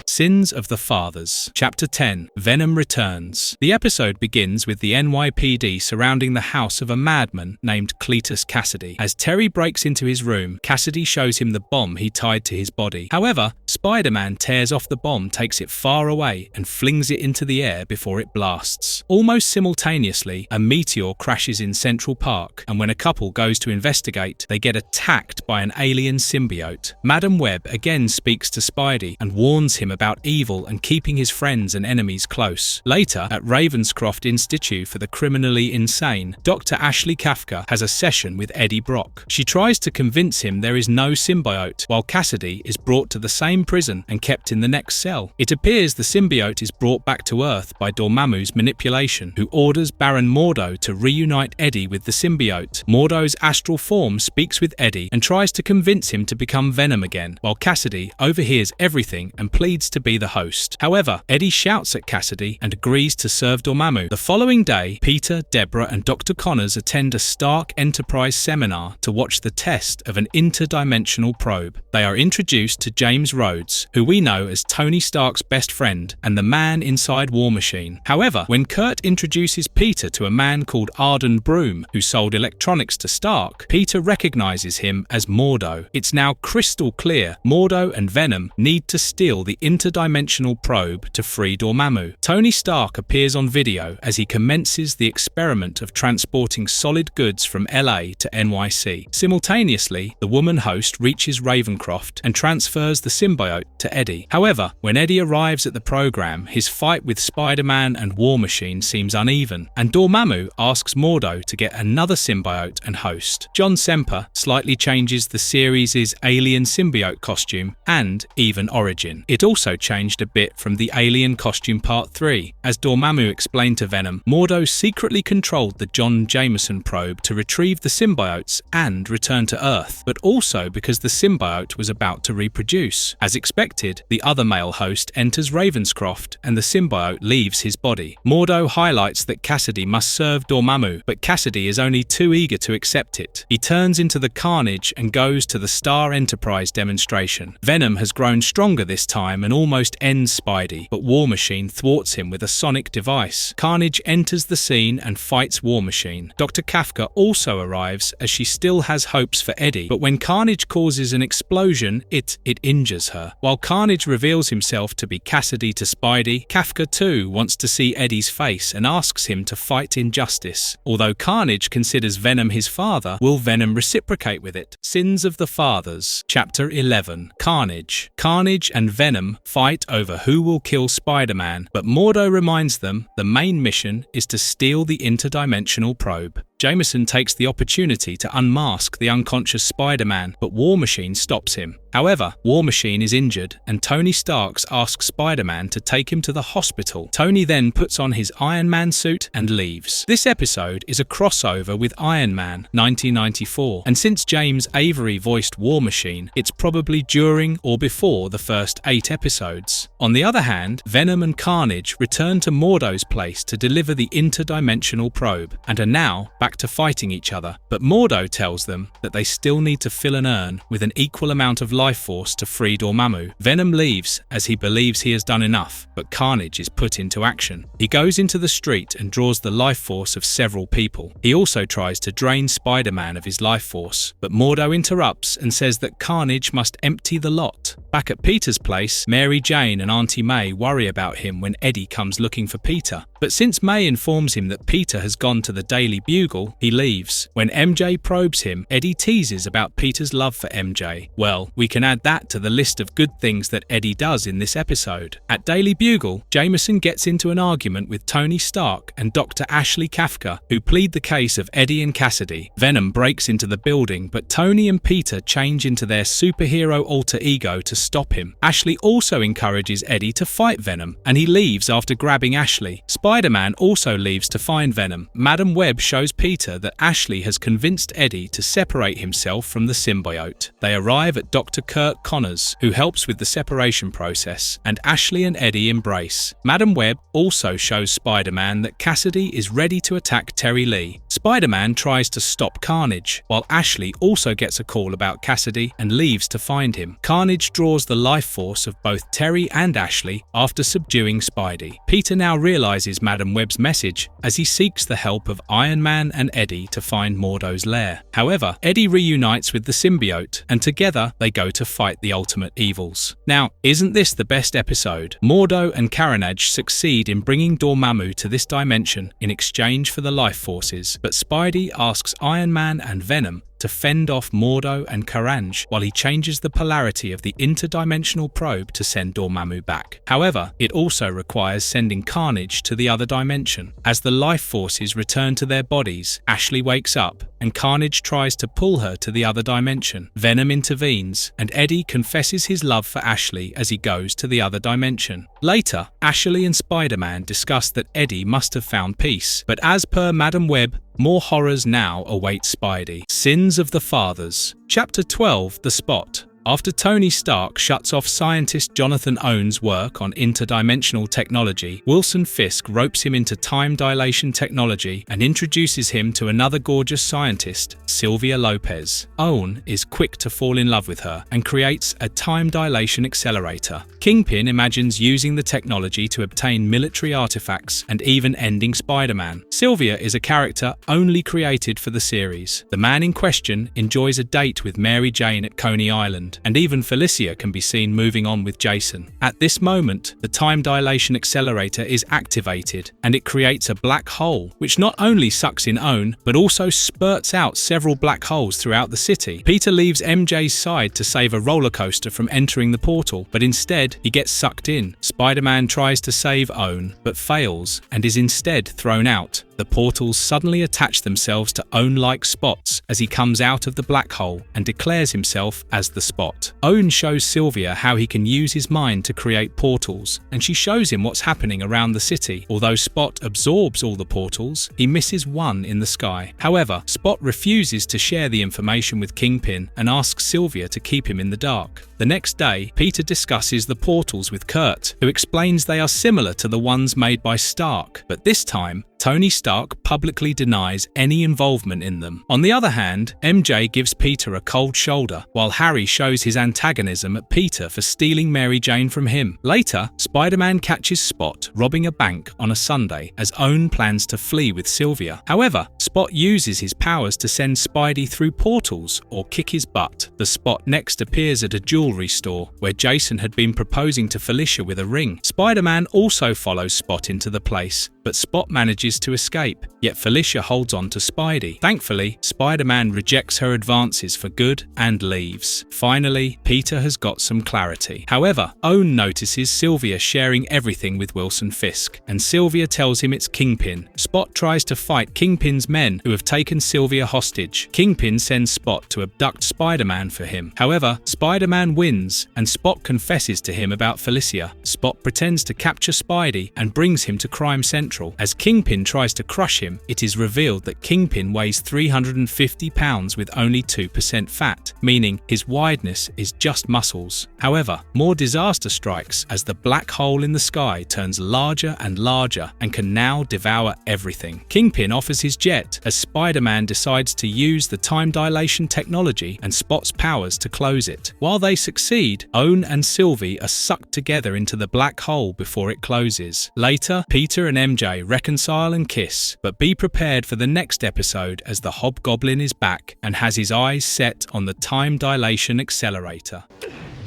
Sins of the Fathers. Chapter 10. Venom Returns. The episode begins with the NYPD surrounding the house of a madman named Cletus Cassidy. As Terry breaks into his room, Cassidy shows him the bomb he tied to his body. However, Spider-Man tears off the bomb, takes it far away, and flings it into the air before it blasts. Almost simultaneously, a meteor crashes in Central Park, and when a couple goes to investigate, they get attacked by an alien symbiote. Madam Web again speaks to Spidey and warns him about evil and keeping his friends and enemies close. Later, at Ravenscroft Institute for the Criminally Insane, Dr. Ashley Kafka has a session with Eddie Brock. She tries to convince him there is no symbiote, while Cassidy is brought to the same prison and kept in the next cell. It appears the symbiote is brought back to Earth by Dormammu's manipulation, who orders Baron Mordo to reunite Eddie with the symbiote. Mordo's astral form speaks with Eddie and tries to convince him to become Venom again, while Cassidy overhears everything and pleads to be the host. However, Eddie shouts at Cassidy and agrees to serve Dormammu. The following day, Peter, Deborah, and Dr. Connors attend a Stark Enterprise seminar to watch the test of an interdimensional probe. They are introduced to James Rhodes, who we know as Tony Stark's best friend and the man inside War Machine. However, when Kurt introduces Peter to a man called Arden Broom, who sold electronics to Stark, Peter recognizes him as Mordo. It's now crystal clear Mordo and Venom need to steal the interdimensional interdimensional probe to free Dormammu. Tony Stark appears on video as he commences the experiment of transporting solid goods from LA to NYC. Simultaneously, the woman host reaches Ravencroft and transfers the symbiote to Eddie. However, when Eddie arrives at the program, his fight with Spider-Man and War Machine seems uneven, and Dormammu asks Mordo to get another symbiote and host. John Semper slightly changes the series' alien symbiote costume and even origin. It also changed a bit from the alien costume part 3. As Dormammu explained to Venom, Mordo secretly controlled the John Jameson probe to retrieve the symbiotes and return to Earth, but also because the symbiote was about to reproduce. As expected, the other male host enters Ravenscroft and the symbiote leaves his body. Mordo highlights that Cassidy must serve Dormammu, but Cassidy is only too eager to accept it. He turns into the Carnage and goes to the Star Enterprise demonstration. Venom has grown stronger this time and almost ends Spidey, but War Machine thwarts him with a sonic device. Carnage enters the scene and fights War Machine. Dr. Kafka also arrives as she still has hopes for Eddie, but when Carnage causes an explosion, it injures her. While Carnage reveals himself to be Cassidy to Spidey, Kafka too wants to see Eddie's face and asks him to fight injustice. Although Carnage considers Venom his father, will Venom reciprocate with it? Sins of the Fathers. Chapter 11. Carnage. Carnage and Venom fight over who will kill Spider-Man, but Mordo reminds them the main mission is to steal the interdimensional probe. Jameson takes the opportunity to unmask the unconscious Spider-Man, but War Machine stops him. However, War Machine is injured, and Tony Stark asks Spider-Man to take him to the hospital. Tony then puts on his Iron Man suit and leaves. This episode is a crossover with Iron Man 1994, and since James Avery voiced War Machine, it's probably during or before the first 8 episodes. On the other hand, Venom and Carnage return to Mordo's place to deliver the interdimensional probe, and are now back to fighting each other, but Mordo tells them that they still need to fill an urn with an equal amount of life force to free Dormammu. Venom leaves as he believes he has done enough, but Carnage is put into action. He goes into the street and draws the life force of several people. He also tries to drain Spider-Man of his life force, but Mordo interrupts and says that Carnage must empty the lot. Back at Peter's place, Mary Jane and Auntie May worry about him when Eddie comes looking for Peter. But since May informs him that Peter has gone to the Daily Bugle, he leaves. When MJ probes him, Eddie teases about Peter's love for MJ. Well, we can add that to the list of good things that Eddie does in this episode. At Daily Bugle, Jameson gets into an argument with Tony Stark and Dr. Ashley Kafka, who plead the case of Eddie and Cassidy. Venom breaks into the building, but Tony and Peter change into their superhero alter ego to stop him. Ashley also encourages Eddie to fight Venom, and he leaves after grabbing Ashley. Spider-Man also leaves to find Venom. Madam Web shows Peter that Ashley has convinced Eddie to separate himself from the symbiote. They arrive at Dr. Kirk Connors, who helps with the separation process, and Ashley and Eddie embrace. Madam Web also shows Spider-Man that Cassidy is ready to attack Terry Lee. Spider-Man tries to stop Carnage, while Ashley also gets a call about Cassidy and leaves to find him. Carnage draws the life force of both Terry and Ashley after subduing Spidey. Peter now realizes Madam Web's message as he seeks the help of Iron Man and Eddie to find Mordo's lair. However, Eddie reunites with the symbiote, and together they go to fight the ultimate evils. Now, isn't this the best episode? Mordo and Carnage succeed in bringing Dormammu to this dimension in exchange for the life forces, but Spidey asks Iron Man and Venom to fend off Mordo and Carnage while he changes the polarity of the interdimensional probe to send Dormammu back. However, it also requires sending Carnage to the other dimension. As the life forces return to their bodies, Ashley wakes up and Carnage tries to pull her to the other dimension. Venom intervenes and Eddie confesses his love for Ashley as he goes to the other dimension. Later, Ashley and Spider-Man discuss that Eddie must have found peace, but as per Madam Web, more horrors now await Spidey. Sins of the Fathers. Chapter 12. The Spot. After Tony Stark shuts off scientist Jonathan Owen's work on interdimensional technology, Wilson Fisk ropes him into time dilation technology and introduces him to another gorgeous scientist, Sylvia Lopez. Owen is quick to fall in love with her and creates a time dilation accelerator. Kingpin imagines using the technology to obtain military artifacts and even ending Spider-Man. Sylvia is a character only created for the series. The man in question enjoys a date with Mary Jane at Coney Island. lizard, and even Felicia can be seen moving on with Jason. At this moment, the time dilation accelerator is activated, and it creates a black hole, which not only sucks in Own, but also spurts out several black holes throughout the city. Peter leaves MJ's side to save a roller coaster from entering the portal, but instead he gets sucked in. Spider-Man tries to save Own, but fails, and is instead thrown out. The portals suddenly attach themselves to Own-like spots as he comes out of the black hole and declares himself as the Spot. Own shows Sylvia how he can use his mind to create portals, and she shows him what's happening around the city. Although Spot absorbs all the portals, he misses one in the sky. However, Spot refuses to share the information with Kingpin and asks Sylvia to keep him in the dark. The next day, Peter discusses the portals with Kurt, who explains they are similar to the ones made by Stark, but this time, Tony Stark publicly denies any involvement in them. On the other hand, MJ gives Peter a cold shoulder, while Harry shows his antagonism at Peter for stealing Mary Jane from him. Later, Spider-Man catches Spot robbing a bank on a Sunday as Own plans to flee with Sylvia. However, Spot uses his powers to send Spidey through portals or kick his butt. The Spot next appears at a jewelry store where Jason had been proposing to Felicia with a ring. Spider-Man also follows Spot into the place, but Spot manages to escape, yet Felicia holds on to Spidey. Thankfully, Spider-Man rejects her advances for good and leaves. Finally, Peter has got some clarity. However, Own notices Sylvia sharing everything with Wilson Fisk, and Sylvia tells him it's Kingpin. Spot tries to fight Kingpin's men who have taken Sylvia hostage. Kingpin sends Spot to abduct Spider-Man for him. However, Spider-Man wins, and Spot confesses to him about Felicia. Spot pretends to capture Spidey and brings him to Crime Central. As Kingpin tries to crush him, it is revealed that Kingpin weighs 350 pounds with only 2% fat, meaning his wideness is just muscles. However, more disaster strikes as the black hole in the sky turns larger and larger and can now devour everything. Kingpin offers his jet as Spider-Man decides to use the time dilation technology and Spot's powers to close it. While they succeed, Own and Sylvie are sucked together into the black hole before it closes. Later, Peter and MJ reconcile and kiss, but be prepared for the next episode as the Hobgoblin is back and has his eyes set on the time dilation accelerator.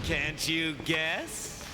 Can't you guess?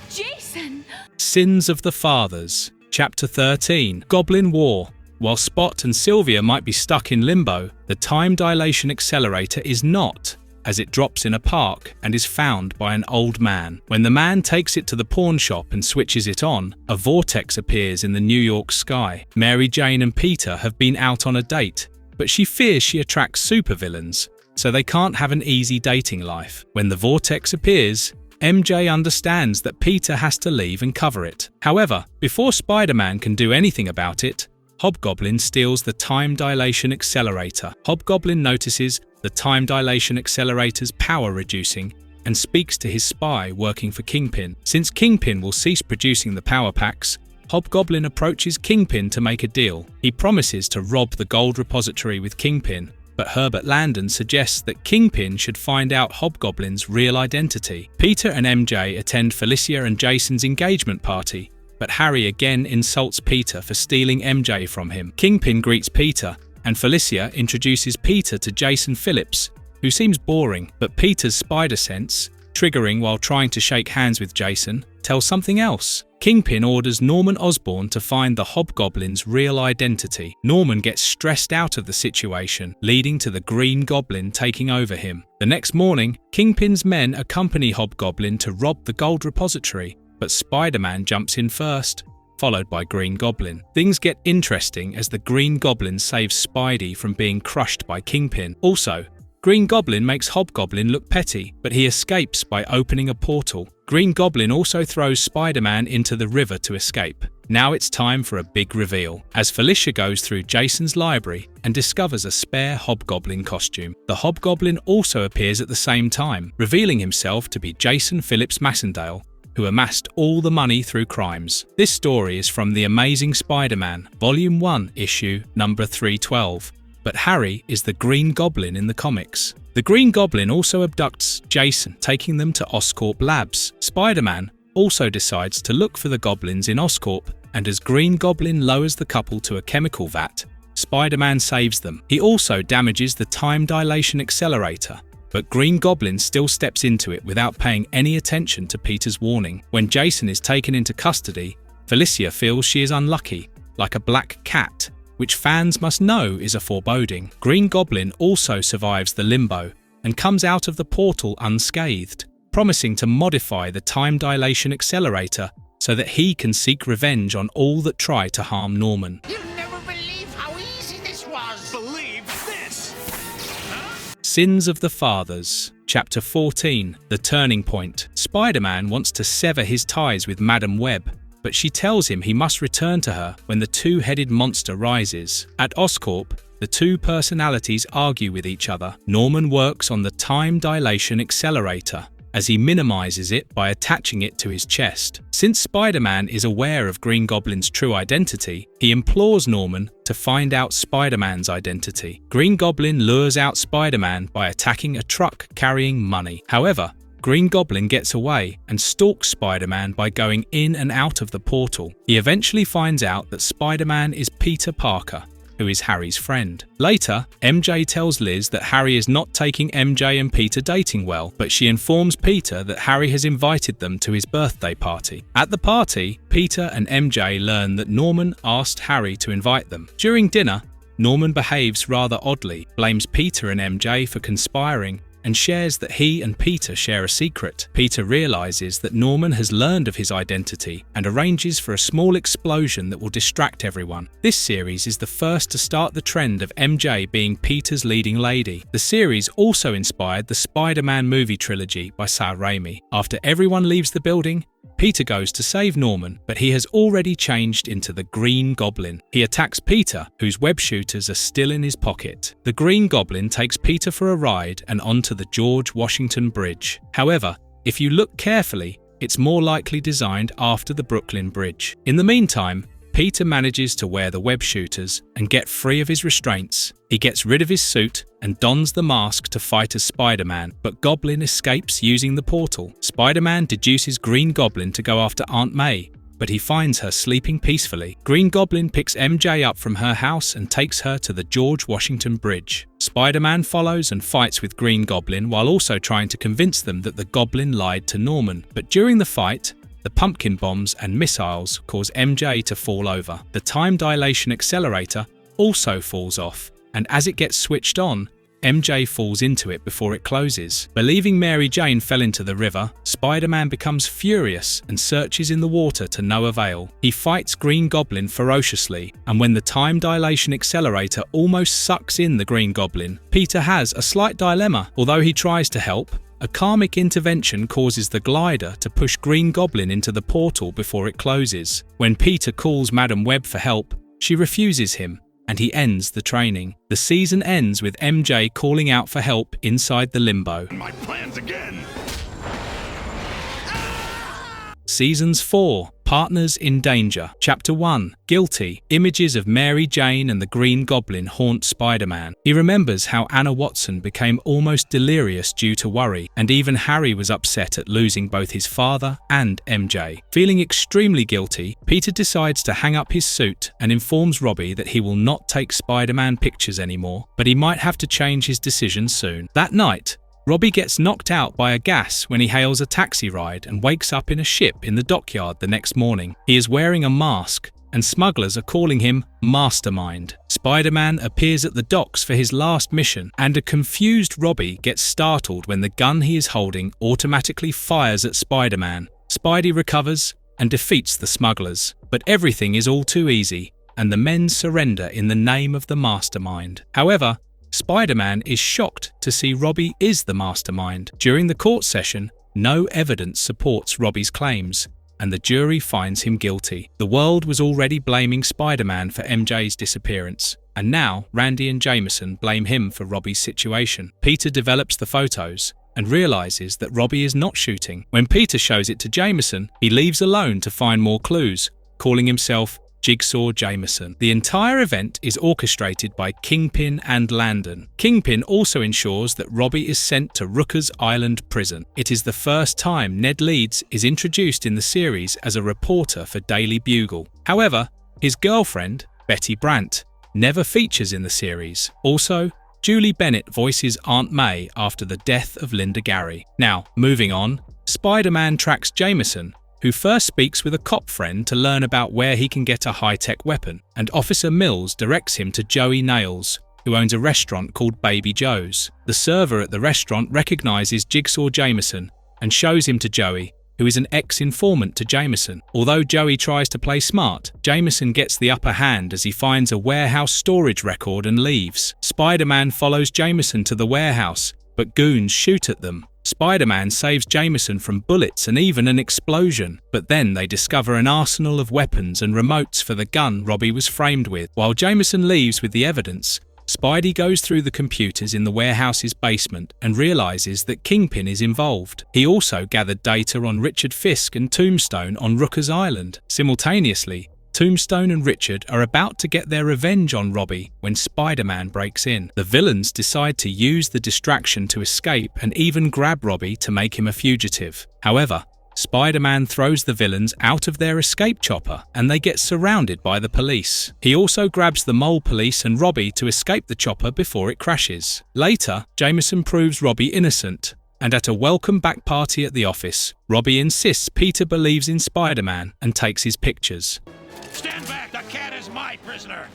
Jason! Sins of the Fathers, Chapter 13, Goblin War. While Spot and Sylvia might be stuck in limbo, the time dilation accelerator is not, as it drops in a park and is found by an old man. When the man takes it to the pawn shop and switches it on, a vortex appears in the New York sky. Mary Jane and Peter have been out on a date, but she fears she attracts supervillains, so they can't have an easy dating life. When the vortex appears, MJ understands that Peter has to leave and cover it. However, before Spider-Man can do anything about it, Hobgoblin steals the time dilation accelerator. Hobgoblin notices the time dilation accelerator's power reducing and speaks to his spy working for Kingpin. Since Kingpin will cease producing the power packs, Hobgoblin approaches Kingpin to make a deal. He promises to rob the gold repository with Kingpin, but Herbert Landon suggests that Kingpin should find out Hobgoblin's real identity. Peter and MJ attend Felicia and Jason's engagement party, but Harry again insults Peter for stealing MJ from him. Kingpin greets Peter, and Felicia introduces Peter to Jason Phillips, who seems boring, but Peter's spider sense, triggering while trying to shake hands with Jason, tells something else. Kingpin orders Norman Osborn to find the Hobgoblin's real identity. Norman gets stressed out of the situation, leading to the Green Goblin taking over him. The next morning, Kingpin's men accompany Hobgoblin to rob the gold repository, but Spider-Man jumps in first, followed by Green Goblin. Things get interesting as the Green Goblin saves Spidey from being crushed by Kingpin. Also, Green Goblin makes Hobgoblin look petty, but he escapes by opening a portal. Green Goblin also throws Spider-Man into the river to escape. Now it's time for a big reveal, as Felicia goes through Jason's library and discovers a spare Hobgoblin costume. The Hobgoblin also appears at the same time, revealing himself to be Jason Phillips Massendale, who amassed all the money through crimes. This story is from The Amazing Spider-Man, Volume 1, issue number 312. But Harry is the Green Goblin in the comics. The Green Goblin also abducts Jason, taking them to Oscorp Labs. Spider-Man also decides to look for the goblins in Oscorp, and as Green Goblin lowers the couple to a chemical vat, Spider-Man saves them. He also damages the time dilation accelerator, but Green Goblin still steps into it without paying any attention to Peter's warning. When Jason is taken into custody, Felicia feels she is unlucky, like a black cat, which fans must know is a foreboding. Green Goblin also survives the limbo and comes out of the portal unscathed, promising to modify the time dilation accelerator so that he can seek revenge on all that try to harm Norman. You'll never believe how easy this was. Believe this! Sins of the Fathers. Chapter 14. The Turning Point. Spider-Man wants to sever his ties with Madam Web, but she tells him he must return to her when the two-headed monster rises. At Oscorp, the two personalities argue with each other. Norman works on the time dilation accelerator, as he minimizes it by attaching it to his chest. Since Spider-Man is aware of Green Goblin's true identity, he implores Norman to find out Spider-Man's identity. Green Goblin lures out Spider-Man by attacking a truck carrying money. However, Green Goblin gets away and stalks Spider-Man by going in and out of the portal. He eventually finds out that Spider-Man is Peter Parker, who is Harry's friend. Later, MJ tells Liz that Harry is not taking MJ and Peter dating well, but she informs Peter that Harry has invited them to his birthday party. At the party, Peter and MJ learn that Norman asked Harry to invite them. During dinner, Norman behaves rather oddly, blames Peter and MJ for conspiring, and shares that he and Peter share a secret. Peter realizes that Norman has learned of his identity and arranges for a small explosion that will distract everyone. This series is the first to start the trend of MJ being Peter's leading lady. The series also inspired the Spider-Man movie trilogy by Sam Raimi. After everyone leaves the building, Peter goes to save Norman, but he has already changed into the Green Goblin. He attacks Peter, whose web shooters are still in his pocket. The Green Goblin takes Peter for a ride and onto the George Washington Bridge. However, if you look carefully, it's more likely designed after the Brooklyn Bridge. In the meantime, Peter manages to wear the web shooters and get free of his restraints. He gets rid of his suit and dons the mask to fight as Spider-Man, but Goblin escapes using the portal. Spider-Man deduces Green Goblin to go after Aunt May, but he finds her sleeping peacefully. Green Goblin picks MJ up from her house and takes her to the George Washington Bridge. Spider-Man follows and fights with Green Goblin while also trying to convince them that the Goblin lied to Norman. But during the fight, the pumpkin bombs and missiles cause MJ to fall over. The time dilation accelerator also falls off, and as it gets switched on, MJ falls into it before it closes. Believing Mary Jane fell into the river, Spider-Man becomes furious and searches in the water to no avail. He fights Green Goblin ferociously, and when the time dilation accelerator almost sucks in the Green Goblin, Peter has a slight dilemma. Although he tries to help, a karmic intervention causes the glider to push Green Goblin into the portal before it closes. When Peter calls Madam Web for help, she refuses him, and he ends the training. The season ends with MJ calling out for help inside the limbo. My plans again. Seasons 4. Partners in Danger. Chapter 1. Guilty. Images of Mary Jane and the Green Goblin haunt Spider-Man. He remembers how Anna Watson became almost delirious due to worry, and even Harry was upset at losing both his father and MJ. Feeling extremely guilty, Peter decides to hang up his suit and informs Robbie that he will not take Spider-Man pictures anymore, but he might have to change his decision soon. That night, Robbie gets knocked out by a gas when he hails a taxi ride and wakes up in a ship in the dockyard the next morning. He is wearing a mask, and smugglers are calling him Mastermind. Spider-Man appears at the docks for his last mission, and a confused Robbie gets startled when the gun he is holding automatically fires at Spider-Man. Spidey recovers and defeats the smugglers, but everything is all too easy, and the men surrender in the name of the Mastermind. However, Spider-Man is shocked to see Robbie is the Mastermind. During the court session, no evidence supports Robbie's claims, and the jury finds him guilty. The world was already blaming Spider-Man for MJ's disappearance, and now Randy and Jameson blame him for Robbie's situation. Peter develops the photos and realizes that Robbie is not shooting. When Peter shows it to Jameson, he leaves alone to find more clues, calling himself Jigsaw Jameson. The entire event is orchestrated by Kingpin and Landon. Kingpin also ensures that Robbie is sent to Rooker's Island prison. It is the first time Ned Leeds is introduced in the series as a reporter for Daily Bugle. However, his girlfriend, Betty Brant, never features in the series. Also, Julie Bennett voices Aunt May after the death of Linda Gary. Now, moving on, Spider-Man tracks Jameson, who first speaks with a cop friend to learn about where he can get a high-tech weapon, and Officer Mills directs him to Joey Nails, who owns a restaurant called Baby Joe's. The server at the restaurant recognizes Jigsaw Jameson and shows him to Joey, who is an ex-informant to Jameson. Although Joey tries to play smart, Jameson gets the upper hand as he finds a warehouse storage record and leaves. Spider-Man follows Jameson to the warehouse, but goons shoot at them. Spider-Man saves Jameson from bullets and even an explosion, but then they discover an arsenal of weapons and remotes for the gun Robbie was framed with. While Jameson leaves with the evidence, Spidey goes through the computers in the warehouse's basement and realizes that Kingpin is involved. He also gathered data on Richard Fisk and Tombstone on Rooker's Island. Simultaneously, Tombstone and Richard are about to get their revenge on Robbie when Spider-Man breaks in. The villains decide to use the distraction to escape and even grab Robbie to make him a fugitive. However, Spider-Man throws the villains out of their escape chopper and they get surrounded by the police. He also grabs the mole police and Robbie to escape the chopper before it crashes. Later, Jameson proves Robbie innocent, and at a welcome back party at the office, Robbie insists Peter believes in Spider-Man and takes his pictures. Stand back! The cat is my prisoner!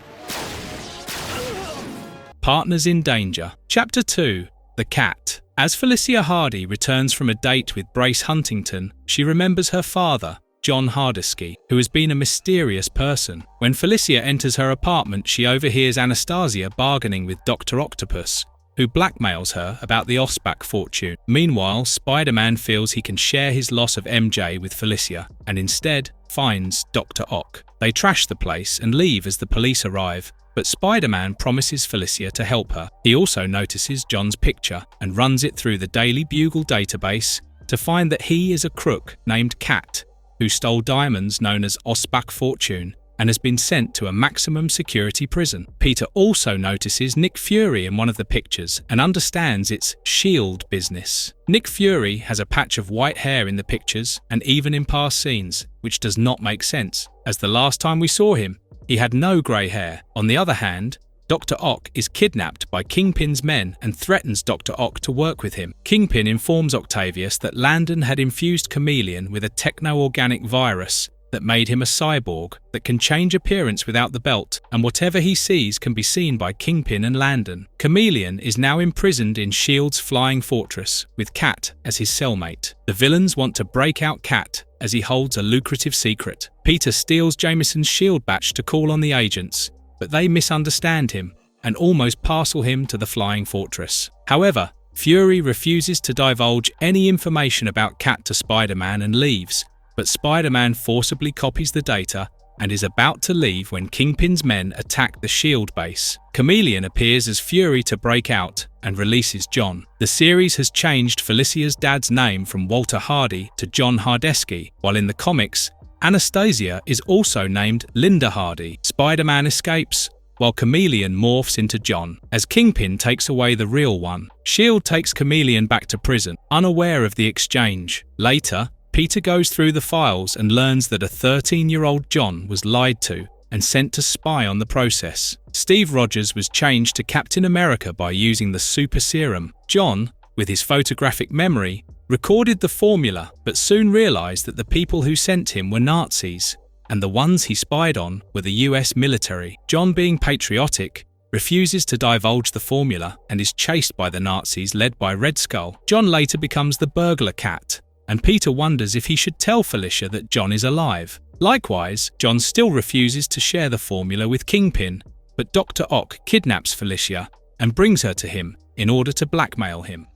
Partners in Danger. Chapter 2. The Cat. As Felicia Hardy returns from a date with Brace Huntington, she remembers her father, John Hardesky, who has been a mysterious person. When Felicia enters her apartment, she overhears Anastasia bargaining with Dr. Octopus, who blackmails her about the Osback fortune. Meanwhile, Spider-Man feels he can share his loss of MJ with Felicia, and instead finds Dr. Ock. They trash the place and leave as the police arrive, but Spider-Man promises Felicia to help her. He also notices John's picture and runs it through the Daily Bugle database to find that he is a crook named Cat, who stole diamonds known as Osback Fortune and has been sent to a maximum security prison. Peter also notices Nick Fury in one of the pictures and understands it's S.H.I.E.L.D. business. Nick Fury has a patch of white hair in the pictures and even in past scenes, which does not make sense, as the last time we saw him, he had no grey hair. On the other hand, Dr. Ock is kidnapped by Kingpin's men and threatens Dr. Ock to work with him. Kingpin informs Octavius that Landon had infused Chameleon with a techno-organic virus that made him a cyborg that can change appearance without the belt, and whatever he sees can be seen by Kingpin and Landon. Chameleon is now imprisoned in S.H.I.E.L.D.'s flying fortress, with Cat as his cellmate. The villains want to break out Cat as he holds a lucrative secret. Peter steals Jameson's S.H.I.E.L.D. badge to call on the agents, but they misunderstand him and almost parcel him to the flying fortress. However, Fury refuses to divulge any information about Cat to Spider-Man and leaves, but Spider-Man forcibly copies the data and is about to leave when Kingpin's men attack the S.H.I.E.L.D. base. Chameleon appears as Fury to break out and releases John. The series has changed Felicia's dad's name from Walter Hardy to John Hardesky, while in the comics, Anastasia is also named Linda Hardy. Spider-Man escapes, while Chameleon morphs into John. As Kingpin takes away the real one, S.H.I.E.L.D. takes Chameleon back to prison, unaware of the exchange. Later, Peter goes through the files and learns that a 13-year-old John was lied to and sent to spy on the process. Steve Rogers was changed to Captain America by using the super serum. John, with his photographic memory, recorded the formula but soon realized that the people who sent him were Nazis, and the ones he spied on were the US military. John, being patriotic, refuses to divulge the formula and is chased by the Nazis led by Red Skull. John later becomes the burglar Cat, and Peter wonders if he should tell Felicia that John is alive. Likewise, John still refuses to share the formula with Kingpin, but Dr. Ock kidnaps Felicia and brings her to him in order to blackmail him.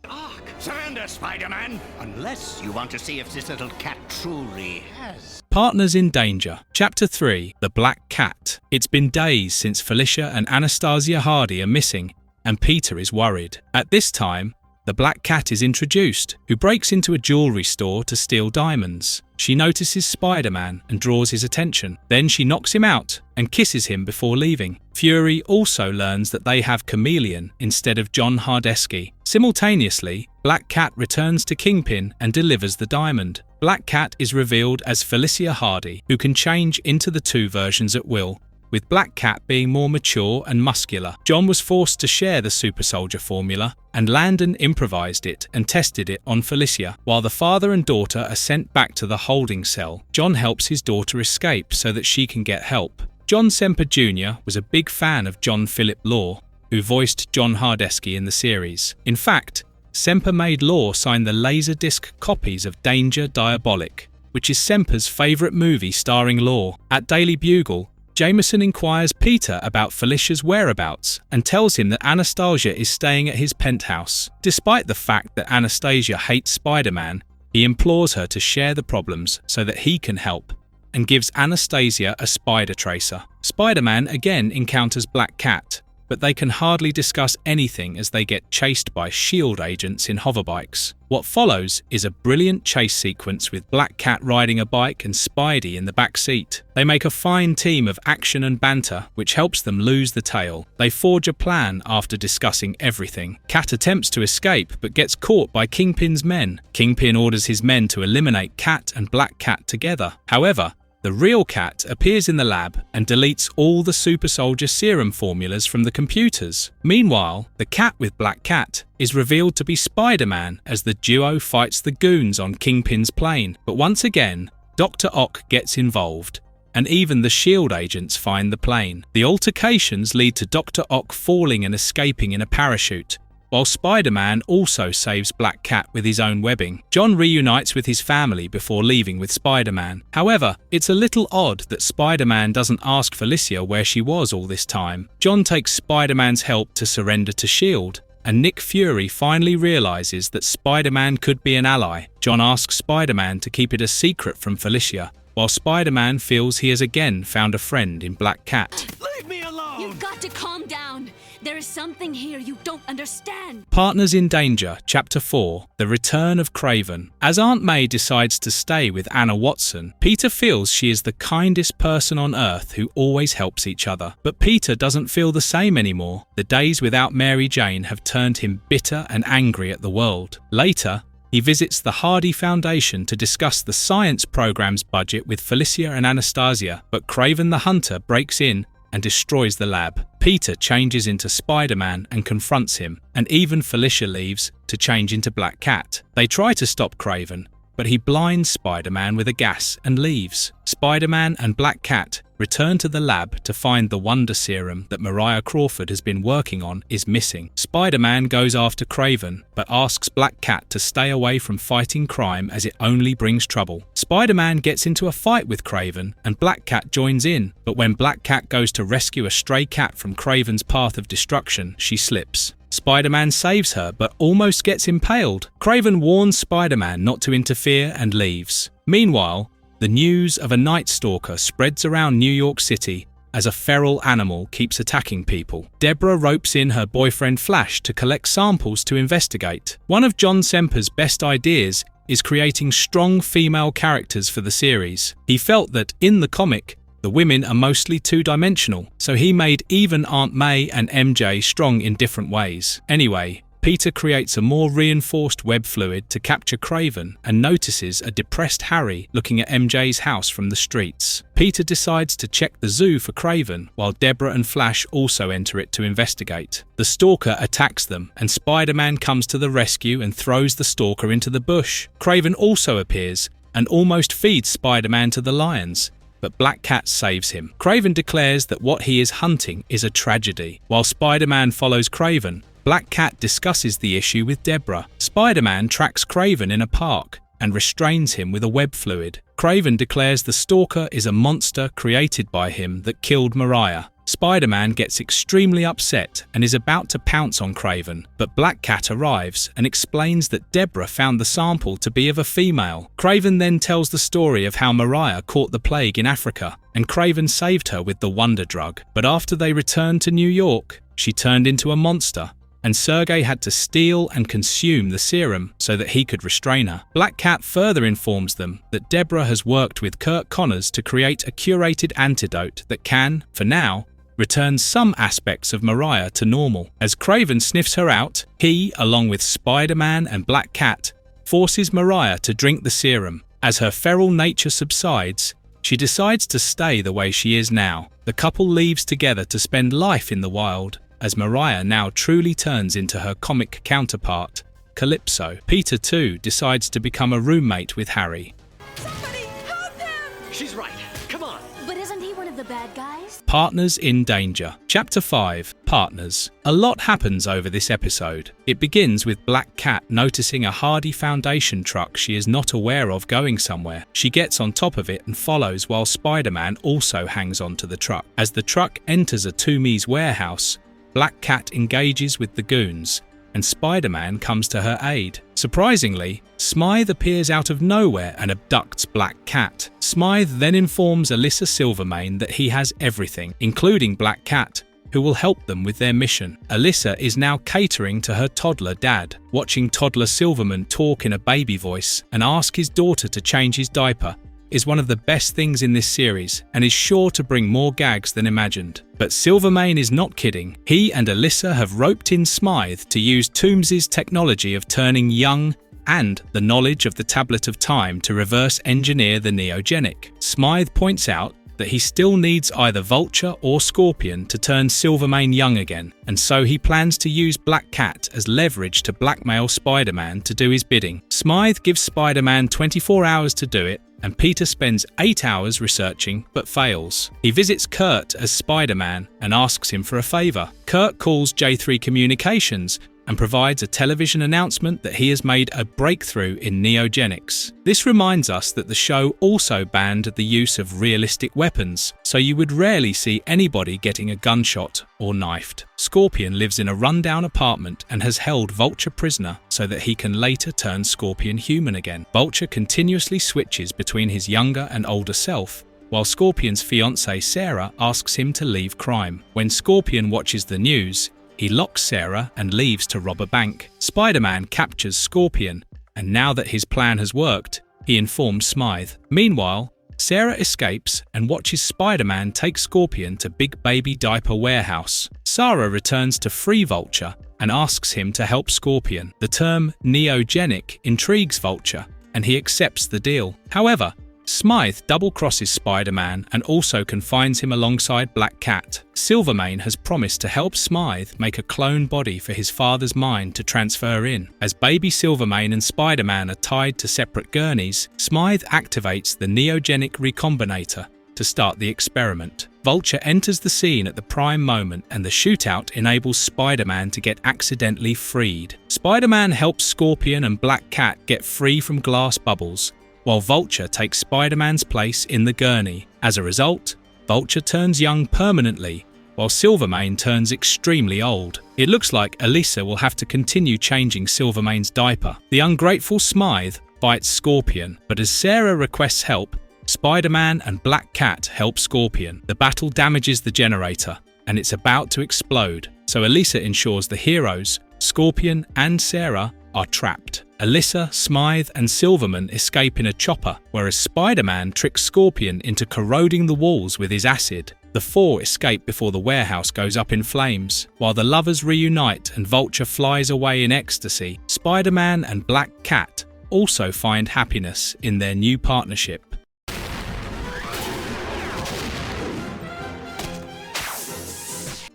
Surrender, Spider-Man! Unless you want to see if this little cat truly has. Partners in Danger. Chapter 3. The Black Cat. It's been days since Felicia and Anastasia Hardy are missing, and Peter is worried. At this time, the Black Cat is introduced, who breaks into a jewelry store to steal diamonds. She notices Spider-Man and draws his attention. Then she knocks him out and kisses him before leaving. Fury also learns that they have Chameleon instead of John Hardesky. Simultaneously, Black Cat returns to Kingpin and delivers the diamond. Black Cat is revealed as Felicia Hardy, who can change into the two versions at will, with Black Cat being more mature and muscular. John was forced to share the super soldier formula, and Landon improvised it and tested it on Felicia. While the father and daughter are sent back to the holding cell, John helps his daughter escape so that she can get help. John Semper Jr. was a big fan of John Philip Law, who voiced John Hardesky in the series. In fact, Semper made Law sign the Laserdisc copies of Danger Diabolic, which is Semper's favourite movie starring Law. At Daily Bugle, Jameson inquires Peter about Felicia's whereabouts and tells him that Anastasia is staying at his penthouse. Despite the fact that Anastasia hates Spider-Man, he implores her to share the problems so that he can help, and gives Anastasia a spider tracer. Spider-Man again encounters Black Cat, but they can hardly discuss anything as they get chased by S.H.I.E.L.D. agents in hoverbikes. What follows is a brilliant chase sequence with Black Cat riding a bike and Spidey in the back seat. They make a fine team of action and banter, which helps them lose the tail. They forge a plan after discussing everything. Cat attempts to escape, but gets caught by Kingpin's men. Kingpin orders his men to eliminate Cat and Black Cat together. However, the real Cat appears in the lab and deletes all the super soldier serum formulas from the computers. Meanwhile, the Cat with Black Cat is revealed to be Spider-Man as the duo fights the goons on Kingpin's plane. But once again, Dr. Ock gets involved, and even the S.H.I.E.L.D. agents find the plane. The altercations lead to Dr. Ock falling and escaping in a parachute, while Spider-Man also saves Black Cat with his own webbing. John reunites with his family before leaving with Spider-Man. However, it's a little odd that Spider-Man doesn't ask Felicia where she was all this time. John takes Spider-Man's help to surrender to S.H.I.E.L.D., and Nick Fury finally realizes that Spider-Man could be an ally. John asks Spider-Man to keep it a secret from Felicia, while Spider-Man feels he has again found a friend in Black Cat. Leave me alone! You've got to calm down. There is something here you don't understand. Partners in Danger, Chapter 4, The Return of Kraven. As Aunt May decides to stay with Anna Watson, Peter feels she is the kindest person on Earth who always helps each other. But Peter doesn't feel the same anymore. The days without Mary Jane have turned him bitter and angry at the world. Later, he visits the Hardy Foundation to discuss the science program's budget with Felicia and Anastasia, but Kraven the Hunter breaks in and destroys the lab. Peter changes into Spider-Man and confronts him, and even Felicia leaves to change into Black Cat. They try to stop Kraven, but he blinds Spider-Man with a gas and leaves. Spider-Man and Black Cat return to the lab to find the Wonder Serum that Mariah Crawford has been working on is missing. Spider-Man goes after Kraven, but asks Black Cat to stay away from fighting crime as it only brings trouble. Spider-Man gets into a fight with Kraven, and Black Cat joins in, but when Black Cat goes to rescue a stray cat from Kraven's path of destruction, she slips. Spider-Man saves her, but almost gets impaled. Kraven warns Spider-Man not to interfere and leaves. Meanwhile, the news of a Night Stalker spreads around New York City as a feral animal keeps attacking people. Deborah ropes in her boyfriend Flash to collect samples to investigate. One of John Semper's best ideas is creating strong female characters for the series. He felt that, in the comic, the women are mostly two-dimensional, so he made even Aunt May and MJ strong in different ways. Anyway, Peter creates a more reinforced web fluid to capture Kraven and notices a depressed Harry looking at MJ's house from the streets. Peter decides to check the zoo for Kraven, while Deborah and Flash also enter it to investigate. The Stalker attacks them, and Spider-Man comes to the rescue and throws the Stalker into the bush. Kraven also appears and almost feeds Spider-Man to the lions, but Black Cat saves him. Kraven declares that what he is hunting is a tragedy. While Spider-Man follows Kraven, Black Cat discusses the issue with Deborah. Spider-Man tracks Kraven in a park and restrains him with a web fluid. Kraven declares the Stalker is a monster created by him that killed Mariah. Spider-Man gets extremely upset and is about to pounce on Kraven, but Black Cat arrives and explains that Deborah found the sample to be of a female. Kraven then tells the story of how Mariah caught the plague in Africa, and Kraven saved her with the Wonder Drug. But after they returned to New York, she turned into a monster, and Sergei had to steal and consume the serum so that he could restrain her. Black Cat further informs them that Deborah has worked with Kirk Connors to create a curated antidote that can, for now, return some aspects of Mariah to normal. As Kraven sniffs her out, he, along with Spider-Man and Black Cat, forces Mariah to drink the serum. As her feral nature subsides, She decides to stay the way she is now. The couple leaves together to spend life in the wild, as Mariah now truly turns into her comic counterpart, Calypso. Peter too decides to become a roommate with Harry. Somebody help him! She's right. Come on. But isn't he one of the bad guys? Partners in Danger. Chapter 5. Partners. A lot happens over this episode. It begins with Black Cat noticing a Hardy Foundation truck she is not aware of going somewhere. She gets on top of it and follows while Spider-Man also hangs onto the truck. As the truck enters a Toomey's warehouse, Black Cat engages with the goons, and Spider-Man comes to her aid. Surprisingly, Smythe appears out of nowhere and abducts Black Cat. Smythe then informs Alyssa Silvermane that he has everything, including Black Cat, who will help them with their mission. Alyssa is now catering to her toddler dad, watching toddler Silverman talk in a baby voice and ask his daughter to change his diaper is one of the best things in this series and is sure to bring more gags than imagined. But Silvermane is not kidding. He and Alyssa have roped in Smythe to use Toombs' technology of turning young and the knowledge of the Tablet of Time to reverse engineer the Neogenic. Smythe points out that he still needs either Vulture or Scorpion to turn Silvermane young again, and so he plans to use Black Cat as leverage to blackmail Spider-Man to do his bidding. Smythe gives Spider-Man 24 hours to do it, and Peter spends 8 hours researching but fails. He visits Kurt as Spider-Man and asks him for a favor. Kurt calls J3 Communications and provides a television announcement that he has made a breakthrough in neogenics. This reminds us that the show also banned the use of realistic weapons, so you would rarely see anybody getting a gunshot or knifed. Scorpion lives in a rundown apartment and has held Vulture prisoner so that he can later turn Scorpion human again. Vulture continuously switches between his younger and older self, while Scorpion's fiancée Sarah asks him to leave crime. When Scorpion watches the news, he locks Sarah and leaves to rob a bank. Spider-Man captures Scorpion, and now that his plan has worked, he informs Smythe. Meanwhile, Sarah escapes and watches Spider-Man take Scorpion to Big Baby Diaper Warehouse. Sarah returns to free Vulture and asks him to help Scorpion. The term neogenic intrigues Vulture, and he accepts the deal. However, Smythe double-crosses Spider-Man and also confines him alongside Black Cat. Silvermane has promised to help Smythe make a clone body for his father's mind to transfer in. As baby Silvermane and Spider-Man are tied to separate gurneys, Smythe activates the neogenic recombinator to start the experiment. Vulture enters the scene at the prime moment, and the shootout enables Spider-Man to get accidentally freed. Spider-Man helps Scorpion and Black Cat get free from glass bubbles, while Vulture takes Spider-Man's place in the gurney. As a result, Vulture turns young permanently, while Silvermane turns extremely old. It looks like Alyssa will have to continue changing Silvermane's diaper. The ungrateful Smythe fights Scorpion, but as Sarah requests help, Spider-Man and Black Cat help Scorpion. The battle damages the generator, and it's about to explode, so Alyssa ensures the heroes, Scorpion and Sarah, are trapped. Alyssa, Smythe and Silverman escape in a chopper, whereas Spider-Man tricks Scorpion into corroding the walls with his acid. The four escape before the warehouse goes up in flames. While the lovers reunite and Vulture flies away in ecstasy, Spider-Man and Black Cat also find happiness in their new partnership.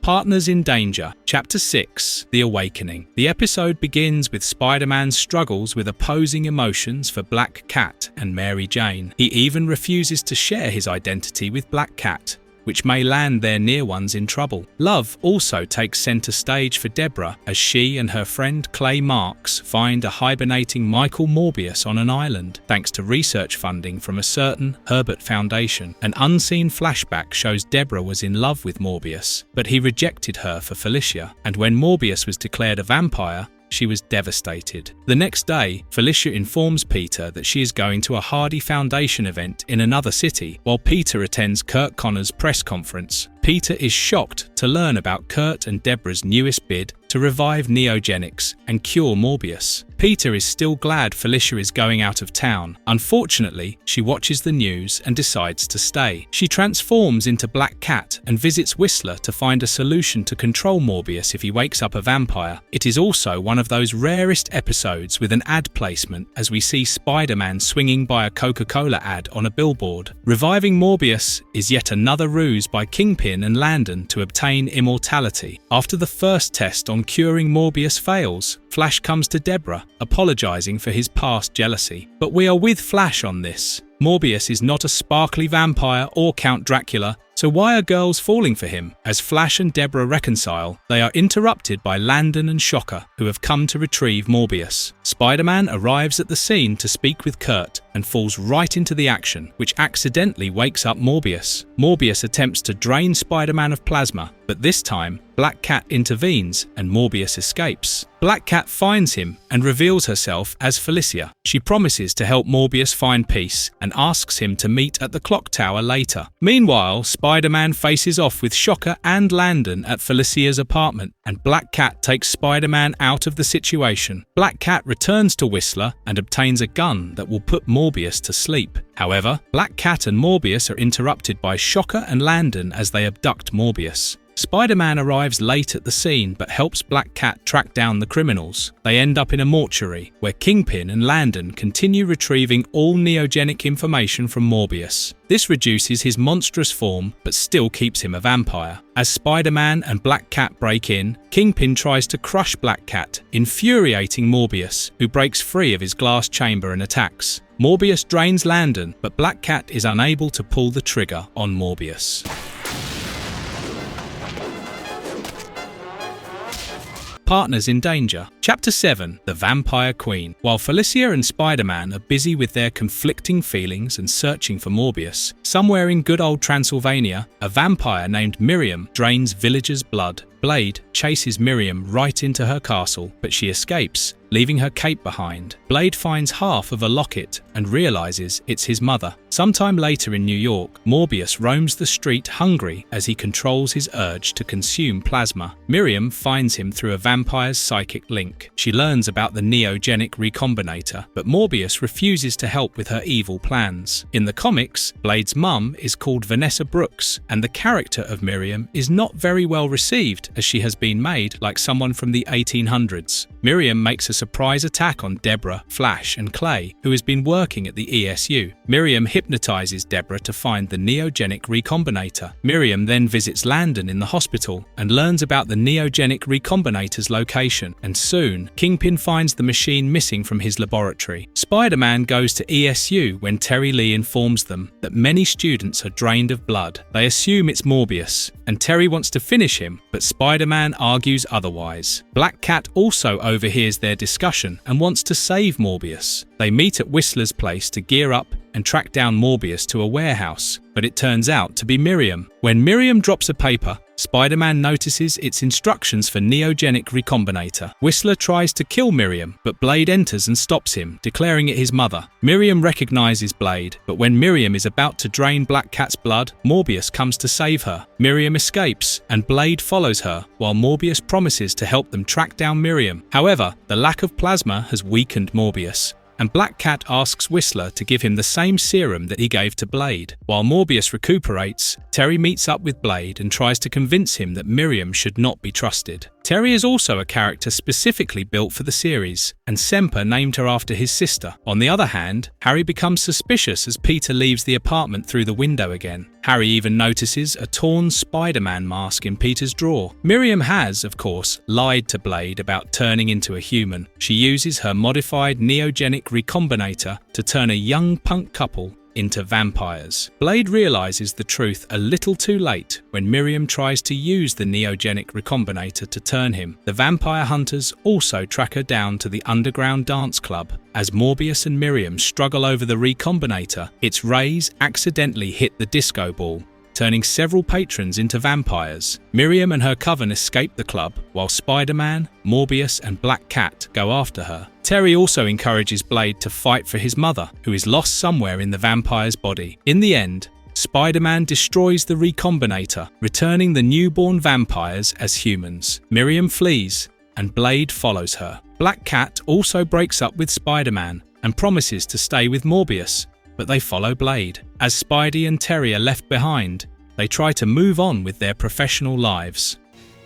Partners in Danger. Chapter 6. The Awakening. The episode begins with Spider-Man's struggles with opposing emotions for Black Cat and Mary Jane. He even refuses to share his identity with Black Cat, which may land their near ones in trouble. Love also takes center stage for Deborah as she and her friend Clay Marks find a hibernating Michael Morbius on an island, thanks to research funding from a certain Herbert Foundation. An unseen flashback shows Deborah was in love with Morbius, but he rejected her for Felicia, and when Morbius was declared a vampire, she was devastated. The next day, Felicia informs Peter that she is going to a Hardy Foundation event in another city, while Peter attends Kurt Connor's press conference. Peter is shocked to learn about Kurt and Deborah's newest bid to revive neogenics and cure Morbius. Peter is still glad Felicia is going out of town. Unfortunately, she watches the news and decides to stay. She transforms into Black Cat and visits Whistler to find a solution to control Morbius if he wakes up a vampire. It is also one of those rarest episodes with an ad placement, as we see Spider-Man swinging by a Coca-Cola ad on a billboard. Reviving Morbius is yet another ruse by Kingpin and Landon to obtain immortality. After the first test on curing Morbius fails, Flash comes to Deborah, apologizing for his past jealousy. But we are with Flash on this. Morbius is not a sparkly vampire or Count Dracula, so why are girls falling for him? As Flash and Deborah reconcile, they are interrupted by Landon and Shocker, who have come to retrieve Morbius. Spider-Man arrives at the scene to speak with Kurt and falls right into the action, which accidentally wakes up Morbius. Morbius attempts to drain Spider-Man of plasma, but this time, Black Cat intervenes and Morbius escapes. Black Cat finds him and reveals herself as Felicia. She promises to help Morbius find peace and asks him to meet at the clock tower later. Meanwhile, Spider-Man faces off with Shocker and Landon at Felicia's apartment, and Black Cat takes Spider-Man out of the situation. Black Cat returns to Whistler and obtains a gun that will put Morbius to sleep. However, Black Cat and Morbius are interrupted by Shocker and Landon as they abduct Morbius. Spider-Man arrives late at the scene but helps Black Cat track down the criminals. They end up in a mortuary, where Kingpin and Landon continue retrieving all neogenic information from Morbius. This reduces his monstrous form, but still keeps him a vampire. As Spider-Man and Black Cat break in, Kingpin tries to crush Black Cat, infuriating Morbius, who breaks free of his glass chamber and attacks. Morbius drains Landon, but Black Cat is unable to pull the trigger on Morbius. Partners in danger. Chapter 7, The Vampire Queen. While Felicia and Spider-Man are busy with their conflicting feelings and searching for Morbius, somewhere in good old Transylvania, a vampire named Miriam drains villagers' blood. Blade chases Miriam right into her castle, but she escapes, leaving her cape behind. Blade finds half of a locket and realizes it's his mother. Sometime later in New York, Morbius roams the street hungry as he controls his urge to consume plasma. Miriam finds him through a vampire's psychic link. She learns about the neogenic recombinator, but Morbius refuses to help with her evil plans. In the comics, Blade's mum is called Vanessa Brooks, and the character of Miriam is not very well received, as she has been made like someone from the 1800s. Miriam makes a surprise attack on Deborah, Flash, and Clay, who has been working at the ESU. Miriam hypnotizes Deborah to find the neogenic recombinator. Miriam then visits Landon in the hospital and learns about the neogenic recombinator's location, and soon, Kingpin finds the machine missing from his laboratory. Spider-Man goes to ESU when Terry Lee informs them that many students are drained of blood. They assume it's Morbius, and Terry wants to finish him, but Spider-Man argues otherwise. Black Cat also overhears their discussion and wants to save Morbius. They meet at Whistler's place to gear up and track down Morbius to a warehouse, but it turns out to be Miriam. When Miriam drops a paper, Spider-Man notices its instructions for neogenic recombinator. Whistler tries to kill Miriam, but Blade enters and stops him, declaring it his mother. Miriam recognizes Blade, but when Miriam is about to drain Black Cat's blood, Morbius comes to save her. Miriam escapes, and Blade follows her, while Morbius promises to help them track down Miriam. However, the lack of plasma has weakened Morbius, and Black Cat asks Whistler to give him the same serum that he gave to Blade. While Morbius recuperates, Terry meets up with Blade and tries to convince him that Miriam should not be trusted. Terry is also a character specifically built for the series, and Semper named her after his sister. On the other hand, Harry becomes suspicious as Peter leaves the apartment through the window again. Harry even notices a torn Spider-Man mask in Peter's drawer. Miriam has, of course, lied to Blade about turning into a human. She uses her modified neogenic recombinator to turn a young punk couple into vampires. Blade realizes the truth a little too late when Miriam tries to use the neogenic recombinator to turn him. The vampire hunters also track her down to the underground dance club. As Morbius and Miriam struggle over the recombinator, its rays accidentally hit the disco ball, turning several patrons into vampires. Miriam and her coven escape the club, while Spider-Man, Morbius, and Black Cat go after her. Terry also encourages Blade to fight for his mother, who is lost somewhere in the vampire's body. In the end, Spider-Man destroys the recombinator, returning the newborn vampires as humans. Miriam flees, and Blade follows her. Black Cat also breaks up with Spider-Man and promises to stay with Morbius, but they follow Blade. As Spidey and Terry are left behind, they try to move on with their professional lives.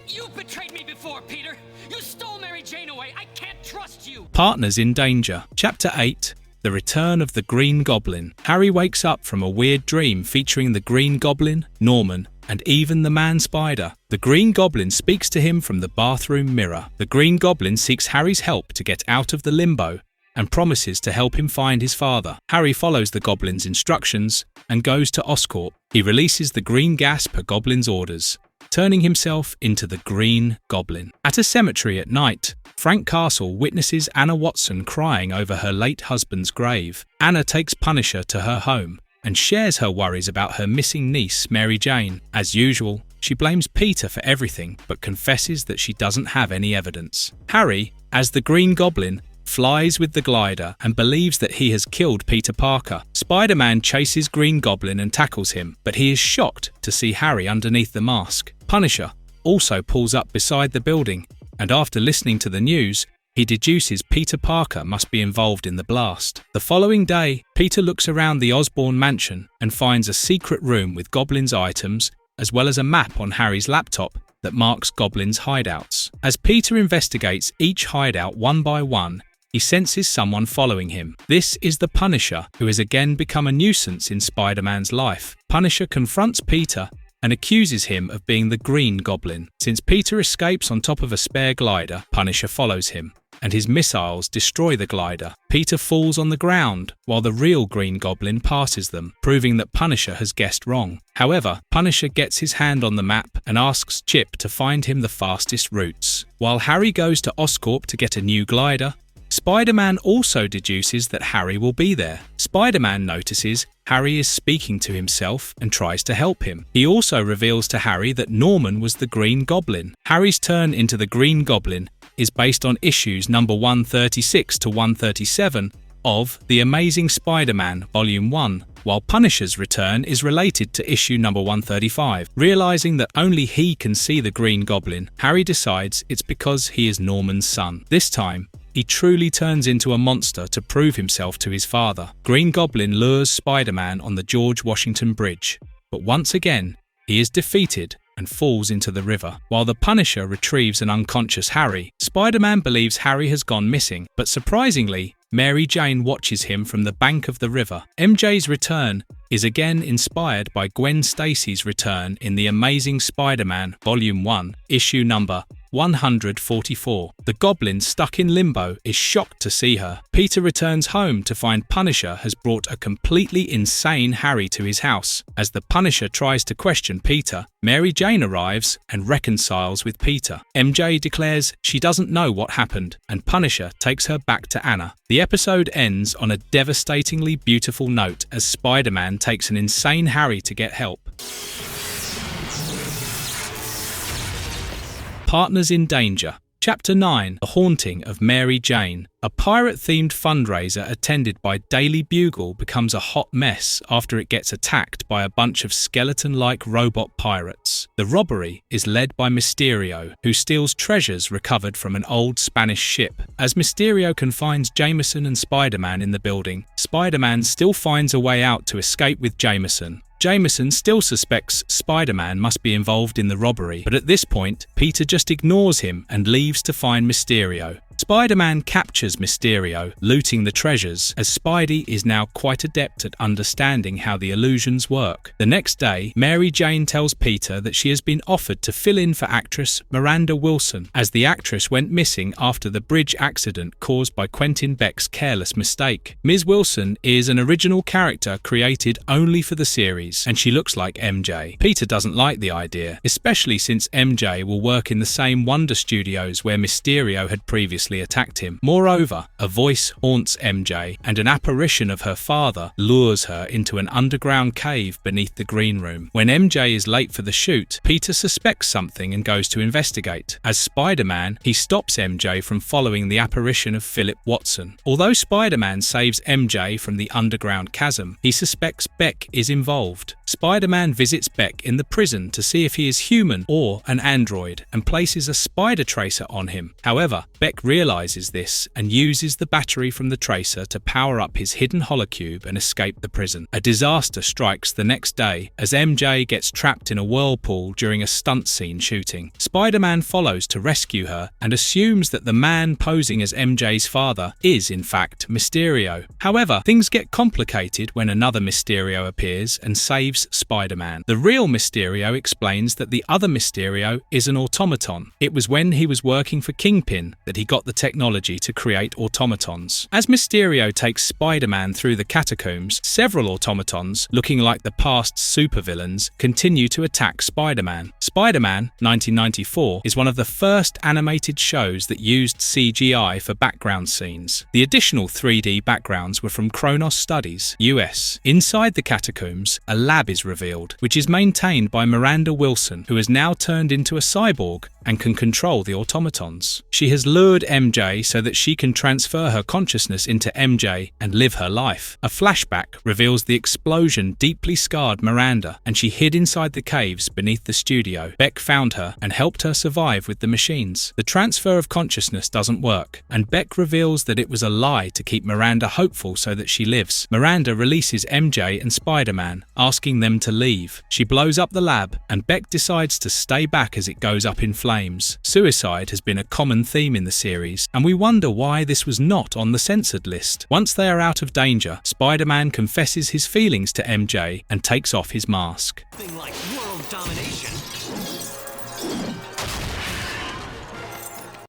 You betrayed me before, Peter! You stole Mary Jane away! I can't trust you! Partners in danger. Chapter 8. The Return of the Green Goblin. Harry wakes up from a weird dream featuring the Green Goblin, Norman, and even the Man-Spider. The Green Goblin speaks to him from the bathroom mirror. The Green Goblin seeks Harry's help to get out of the limbo and promises to help him find his father. Harry follows the Goblin's instructions and goes to Oscorp. He releases the green gas per Goblin's orders, turning himself into the Green Goblin. At a cemetery at night, Frank Castle witnesses Anna Watson crying over her late husband's grave. Anna takes Punisher to her home and shares her worries about her missing niece, Mary Jane. As usual, she blames Peter for everything, but confesses that she doesn't have any evidence. Harry, as the Green Goblin, flies with the glider and believes that he has killed Peter Parker. Spider-Man chases Green Goblin and tackles him, but he is shocked to see Harry underneath the mask. Punisher also pulls up beside the building, and after listening to the news, he deduces Peter Parker must be involved in the blast. The following day, Peter looks around the Osborn mansion and finds a secret room with Goblin's items, as well as a map on Harry's laptop that marks Goblin's hideouts. As Peter investigates each hideout one by one, he senses someone following him. This is the Punisher, who has again become a nuisance in Spider-Man's life. Punisher confronts Peter and accuses him of being the Green Goblin. Since Peter escapes on top of a spare glider, Punisher follows him, and his missiles destroy the glider. Peter falls on the ground, while the real Green Goblin passes them, proving that Punisher has guessed wrong. However, Punisher gets his hand on the map and asks Chip to find him the fastest routes. While Harry goes to Oscorp to get a new glider, Spider-Man also deduces that Harry will be there. Spider-Man notices Harry is speaking to himself and tries to help him. He also reveals to Harry that Norman was the Green Goblin. Harry's turn into the Green Goblin is based on issues number 136 to 137 of The Amazing Spider-Man Volume 1, while Punisher's return is related to issue number 135. Realizing that only he can see the Green Goblin, Harry decides it's because he is Norman's son. This time, he truly turns into a monster to prove himself to his father. Green Goblin lures Spider-Man on the George Washington Bridge, but once again, he is defeated and falls into the river. While the Punisher retrieves an unconscious Harry, Spider-Man believes Harry has gone missing, but surprisingly, Mary Jane watches him from the bank of the river. MJ's return is again inspired by Gwen Stacy's return in The Amazing Spider-Man Volume 1, issue number 144. The Goblin stuck in limbo is shocked to see her. Peter returns home to find Punisher has brought a completely insane Harry to his house. As the Punisher tries to question Peter, Mary Jane arrives and reconciles with Peter. MJ declares she doesn't know what happened, and Punisher takes her back to Anna. The episode ends on a devastatingly beautiful note as Spider-Man takes an insane Harry to get help. Partners in Danger. Chapter 9. The Haunting of Mary Jane. A pirate-themed fundraiser attended by Daily Bugle becomes a hot mess after it gets attacked by a bunch of skeleton-like robot pirates. The robbery is led by Mysterio, who steals treasures recovered from an old Spanish ship. As Mysterio confines Jameson and Spider-Man in the building, Spider-Man still finds a way out to escape with Jameson. Jameson still suspects Spider-Man must be involved in the robbery, but at this point, Peter just ignores him and leaves to find Mysterio. Spider-Man captures Mysterio, looting the treasures, as Spidey is now quite adept at understanding how the illusions work. The next day, Mary Jane tells Peter that she has been offered to fill in for actress Miranda Wilson, as the actress went missing after the bridge accident caused by Quentin Beck's careless mistake. Ms. Wilson is an original character created only for the series, and she looks like MJ. Peter doesn't like the idea, especially since MJ will work in the same Wonder Studios where Mysterio had previously attacked him. Moreover, a voice haunts MJ, and an apparition of her father lures her into an underground cave beneath the green room. When MJ is late for the shoot, Peter suspects something and goes to investigate. As Spider-Man, he stops MJ from following the apparition of Philip Watson. Although Spider-Man saves MJ from the underground chasm, he suspects Beck is involved. Spider-Man visits Beck in the prison to see if he is human or an android and places a spider tracer on him. However, Beck realizes this and uses the battery from the tracer to power up his hidden holocube and escape the prison. A disaster strikes the next day as MJ gets trapped in a whirlpool during a stunt scene shooting. Spider-Man follows to rescue her and assumes that the man posing as MJ's father is in fact Mysterio. However, things get complicated when another Mysterio appears and saves Spider-Man. The real Mysterio explains that the other Mysterio is an automaton. It was when he was working for Kingpin that he got the technology to create automatons. As Mysterio takes Spider-Man through the catacombs, several automatons, looking like the past supervillains, continue to attack Spider-Man. Spider-Man 1994 is one of the first animated shows that used CGI for background scenes. The additional 3D backgrounds were from Kronos Studies, US. Inside the catacombs, a lab is revealed, which is maintained by Miranda Wilson, who has now turned into a cyborg and can control the automatons. She has lured MJ so that she can transfer her consciousness into MJ and live her life. A flashback reveals the explosion deeply scarred Miranda, and she hid inside the caves beneath the studio. Beck found her and helped her survive with the machines. The transfer of consciousness doesn't work, and Beck reveals that it was a lie to keep Miranda hopeful so that she lives. Miranda releases MJ and Spider-Man, asking them to leave. She blows up the lab, and Beck decides to stay back as it goes up in flames. Suicide has been a common theme in the series, and we wonder why this was not on the censored list. Once they are out of danger, Spider-Man confesses his feelings to MJ and takes off his mask. Thing like world domination.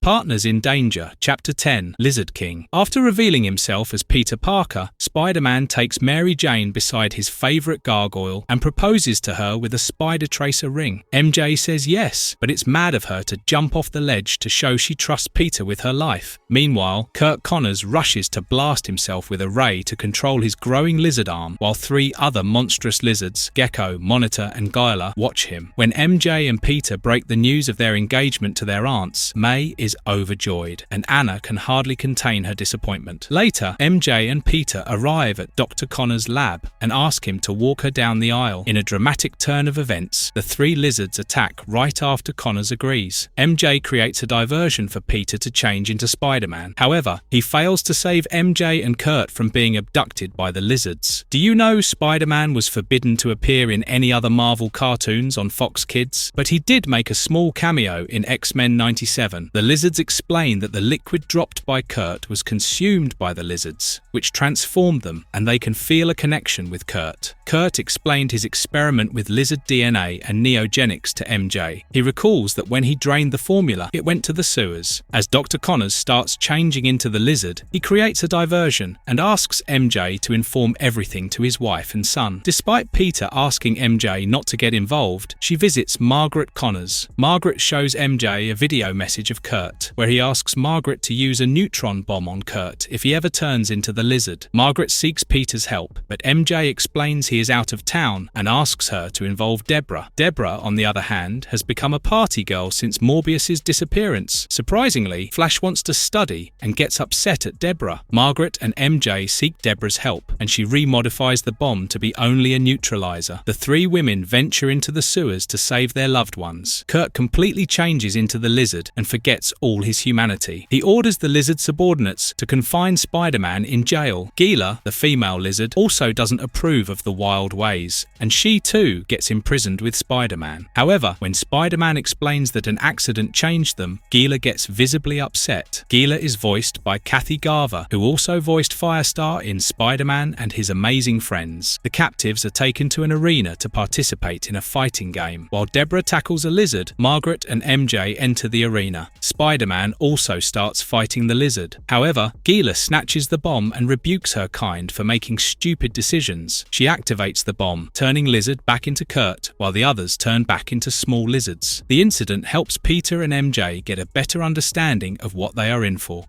Partners in Danger, Chapter 10, Lizard King. After revealing himself as Peter Parker, Spider-Man takes Mary Jane beside his favourite gargoyle and proposes to her with a spider tracer ring. MJ says yes, but it's mad of her to jump off the ledge to show she trusts Peter with her life. Meanwhile, Kirk Connors rushes to blast himself with a ray to control his growing lizard arm, while three other monstrous lizards, Gecko, Monitor and Guyla, watch him. When MJ and Peter break the news of their engagement to their aunts, May is overjoyed, and Anna can hardly contain her disappointment. Later, MJ and Peter arrive at Dr. Connor's lab and ask him to walk her down the aisle. In a dramatic turn of events, the three lizards attack right after Connors agrees. MJ creates a diversion for Peter to change into Spider-Man. However, he fails to save MJ and Kurt from being abducted by the lizards. Do you know Spider-Man was forbidden to appear in any other Marvel cartoons on Fox Kids? But he did make a small cameo in X-Men 97. The lizards explain that the liquid dropped by Kurt was consumed by the lizards, which transformed them, and they can feel a connection with Kurt. Kurt explained his experiment with lizard DNA and neogenics to MJ. He recalls that when he drained the formula, it went to the sewers. As Dr. Connors starts changing into the lizard, he creates a diversion and asks MJ to inform everything to his wife and son. Despite Peter asking MJ not to get involved, she visits Margaret Connors. Margaret shows MJ a video message of Kurt, where he asks Margaret to use a neutron bomb on Kurt if he ever turns into the lizard. Margaret seeks Peter's help, but MJ explains he is out of town and asks her to involve Deborah. Deborah, on the other hand, has become a party girl since Morbius's disappearance. Surprisingly, Flash wants to study and gets upset at Deborah. Margaret and MJ seek Deborah's help, and she remodifies the bomb to be only a neutralizer. The three women venture into the sewers to save their loved ones. Kurt completely changes into the lizard and forgets all his humanity. He orders the lizard subordinates to confine Spider-Man in jail. Gila, the female lizard, also doesn't approve of the wild ways, and she too gets imprisoned with Spider-Man. However, when Spider-Man explains that an accident changed them, Gila gets visibly upset. Gila is voiced by Kathy Garver, who also voiced Firestar in Spider-Man and His Amazing Friends. The captives are taken to an arena to participate in a fighting game. While Deborah tackles a lizard, Margaret and MJ enter the arena. Spider-Man also starts fighting the lizard. However, Gila snatches the bomb and rebukes her kind for making stupid decisions. She activates the bomb, turning Lizard back into Kurt, while the others turn back into small lizards. The incident helps Peter and MJ get a better understanding of what they are in for.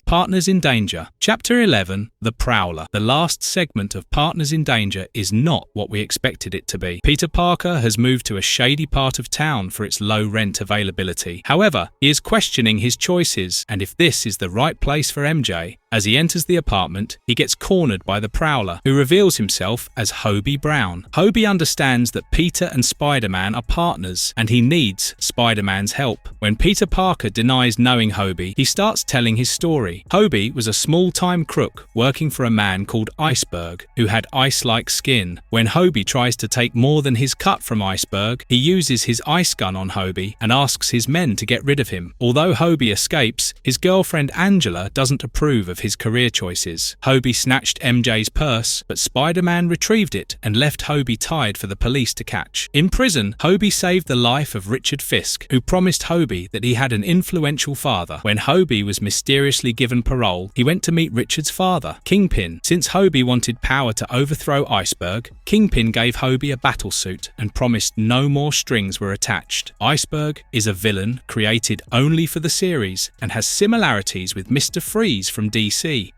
Partners in Danger. Chapter 11, The Prowler. The last segment of Partners in Danger is not what we expected it to be. Peter Parker has moved to a shady part of town for its low rent availability. However, he is questioning his choices and if this is the right place for MJ. As he enters the apartment, he gets cornered by the Prowler, who reveals himself as Hobie Brown. Hobie understands that Peter and Spider-Man are partners, and he needs Spider-Man's help. When Peter Parker denies knowing Hobie, he starts telling his story. Hobie was a small-time crook working for a man called Iceberg, who had ice-like skin. When Hobie tries to take more than his cut from Iceberg, he uses his ice gun on Hobie and asks his men to get rid of him. Although Hobie escapes, his girlfriend Angela doesn't approve of his career choices. Hobie snatched MJ's purse, but Spider-Man retrieved it and left Hobie tied for the police to catch. In prison, Hobie saved the life of Richard Fisk, who promised Hobie that he had an influential father. When Hobie was mysteriously given parole, he went to meet Richard's father, Kingpin. Since Hobie wanted power to overthrow Iceberg, Kingpin gave Hobie a battlesuit and promised no more strings were attached. Iceberg is a villain created only for the series and has similarities with Mr. Freeze from DC.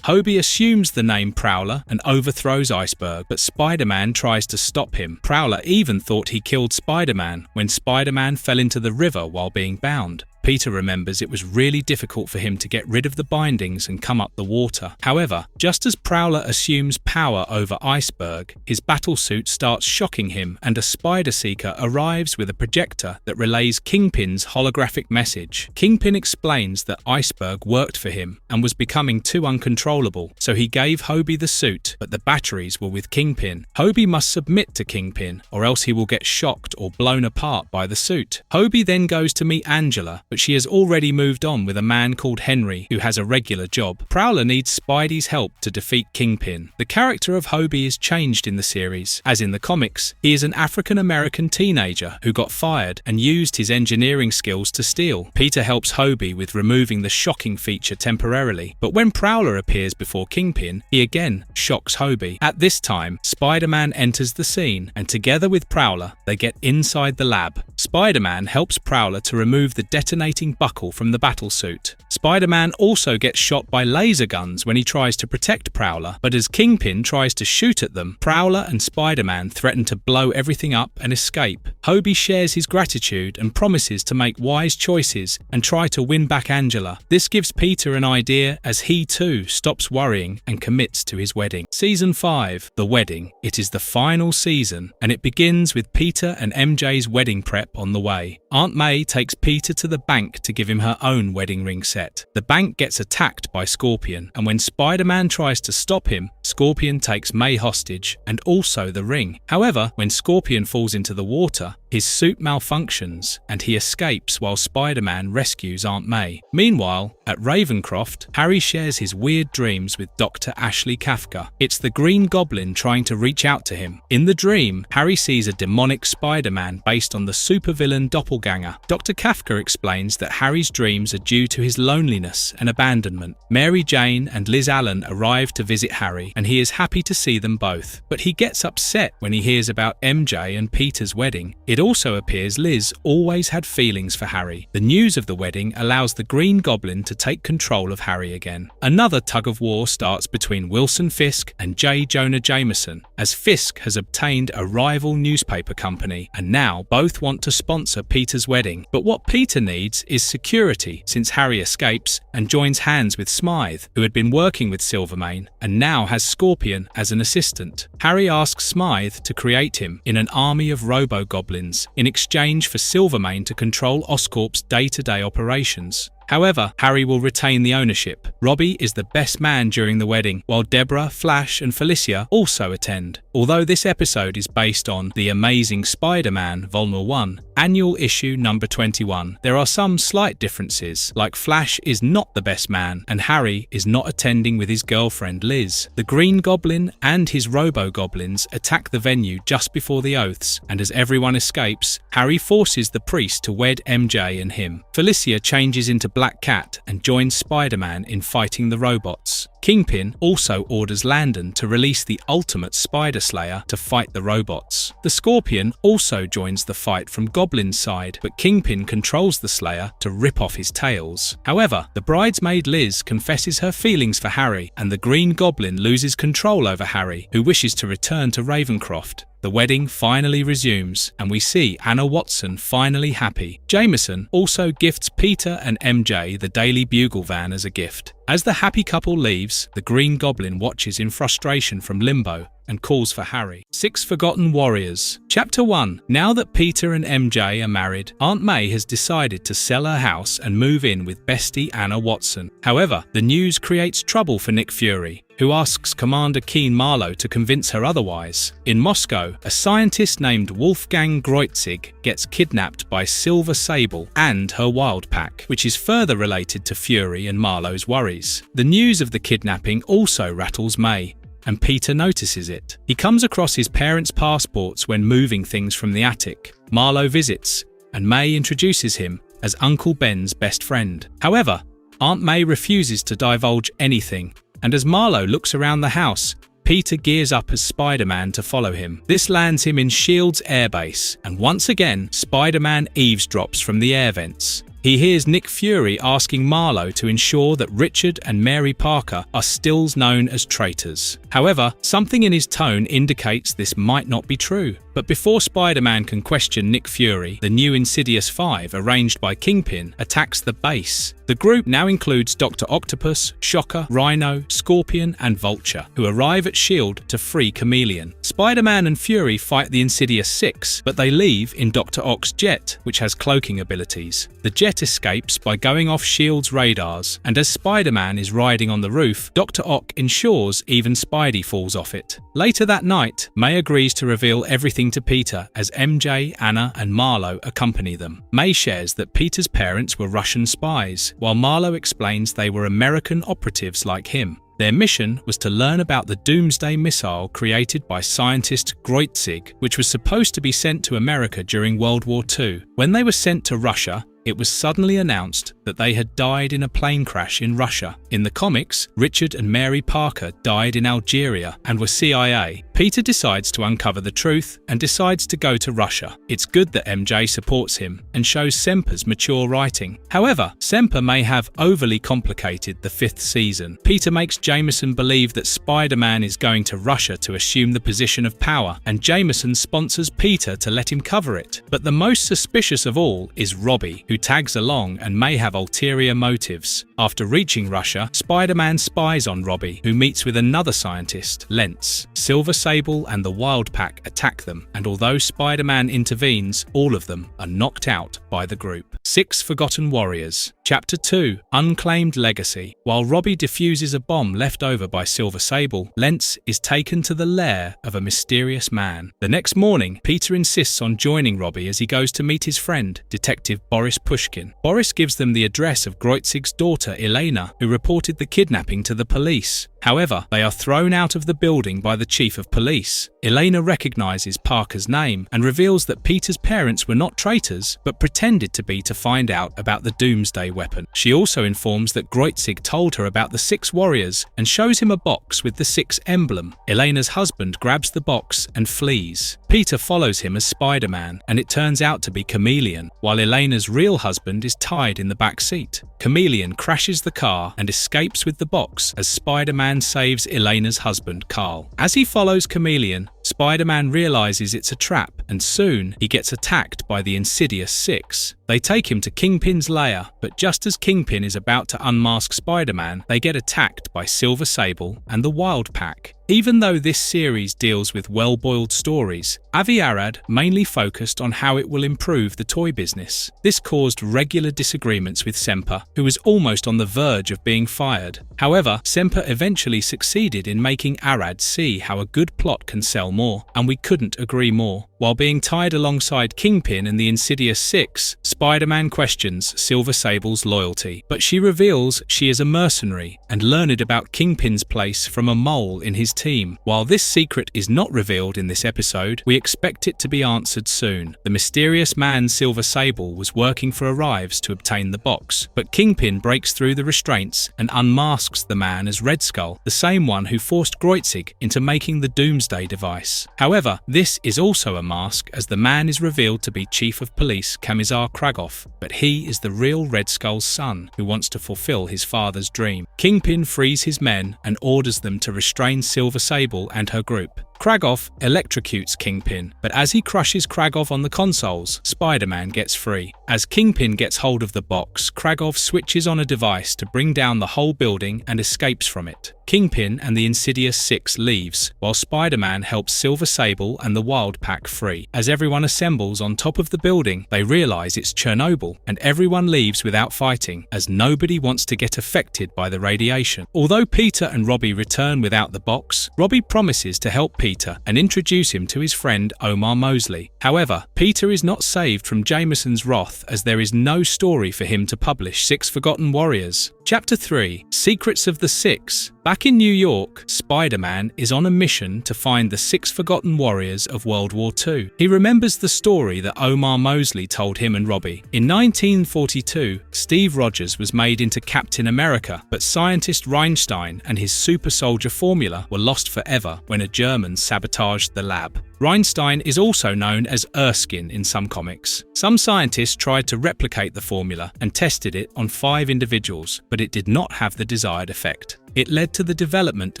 Hobie assumes the name Prowler and overthrows Iceberg, but Spider-Man tries to stop him. Prowler even thought he killed Spider-Man when Spider-Man fell into the river while being bound. Peter remembers it was really difficult for him to get rid of the bindings and come up the water. However, just as Prowler assumes power over Iceberg, his battlesuit starts shocking him and a Spider-Seeker arrives with a projector that relays Kingpin's holographic message. Kingpin explains that Iceberg worked for him and was becoming too uncontrollable, so he gave Hobie the suit, but the batteries were with Kingpin. Hobie must submit to Kingpin, or else he will get shocked or blown apart by the suit. Hobie then goes to meet Angela, but she has already moved on with a man called Henry, who has a regular job. Prowler needs Spidey's help to defeat Kingpin. The character of Hobie is changed in the series. As in the comics, he is an African-American teenager who got fired and used his engineering skills to steal. Peter helps Hobie with removing the shocking feature temporarily, but when Prowler appears before Kingpin, he again shocks Hobie. At this time, Spider-Man enters the scene, and together with Prowler, they get inside the lab. Spider-Man helps Prowler to remove the detonating buckle from the battlesuit. Spider-Man also gets shot by laser guns when he tries to protect Prowler, but as Kingpin tries to shoot at them, Prowler and Spider-Man threaten to blow everything up and escape. Hobie shares his gratitude and promises to make wise choices and try to win back Angela. This gives Peter an idea as he too stops worrying and commits to his wedding. Season 5, The Wedding. It is the final season, and it begins with Peter and MJ's wedding prep on the way. Aunt May takes Peter to the bank to give him her own wedding ring set. The bank gets attacked by Scorpion, and when Spider-Man tries to stop him, Scorpion takes May hostage and also the ring. However, when Scorpion falls into the water, his suit malfunctions and he escapes while Spider-Man rescues Aunt May. Meanwhile, at Ravencroft, Harry shares his weird dreams with Dr. Ashley Kafka. It's the Green Goblin trying to reach out to him. In the dream, Harry sees a demonic Spider-Man based on the supervillain doppelganger. Dr. Kafka explains that Harry's dreams are due to his loneliness and abandonment. Mary Jane and Liz Allen arrive to visit Harry, and he is happy to see them both. But he gets upset when he hears about MJ and Peter's wedding. It also appears Liz always had feelings for Harry. The news of the wedding allows the Green Goblin to take control of Harry again. Another tug-of-war starts between Wilson Fisk and J. Jonah Jameson, as Fisk has obtained a rival newspaper company, and now both want to sponsor Peter's wedding. But what Peter needs is security, since Harry escapes and joins hands with Smythe, who had been working with Silvermane and now has Scorpion as an assistant. Harry asks Smythe to create him in an army of robo-goblins in exchange for Silvermane to control Oscorp's day-to-day operations. However, Harry will retain the ownership. Robbie is the best man during the wedding, while Deborah, Flash and Felicia also attend. Although this episode is based on The Amazing Spider-Man Vol. 1, annual issue number 21, there are some slight differences, like Flash is not the best man and Harry is not attending with his girlfriend Liz. The Green Goblin and his robo-goblins attack the venue just before the oaths, and as everyone escapes, Harry forces the priest to wed MJ and him. Felicia changes into Black Cat and joins Spider-Man in fighting the robots. Kingpin also orders Landon to release the ultimate Spider Slayer to fight the robots. The Scorpion also joins the fight from Goblin's side, but Kingpin controls the Slayer to rip off his tails. However, the bridesmaid Liz confesses her feelings for Harry, and the Green Goblin loses control over Harry, who wishes to return to Ravencroft. The wedding finally resumes, and we see Anna Watson finally happy. Jameson also gifts Peter and MJ the Daily Bugle van as a gift. As the happy couple leaves, the Green Goblin watches in frustration from limbo and calls for Harry. 6 Forgotten Warriors. Chapter 1. Now that Peter and MJ are married, Aunt May has decided to sell her house and move in with bestie Anna Watson. However, the news creates trouble for Nick Fury, who asks Commander Keen Marlowe to convince her otherwise. In Moscow, a scientist named Wolfgang Kreutzig gets kidnapped by Silver Sable and her Wild Pack, which is further related to Fury and Marlowe's worries. The news of the kidnapping also rattles May, and Peter notices it. He comes across his parents' passports when moving things from the attic. Marlowe visits, and May introduces him as Uncle Ben's best friend. However, Aunt May refuses to divulge anything, and as Marlowe looks around the house, Peter gears up as Spider-Man to follow him. This lands him in S.H.I.E.L.D.'s airbase, and once again, Spider-Man eavesdrops from the air vents. He hears Nick Fury asking Marlowe to ensure that Richard and Mary Parker are still known as traitors. However, something in his tone indicates this might not be true. But before Spider-Man can question Nick Fury, the new Insidious 5, arranged by Kingpin, attacks the base. The group now includes Dr. Octopus, Shocker, Rhino, Scorpion, and Vulture, who arrive at S.H.I.E.L.D. to free Chameleon. Spider-Man and Fury fight the Insidious Six, but they leave in Dr. Ock's jet, which has cloaking abilities. The jet escapes by going off S.H.I.E.L.D.'s radars, and as Spider-Man is riding on the roof, Dr. Ock ensures even Spidey falls off it. Later that night, May agrees to reveal everything to Peter as MJ, Anna, and Marlowe accompany them. May shares that Peter's parents were Russian spies, while Marlowe explains they were American operatives like him. Their mission was to learn about the Doomsday missile created by scientist Kreutzig, which was supposed to be sent to America during World War II. When they were sent to Russia, it was suddenly announced that they had died in a plane crash in Russia. In the comics, Richard and Mary Parker died in Algeria and were CIA. Peter decides to uncover the truth and decides to go to Russia. It's good that MJ supports him and shows Semper's mature writing. However, Semper may have overly complicated the 5th season. Peter makes Jameson believe that Spider-Man is going to Russia to assume the position of power, and Jameson sponsors Peter to let him cover it. But the most suspicious of all is Robbie, who tags along and may have ulterior motives. After reaching Russia, Spider-Man spies on Robbie, who meets with another scientist, Lentz. Silver Sable and the Wild Pack attack them, and although Spider-Man intervenes, all of them are knocked out by the group. 6 Forgotten Warriors. Chapter 2. Unclaimed Legacy. While Robbie defuses a bomb left over by Silver Sable, Lentz is taken to the lair of a mysterious man. The next morning, Peter insists on joining Robbie as he goes to meet his friend, Detective Boris Pushkin. Boris gives them the address of Kreutzig's daughter, Elena, who reported the kidnapping to the police. However, they are thrown out of the building by the chief of police. Elena recognizes Parker's name and reveals that Peter's parents were not traitors, but pretended to be to find out about the Doomsday weapon. She also informs that Kreutzig told her about the 6 warriors and shows him a box with the 6 emblem. Elena's husband grabs the box and flees. Peter follows him as Spider-Man, and it turns out to be Chameleon, while Elena's real husband is tied in the back seat. Chameleon crashes the car and escapes with the box as Spider-Man saves Elena's husband, Carl. As he follows Chameleon, Spider-Man realizes it's a trap, and soon he gets attacked by the Insidious Six. They take him to Kingpin's lair, but just as Kingpin is about to unmask Spider-Man, they get attacked by Silver Sable and the Wild Pack. Even though this series deals with well-boiled stories, Avi Arad mainly focused on how it will improve the toy business. This caused regular disagreements with Semper, who was almost on the verge of being fired. However, Semper eventually succeeded in making Arad see how a good plot can sell more, and we couldn't agree more. While being tied alongside Kingpin and the Insidious Six, Spider-Man questions Silver Sable's loyalty, but she reveals she is a mercenary and learned about Kingpin's place from a mole in his team. While this secret is not revealed in this episode, we expect it to be answered soon. The mysterious man Silver Sable was working for Arrives to obtain the box, but Kingpin breaks through the restraints and unmasks the man as Red Skull, the same one who forced Kreutzig into making the Doomsday device. However, this is also a mask, as the man is revealed to be Chief of Police Kamizar Kragoff, but he is the real Red Skull's son who wants to fulfill his father's dream. Kingpin frees his men and orders them to restrain Silver Sable and her group. Kragov electrocutes Kingpin, but as he crushes Kragov on the consoles, Spider-Man gets free. As Kingpin gets hold of the box, Kragov switches on a device to bring down the whole building and escapes from it. Kingpin and the Insidious Six leaves, while Spider-Man helps Silver Sable and the Wild Pack free. As everyone assembles on top of the building, they realize it's Chernobyl, and everyone leaves without fighting, as nobody wants to get affected by the radiation. Although Peter and Robbie return without the box, Robbie promises to help Peter and introduce him to his friend Omar Mosley. However, Peter is not saved from Jameson's wrath, as there is no story for him to publish Six Forgotten Warriors. Chapter 3: Secrets of the Six. Back in New York, Spider-Man is on a mission to find the Six Forgotten Warriors of World War II. He remembers the story that Omar Mosley told him and Robbie. In 1942, Steve Rogers was made into Captain America, but scientist Reinstein and his super soldier formula were lost forever when a German sabotaged the lab. Reinstein is also known as Erskine in some comics. Some scientists tried to replicate the formula and tested it on 5 individuals, but it did not have the desired effect. It led to the development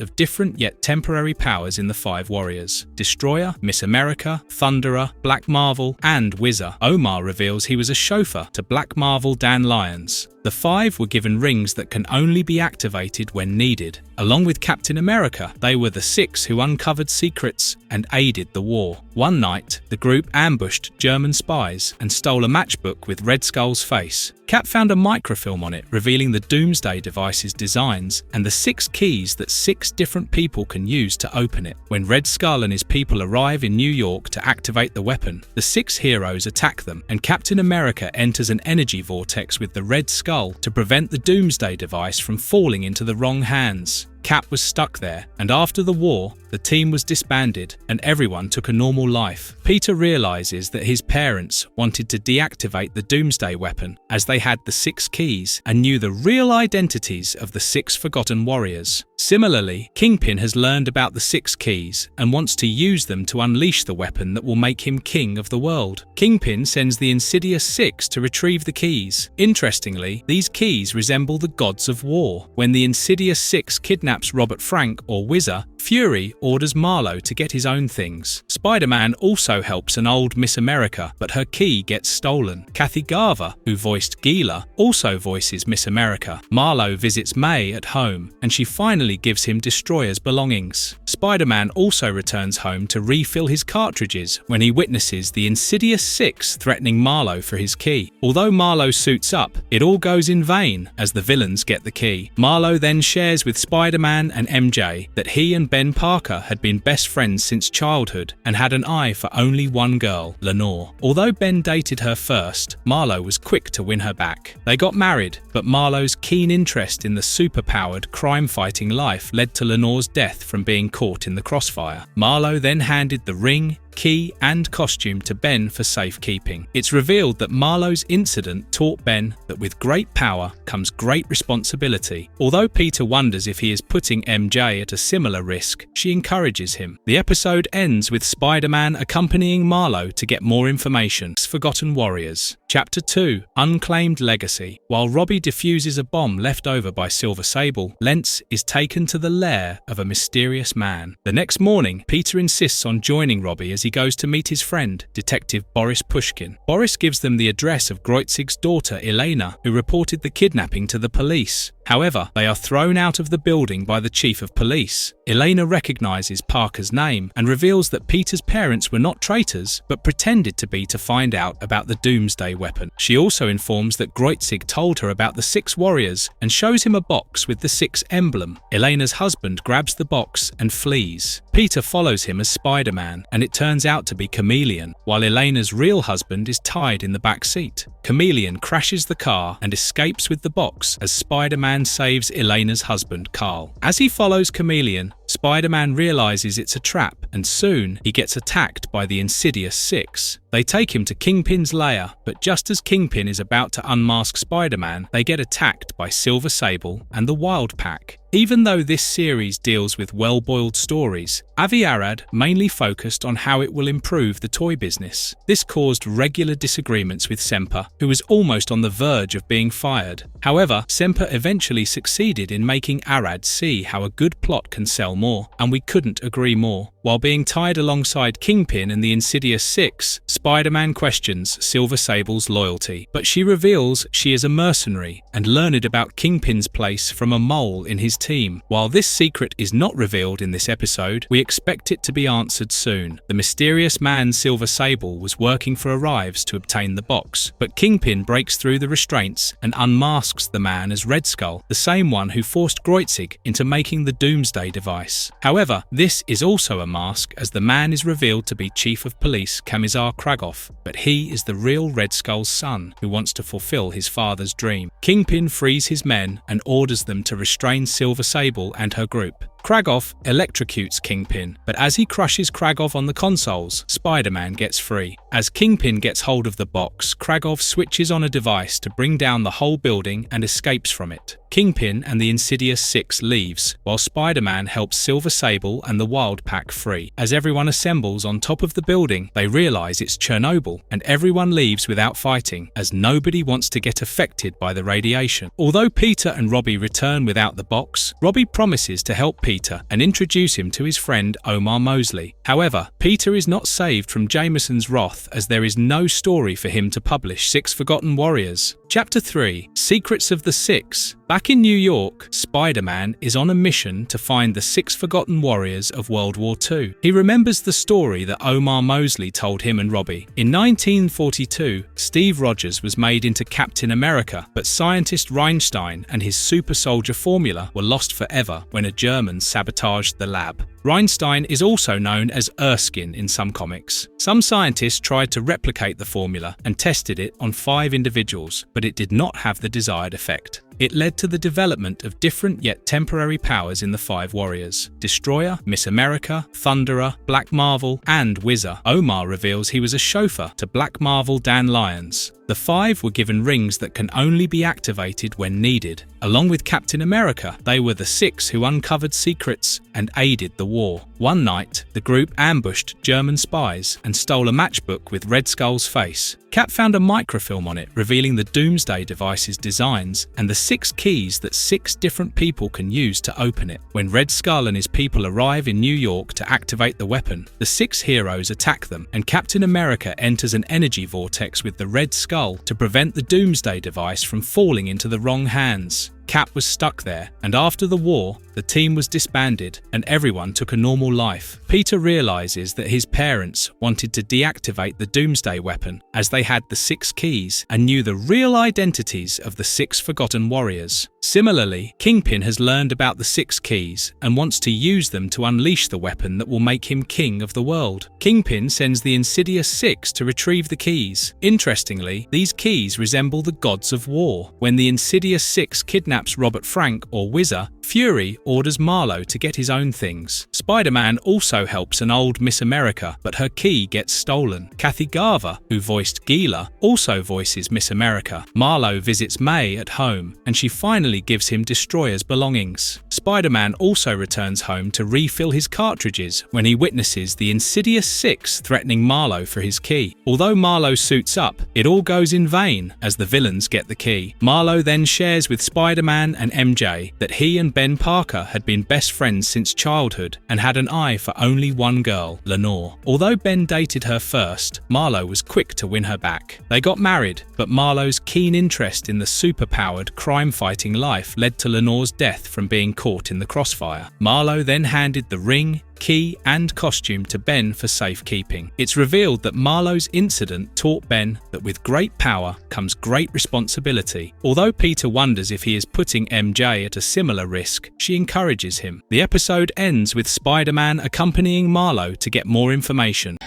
of different yet temporary powers in the 5 warriors: Destroyer, Miss America, Thunderer, Black Marvel, and Whizzer. Omar reveals he was a chauffeur to Black Marvel Dan Lyons. The 5 were given rings that can only be activated when needed. Along with Captain America, they were the 6 who uncovered secrets and aided the war. One night, the group ambushed German spies and stole a matchbook with Red Skull's face. Cap found a microfilm on it revealing the Doomsday device's designs and the 6 keys that 6 different people can use to open it. When Red Skull and his people arrive in New York to activate the weapon, the 6 heroes attack them, and Captain America enters an energy vortex with the Red Skull to prevent the Doomsday device from falling into the wrong hands. Cap was stuck there, and after the war, the team was disbanded and everyone took a normal life. Peter realizes that his parents wanted to deactivate the Doomsday weapon as they had the 6 keys and knew the real identities of the 6 Forgotten Warriors. Similarly, Kingpin has learned about the 6 keys and wants to use them to unleash the weapon that will make him king of the world. Kingpin sends the Insidious Six to retrieve the keys. Interestingly, these keys resemble the gods of war. When the Insidious Six kidnaps Robert Frank, or Whizzer, Fury orders Marlowe to get his own things. Spider-Man also helps an old Miss America, but her key gets stolen. Kathy Garver, who voiced Gila, also voices Miss America. Marlowe visits May at home, and she finally gives him Destroyer's belongings. Spider-Man also returns home to refill his cartridges when he witnesses the Insidious Six threatening Marlowe for his key. Although Marlowe suits up, it all goes in vain as the villains get the key. Marlowe then shares with Spider-Man and MJ that he and Ben Parker had been best friends since childhood and had an eye for only one girl, Lenore. Although Ben dated her first, Marlowe was quick to win her back. They got married, but Marlowe's keen interest in the superpowered, crime-fighting life led to Lenore's death from being caught in the crossfire. Marlowe then handed the ring, key and costume to Ben for safekeeping. It's revealed that Marlowe's incident taught Ben that with great power comes great responsibility. Although Peter wonders if he is putting MJ at a similar risk, she encourages him. The episode ends with Spider-Man accompanying Marlowe to get more information. Forgotten Warriors. Chapter 2: Unclaimed Legacy. While Robbie defuses a bomb left over by Silver Sable, Lentz is taken to the lair of a mysterious man. The next morning, Peter insists on joining Robbie as he goes to meet his friend, Detective Boris Pushkin. Boris gives them the address of Groitzig's daughter, Elena, who reported the kidnapping to the police. However, they are thrown out of the building by the chief of police. Elena recognizes Parker's name and reveals that Peter's parents were not traitors, but pretended to be to find out about the Doomsday weapon. She also informs that Groitzig told her about the 6 warriors and shows him a box with the 6 emblem. Elena's husband grabs the box and flees. Peter follows him as Spider-Man, and it turns out to be Chameleon, while Elena's real husband is tied in the back seat. Chameleon crashes the car and escapes with the box as Spider-Man saves Elena's husband, Carl. As he follows Chameleon, Spider-Man realizes it's a trap, and soon he gets attacked by the Insidious Six. They take him to Kingpin's lair, but just as Kingpin is about to unmask Spider-Man, they get attacked by Silver Sable and the Wild Pack. Even though this series deals with well-boiled stories, Avi Arad mainly focused on how it will improve the toy business. This caused regular disagreements with Semper, who was almost on the verge of being fired. However, Semper eventually succeeded in making Arad see how a good plot can sell more, and we couldn't agree more. While being tied alongside Kingpin in the Insidious Six, Spider-Man questions Silver Sable's loyalty, but she reveals she is a mercenary and learned about Kingpin's place from a mole in his team. While this secret is not revealed in this episode, we expect it to be answered soon. The mysterious man Silver Sable was working for Arrives to obtain the box, but Kingpin breaks through the restraints and unmasks the man as Red Skull, the same one who forced Groitzig into making the Doomsday device. However, this is also a mask, as the man is revealed to be Chief of Police Kamizar Kragoff, but he is the real Red Skull's son who wants to fulfill his father's dream. Kingpin frees his men and orders them to restrain Silver Sable and her group. Kragoff electrocutes Kingpin, but as he crushes Kragoff on the consoles, Spider-Man gets free. As Kingpin gets hold of the box, Kragoff switches on a device to bring down the whole building and escapes from it. Kingpin and the Insidious Six leaves, while Spider-Man helps Silver Sable and the Wild Pack free. As everyone assembles on top of the building, they realize it's Chernobyl, and everyone leaves without fighting, as nobody wants to get affected by the radiation. Although Peter and Robbie return without the box, Robbie promises to help Peter and introduce him to his friend Omar Mosley. However, Peter is not saved from Jameson's wrath, as there is no story for him to publish Six Forgotten Warriors. Chapter 3: Secrets of the Six. Back in New York, Spider-Man is on a mission to find the Six Forgotten Warriors of World War II. He remembers the story that Omar Mosley told him and Robbie. In 1942, Steve Rogers was made into Captain America, but scientist Reinstein and his super soldier formula were lost forever when a German sabotaged the lab. Reinstein is also known as Erskine in some comics. Some scientists tried to replicate the formula and tested it on 5 individuals, but it did not have the desired effect. It led to the development of different yet temporary powers in the 5 warriors: Destroyer, Miss America, Thunderer, Black Marvel, and Whizzer. Omar reveals he was a chauffeur to Black Marvel Dan Lyons. The 5 were given rings that can only be activated when needed. Along with Captain America, they were the 6 who uncovered secrets and aided the war. One night, the group ambushed German spies and stole a matchbook with Red Skull's face. Cap found a microfilm on it revealing the Doomsday device's designs and the 6 keys that 6 different people can use to open it. When Red Skull and his people arrive in New York to activate the weapon, the 6 heroes attack them, and Captain America enters an energy vortex with the Red Skull to prevent the Doomsday device from falling into the wrong hands. Cap was stuck there, and after the war, the team was disbanded and everyone took a normal life. Peter realizes that his parents wanted to deactivate the Doomsday weapon as they had the 6 keys and knew the real identities of the 6 Forgotten Warriors. Similarly, Kingpin has learned about the 6 keys and wants to use them to unleash the weapon that will make him king of the world. Kingpin sends the Insidious Six to retrieve the keys. Interestingly, these keys resemble the gods of war. When the Insidious Six kidnaps Robert Frank, or Whizzer, Fury orders Marlowe to get his own things. Spider-Man also helps an old Miss America, but her key gets stolen. Kathy Garver, who voiced Gila, also voices Miss America. Marlowe visits May at home, and she finally gives him Destroyer's belongings. Spider-Man also returns home to refill his cartridges when he witnesses the Insidious Six threatening Marlowe for his key. Although Marlowe suits up, it all goes in vain as the villains get the key. Marlowe then shares with Spider-Man and MJ that he and Ben Parker had been best friends since childhood and had an eye for only one girl, Lenore. Although Ben dated her first, Marlowe was quick to win her back. They got married, but Marlowe's keen interest in the superpowered, crime-fighting life led to Lenore's death from being caught in the crossfire. Marlowe then handed the ring, key and costume to Ben for safekeeping. It's revealed that Marlowe's incident taught Ben that with great power comes great responsibility. Although Peter wonders if he is putting MJ at a similar risk, she encourages him. The episode ends with Spider-Man accompanying Marlowe to get more information.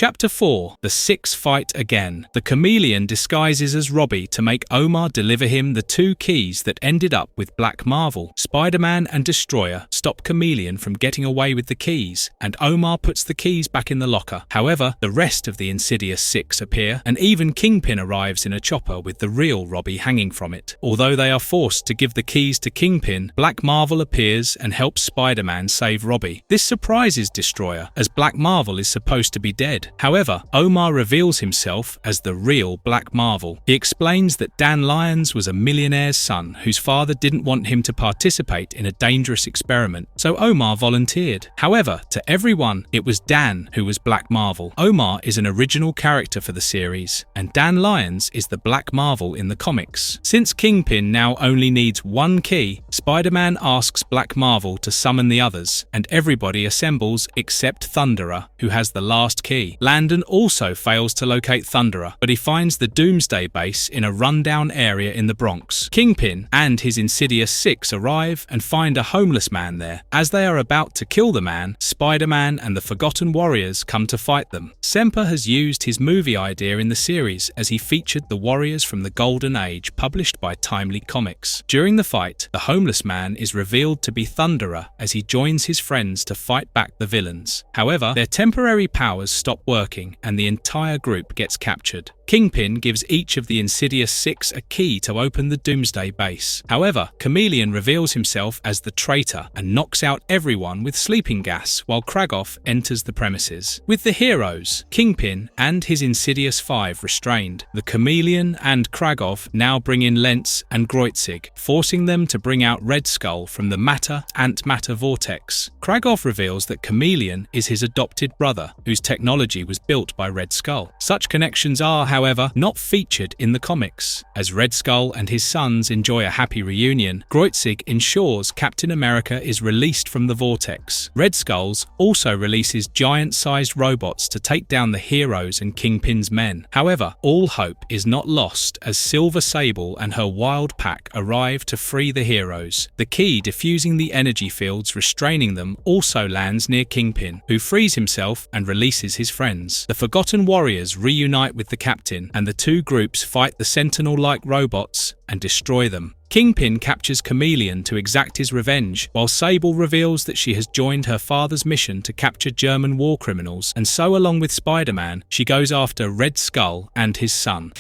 Chapter 4. The Six Fight Again. The Chameleon disguises as Robbie to make Omar deliver him the 2 keys that ended up with Black Marvel. Spider-Man and Destroyer stop Chameleon from getting away with the keys, and Omar puts the keys back in the locker. However, the rest of the Insidious Six appear, and even Kingpin arrives in a chopper with the real Robbie hanging from it. Although they are forced to give the keys to Kingpin, Black Marvel appears and helps Spider-Man save Robbie. This surprises Destroyer, as Black Marvel is supposed to be dead. However, Omar reveals himself as the real Black Marvel. He explains that Dan Lyons was a millionaire's son whose father didn't want him to participate in a dangerous experiment, so Omar volunteered. However, to everyone, it was Dan who was Black Marvel. Omar is an original character for the series, and Dan Lyons is the Black Marvel in the comics. Since Kingpin now only needs 1 key, Spider-Man asks Black Marvel to summon the others, and everybody assembles except Thunderer, who has the last key. Landon also fails to locate Thunderer, but he finds the Doomsday base in a rundown area in the Bronx. Kingpin and his Insidious Six arrive and find a homeless man there. As they are about to kill the man, Spider-Man and the Forgotten Warriors come to fight them. Semper has used his movie idea in the series as he featured the Warriors from the Golden Age published by Timely Comics. During the fight, the homeless man is revealed to be Thunderer as he joins his friends to fight back the villains. However, their temporary powers stop working and the entire group gets captured. Kingpin gives each of the Insidious Six a key to open the Doomsday base. However, Chameleon reveals himself as the traitor and knocks out everyone with sleeping gas while Kragoff enters the premises. With the heroes, Kingpin and his Insidious Five restrained, the Chameleon and Kragoff now bring in Lentz and Groitzig, forcing them to bring out Red Skull from the Matter-Antimatter vortex. Kragoff reveals that Chameleon is his adopted brother, whose technology was built by Red Skull. Such connections are, however, not featured in the comics. As Red Skull and his sons enjoy a happy reunion, Groitzig ensures Captain America is released from the vortex. Red Skulls also releases giant-sized robots to take down the heroes and Kingpin's men. However, all hope is not lost as Silver Sable and her wild pack arrive to free the heroes. The key diffusing the energy fields restraining them also lands near Kingpin, who frees himself and releases his friends. The Forgotten Warriors reunite with the Captain, and the 2 groups fight the Sentinel-like robots and destroy them. Kingpin captures Chameleon to exact his revenge, while Sable reveals that she has joined her father's mission to capture German war criminals, and so along with Spider-Man, she goes after Red Skull and his son.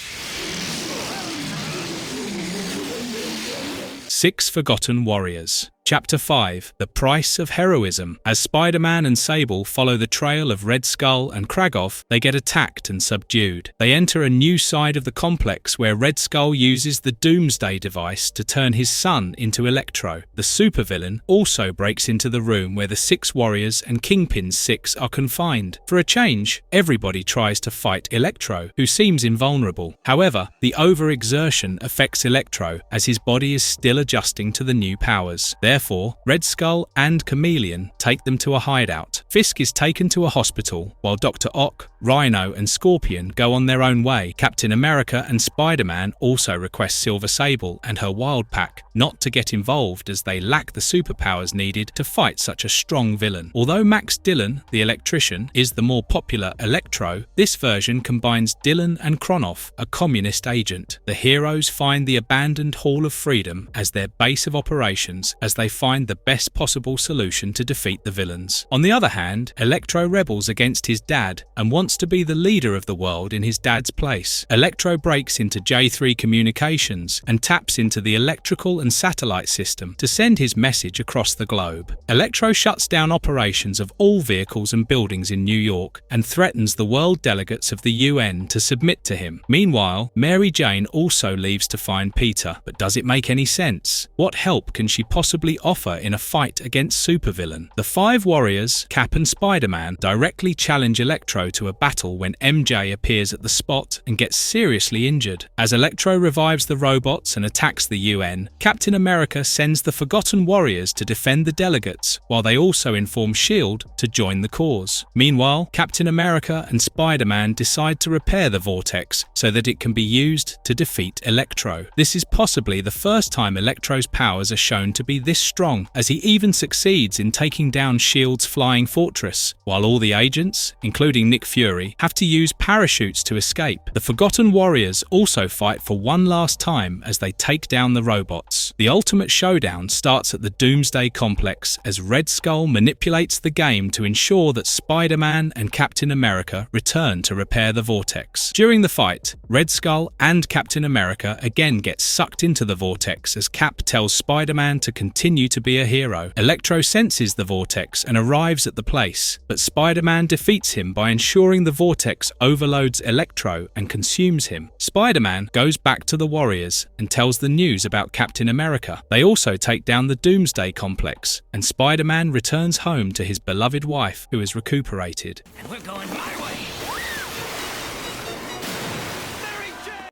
6 Forgotten Warriors. Chapter 5. The Price of Heroism. As Spider-Man and Sable follow the trail of Red Skull and Kragoff, they get attacked and subdued. They enter a new side of the complex where Red Skull uses the Doomsday device to turn his son into Electro. The supervillain also breaks into the room where the 6 warriors and Kingpin's 6 are confined. For a change, everybody tries to fight Electro, who seems invulnerable. However, the overexertion affects Electro as his body is still adjusting to the new powers. Therefore, Red Skull and Chameleon take them to a hideout. Fisk is taken to a hospital, while Dr. Ock, Rhino and Scorpion go on their own way. Captain America and Spider-Man also request Silver Sable and her Wild Pack not to get involved as they lack the superpowers needed to fight such a strong villain. Although Max Dillon, the electrician, is the more popular Electro, this version combines Dillon and Kronoff, a communist agent. The heroes find the abandoned Hall of Freedom as their base of operations as they find the best possible solution to defeat the villains. On the other hand, Electro rebels against his dad and wants to be the leader of the world in his dad's place. Electro breaks into J3 Communications and taps into the electrical and satellite system to send his message across the globe. Electro shuts down operations of all vehicles and buildings in New York and threatens the world delegates of the UN to submit to him. Meanwhile, Mary Jane also leaves to find Peter, but does it make any sense? What help can she possibly offer in a fight against supervillain? The 5 warriors, Cap and Spider-Man, directly challenge Electro to a battle when MJ appears at the spot and gets seriously injured. As Electro revives the robots and attacks the UN, Captain America sends the Forgotten Warriors to defend the delegates, while they also inform S.H.I.E.L.D. to join the cause. Meanwhile, Captain America and Spider-Man decide to repair the vortex so that it can be used to defeat Electro. This is possibly the first time Electro's powers are shown to be this strong, as he even succeeds in taking down S.H.I.E.L.D.'s flying fortress, while all the agents, including Nick Fury, have to use parachutes to escape. The Forgotten Warriors also fight for one last time as they take down the robots. The ultimate showdown starts at the Doomsday Complex as Red Skull manipulates the game to ensure that Spider-Man and Captain America return to repair the vortex. During the fight, Red Skull and Captain America again get sucked into the vortex as Cap tells Spider-Man to continue to be a hero. Electro senses the vortex and arrives at the place, but Spider-Man defeats him by ensuring the vortex overloads Electro and consumes him. Spider-Man goes back to the Warriors and tells the news about Captain America. They also take down the Doomsday Complex, and Spider-Man returns home to his beloved wife, who is recuperated. And we're going my way.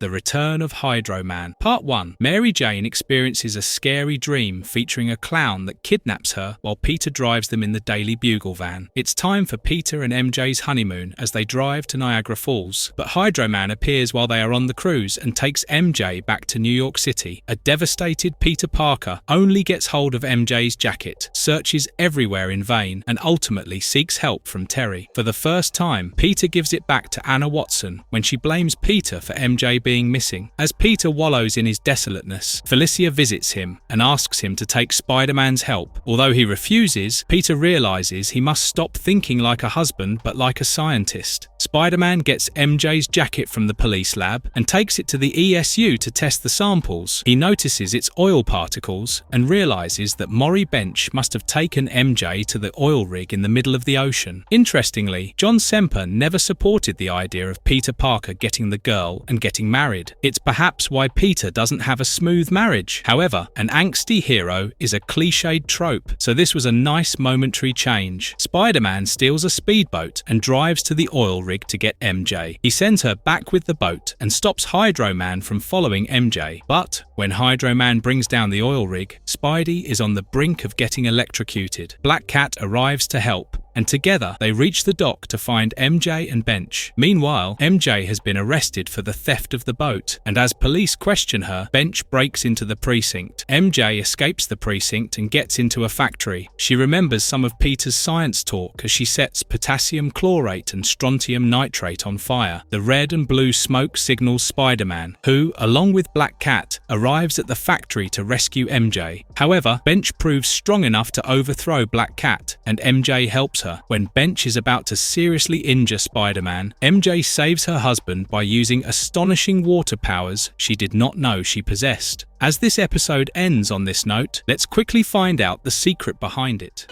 The Return of Hydroman. Part 1. Mary Jane experiences a scary dream featuring a clown that kidnaps her while Peter drives them in the Daily Bugle van. It's time for Peter and MJ's honeymoon as they drive to Niagara Falls, but Hydroman appears while they are on the cruise and takes MJ back to New York City. A devastated Peter Parker only gets hold of MJ's jacket, searches everywhere in vain, and ultimately seeks help from Terry. For the first time, Peter gives it back to Anna Watson when she blames Peter for MJ being missing. As Peter wallows in his desolateness, Felicia visits him and asks him to take Spider-Man's help. Although he refuses, Peter realizes he must stop thinking like a husband but like a scientist. Spider-Man gets MJ's jacket from the police lab and takes it to the ESU to test the samples. He notices its oil particles and realizes that Maury Bench must have taken MJ to the oil rig in the middle of the ocean. Interestingly, John Semper never supported the idea of Peter Parker getting the girl and getting married. It's perhaps why Peter doesn't have a smooth marriage. However, an angsty hero is a cliched trope, so this was a nice momentary change. Spider-Man steals a speedboat and drives to the oil rig to get MJ. He sends her back with the boat and stops Hydroman from following MJ. But when Hydroman brings down the oil rig, Spidey is on the brink of getting electrocuted. Black Cat arrives to help, and together they reach the dock to find MJ and Bench. Meanwhile, MJ has been arrested for the theft of the boat, and as police question her, Bench breaks into the precinct. MJ escapes the precinct and gets into a factory. She remembers some of Peter's science talk as she sets potassium chlorate and strontium nitrate on fire. The red and blue smoke signals Spider-Man, who, along with Black Cat, arrives at the factory to rescue MJ. However, Bench proves strong enough to overthrow Black Cat, and MJ helps her. When Bench is about to seriously injure Spider-Man, MJ saves her husband by using astonishing water powers she did not know she possessed. As this episode ends on this note, let's quickly find out the secret behind it.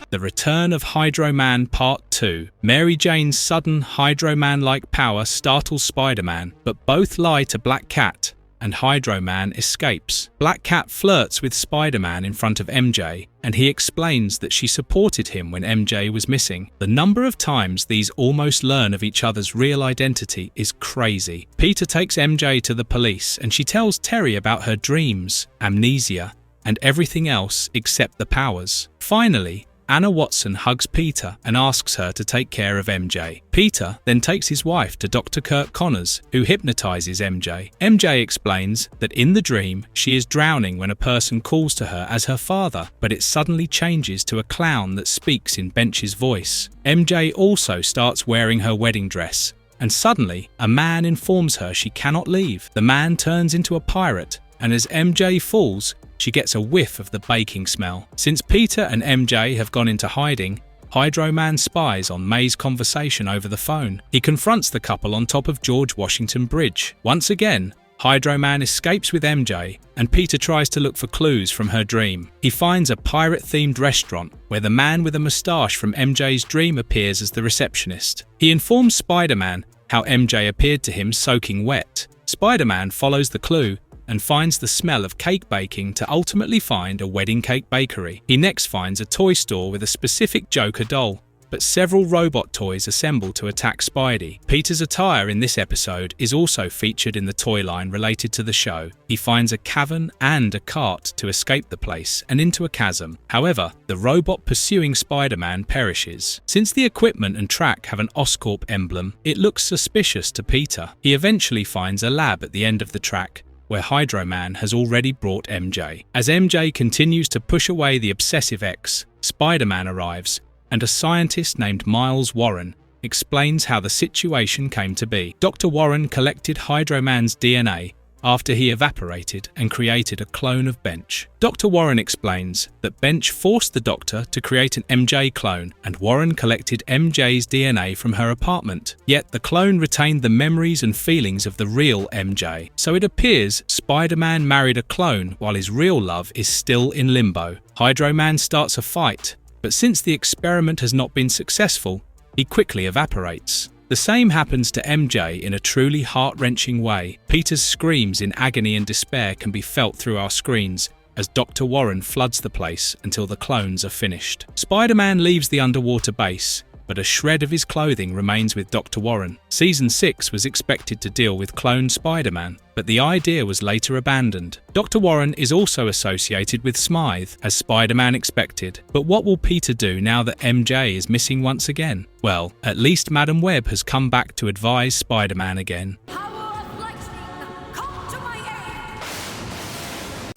The Return of Hydroman Part 2. Mary Jane's sudden Hydroman-like power startles Spider-Man, but both lie to Black Cat, and Hydroman escapes. Black Cat flirts with Spider-Man in front of MJ, and he explains that she supported him when MJ was missing. The number of times these almost learn of each other's real identity is crazy. Peter takes MJ to the police, and she tells Terry about her dreams, amnesia, and everything else except the powers. Finally, Anna Watson hugs Peter and asks her to take care of MJ. Peter then takes his wife to Dr. Kirk Connors, who hypnotizes MJ. MJ explains that in the dream, she is drowning when a person calls to her as her father, but it suddenly changes to a clown that speaks in Bench's voice. MJ also starts wearing her wedding dress, and suddenly, a man informs her she cannot leave. The man turns into a pirate, and as MJ falls, she gets a whiff of the baking smell. Since Peter and MJ have gone into hiding, Hydroman spies on May's conversation over the phone. He confronts the couple on top of George Washington Bridge. Once again, Hydroman escapes with MJ, and Peter tries to look for clues from her dream. He finds a pirate-themed restaurant where the man with a moustache from MJ's dream appears as the receptionist. He informs Spider-Man how MJ appeared to him soaking wet. Spider-Man follows the clue and finds the smell of cake baking to ultimately find a wedding cake bakery. He next finds a toy store with a specific Joker doll, but several robot toys assemble to attack Spidey. Peter's attire in this episode is also featured in the toy line related to the show. He finds a cavern and a cart to escape the place and into a chasm. However, the robot pursuing Spider-Man perishes. Since the equipment and track have an Oscorp emblem, it looks suspicious to Peter. He eventually finds a lab at the end of the track where Hydroman has already brought MJ. As MJ continues to push away the obsessive ex, Spider-Man arrives, and a scientist named Miles Warren explains how the situation came to be. Dr. Warren collected Hydroman's DNA after he evaporated and created a clone of Bench. Dr. Warren explains that Bench forced the Doctor to create an MJ clone, and Warren collected MJ's DNA from her apartment. Yet the clone retained the memories and feelings of the real MJ. So it appears Spider-Man married a clone while his real love is still in limbo. Hydroman starts a fight, but since the experiment has not been successful, he quickly evaporates. The same happens to MJ in a truly heart-wrenching way. Peter's screams in agony and despair can be felt through our screens as Dr. Warren floods the place until the clones are finished. Spider-Man leaves the underwater base, but a shred of his clothing remains with Dr. Warren. Season 6 was expected to deal with clone Spider-Man, but the idea was later abandoned. Dr. Warren is also associated with Smythe, as Spider-Man expected. But what will Peter do now that MJ is missing once again? Well, at least Madam Web has come back to advise Spider-Man again. Power of lightning, come to my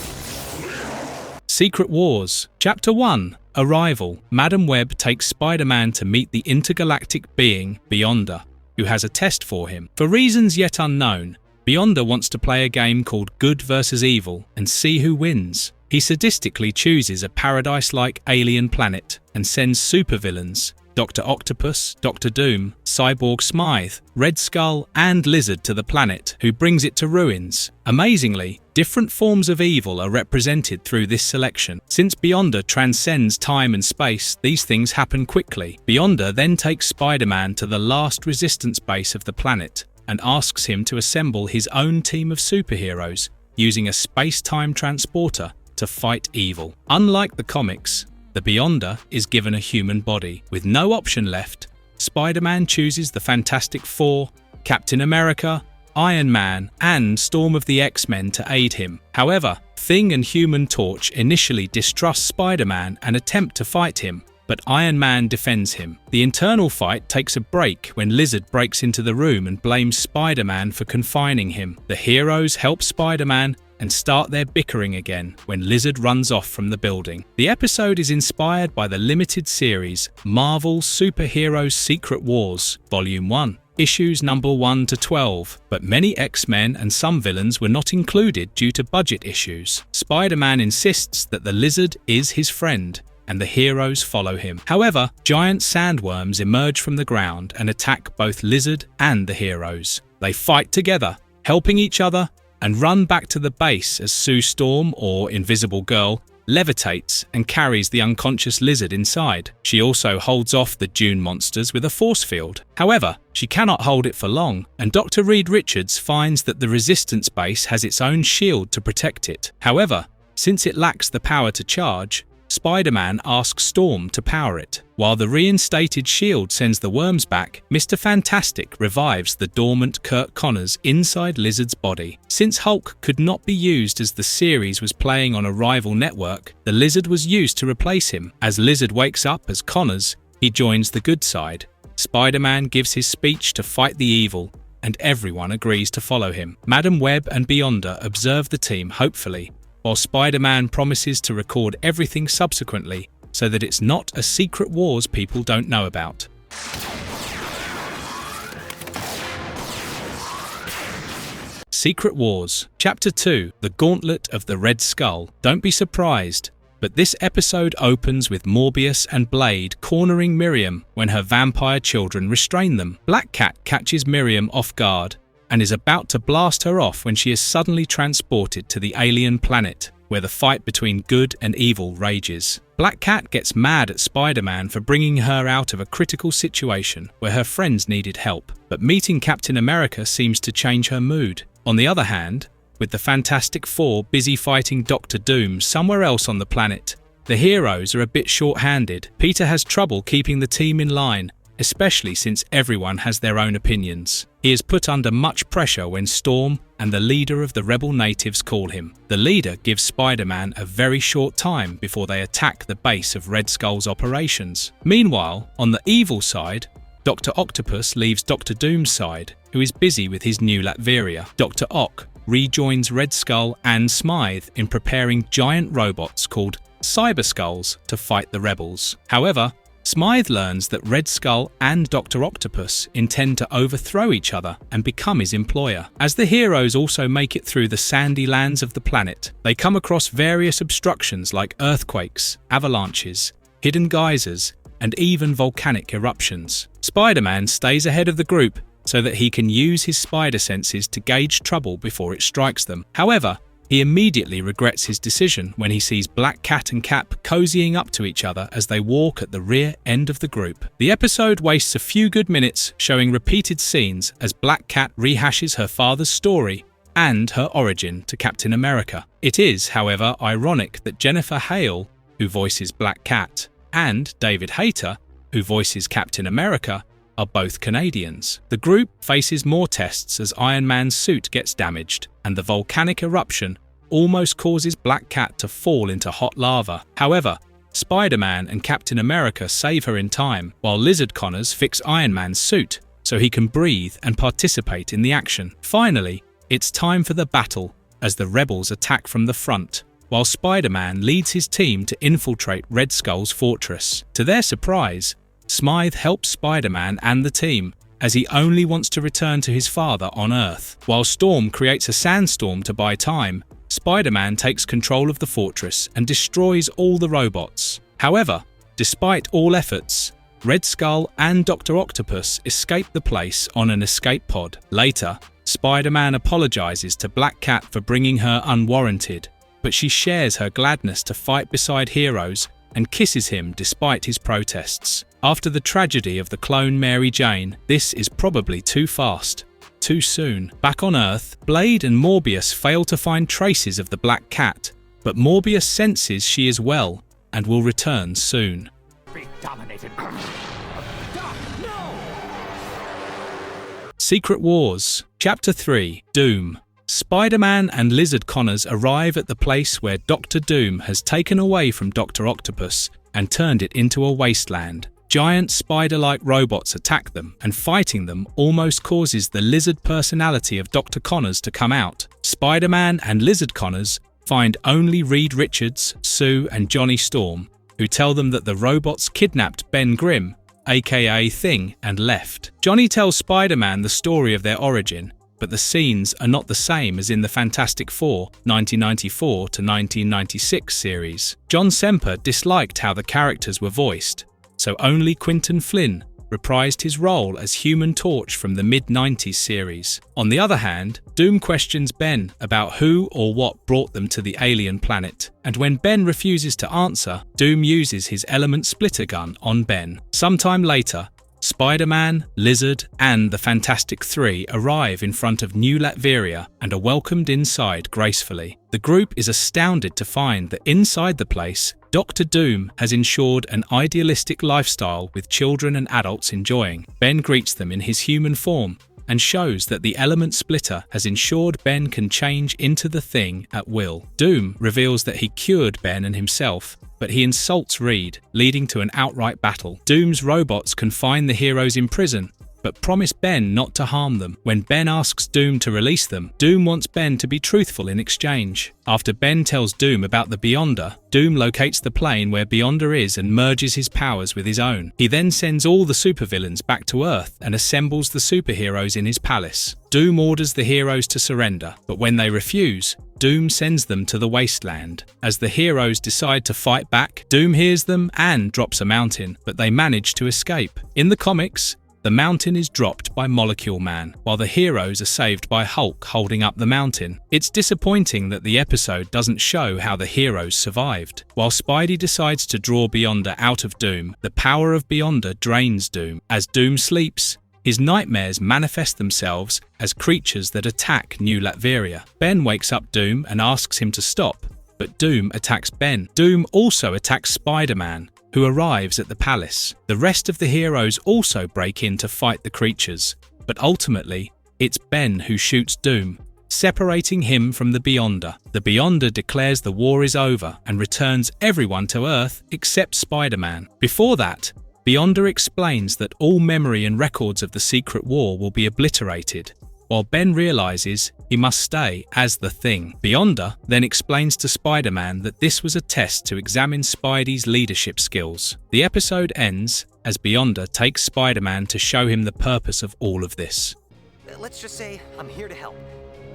aid! Secret Wars, Chapter 1. Arrival. Madam Web takes Spider-Man to meet the intergalactic being, Beyonder, who has a test for him. For reasons yet unknown, Beyonder wants to play a game called Good vs. Evil and see who wins. He sadistically chooses a paradise-like alien planet and sends supervillains, Dr. Octopus, Dr. Doom, Cyborg Smythe, Red Skull, and Lizard to the planet, who brings it to ruins. Amazingly, different forms of evil are represented through this selection. Since Beyonder transcends time and space, these things happen quickly. Beyonder then takes Spider-Man to the last resistance base of the planet and asks him to assemble his own team of superheroes using a space-time transporter to fight evil. Unlike the comics, the Beyonder is given a human body. With no option left, Spider-Man chooses the Fantastic Four, Captain America, Iron Man, and Storm of the X-Men to aid him. However, Thing and Human Torch initially distrust Spider-Man and attempt to fight him, but Iron Man defends him. The internal fight takes a break when Lizard breaks into the room and blames Spider-Man for confining him. The heroes help Spider-Man and start their bickering again when Lizard runs off from the building. The episode is inspired by the limited series Marvel Superheroes Secret Wars, Volume 1, issues number 1 to 12, but many X-Men and some villains were not included due to budget issues. Spider-Man insists that the Lizard is his friend, and the heroes follow him. However, giant sandworms emerge from the ground and attack both Lizard and the heroes. They fight together, helping each other, and run back to the base as Sue Storm, or Invisible Girl, levitates and carries the unconscious Lizard inside. She also holds off the Dune monsters with a force field. However, she cannot hold it for long, and Dr. Reed Richards finds that the Resistance base has its own shield to protect it. However, since it lacks the power to charge, Spider-Man asks Storm to power it. While the reinstated shield sends the worms back, Mr. Fantastic revives the dormant Kirk Connors inside Lizard's body. Since Hulk could not be used as the series was playing on a rival network, the Lizard was used to replace him. As Lizard wakes up as Connors, he joins the good side. Spider-Man gives his speech to fight the evil, and everyone agrees to follow him. Madam Web and Beyonder observe the team hopefully, while Spider-Man promises to record everything subsequently so that it's not a secret wars people don't know about. Secret Wars, Chapter 2, The Gauntlet of the Red Skull. Don't be surprised, but this episode opens with Morbius and Blade cornering Miriam when her vampire children restrain them. Black Cat catches Miriam off guard and is about to blast her off when she is suddenly transported to the alien planet, where the fight between good and evil rages. Black Cat gets mad at Spider-Man for bringing her out of a critical situation where her friends needed help, but meeting Captain America seems to change her mood. On the other hand, with the Fantastic Four busy fighting Dr. Doom somewhere else on the planet, the heroes are a bit short-handed. Peter has trouble keeping the team in line, especially since everyone has their own opinions. He is put under much pressure when Storm and the leader of the rebel natives call him. The leader gives Spider-Man a very short time before they attack the base of Red Skull's operations. Meanwhile, on the evil side, Dr. Octopus leaves Dr. Doom's side, who is busy with his new Latveria. Dr. Ock rejoins Red Skull and Smythe in preparing giant robots called Cyber Skulls to fight the rebels. However, Smythe learns that Red Skull and Dr. Octopus intend to overthrow each other and become his employer. As the heroes also make it through the sandy lands of the planet, they come across various obstructions like earthquakes, avalanches, hidden geysers, and even volcanic eruptions. Spider-Man stays ahead of the group so that he can use his spider senses to gauge trouble before it strikes them. However, he immediately regrets his decision when he sees Black Cat and Cap cozying up to each other as they walk at the rear end of the group. The episode wastes a few good minutes showing repeated scenes as Black Cat rehashes her father's story and her origin to Captain America. It is, however, ironic that Jennifer Hale, who voices Black Cat, and David Hayter, who voices Captain America, are both Canadians. The group faces more tests as Iron Man's suit gets damaged, and the volcanic eruption almost causes Black Cat to fall into hot lava. However, Spider-Man and Captain America save her in time, while Lizard Connors fix Iron Man's suit so he can breathe and participate in the action. Finally, it's time for the battle as the rebels attack from the front, while Spider-Man leads his team to infiltrate Red Skull's fortress. To their surprise, Smythe helps Spider-Man and the team, as he only wants to return to his father on Earth. While Storm creates a sandstorm to buy time, Spider-Man takes control of the fortress and destroys all the robots. However, despite all efforts, Red Skull and Dr. Octopus escape the place on an escape pod. Later, Spider-Man apologizes to Black Cat for bringing her unwarranted, but she shares her gladness to fight beside heroes and kisses him despite his protests. After the tragedy of the clone Mary Jane, this is probably too fast, too soon. Back on Earth, Blade and Morbius fail to find traces of the Black Cat, but Morbius senses she is well and will return soon. Be dominated. Secret Wars, Chapter 3, Doom. Spider-Man and Lizard Connors arrive at the place where Dr. Doom has taken away from Dr. Octopus and turned it into a wasteland. Giant spider-like robots attack them, and fighting them almost causes the lizard personality of Dr. Connors to come out. Spider-Man and Lizard Connors find only Reed Richards, Sue, and Johnny Storm, who tell them that the robots kidnapped Ben Grimm, aka Thing, and left. Johnny tells Spider-Man the story of their origin, but the scenes are not the same as in the Fantastic Four 1994 to 1996 series. John Semper disliked how the characters were voiced, so only Quinton Flynn reprised his role as Human Torch from the mid-90s series. On the other hand, Doom questions Ben about who or what brought them to the alien planet, and when Ben refuses to answer, Doom uses his element splitter gun on Ben. Sometime later, Spider-Man, Lizard, and the Fantastic Three arrive in front of New Latveria and are welcomed inside gracefully. The group is astounded to find that inside the place, Dr. Doom has ensured an idealistic lifestyle with children and adults enjoying. Ben greets them in his human form and shows that the element splitter has ensured Ben can change into the Thing at will. Doom reveals that he cured Ben and himself, but he insults Reed, leading to an outright battle. Doom's robots confine the heroes in prison, but promise Ben not to harm them. When Ben asks Doom to release them, Doom wants Ben to be truthful in exchange. After Ben tells Doom about the Beyonder, Doom locates the plane where Beyonder is and merges his powers with his own. He then sends all the supervillains back to Earth and assembles the superheroes in his palace. Doom orders the heroes to surrender, but when they refuse, Doom sends them to the wasteland. As the heroes decide to fight back, Doom hears them and drops a mountain, but they manage to escape. In the comics, the mountain is dropped by Molecule Man, while the heroes are saved by Hulk holding up the mountain. It's disappointing that the episode doesn't show how the heroes survived. While Spidey decides to draw Beyonder out of Doom, the power of Beyonder drains Doom. As Doom sleeps, his nightmares manifest themselves as creatures that attack New Latveria. Ben wakes up Doom and asks him to stop, but Doom attacks Ben. Doom also attacks Spider-Man, who arrives at the palace. The rest of the heroes also break in to fight the creatures, but ultimately, it's Ben who shoots Doom, separating him from the Beyonder. The Beyonder declares the war is over and returns everyone to Earth except Spider-Man. Before that, Beyonder explains that all memory and records of the Secret War will be obliterated, while Ben realizes he must stay as the Thing. Beyonder then explains to Spider-Man that this was a test to examine Spidey's leadership skills. The episode ends as Beyonder takes Spider-Man to show him the purpose of all of this. Let's just say I'm here to help,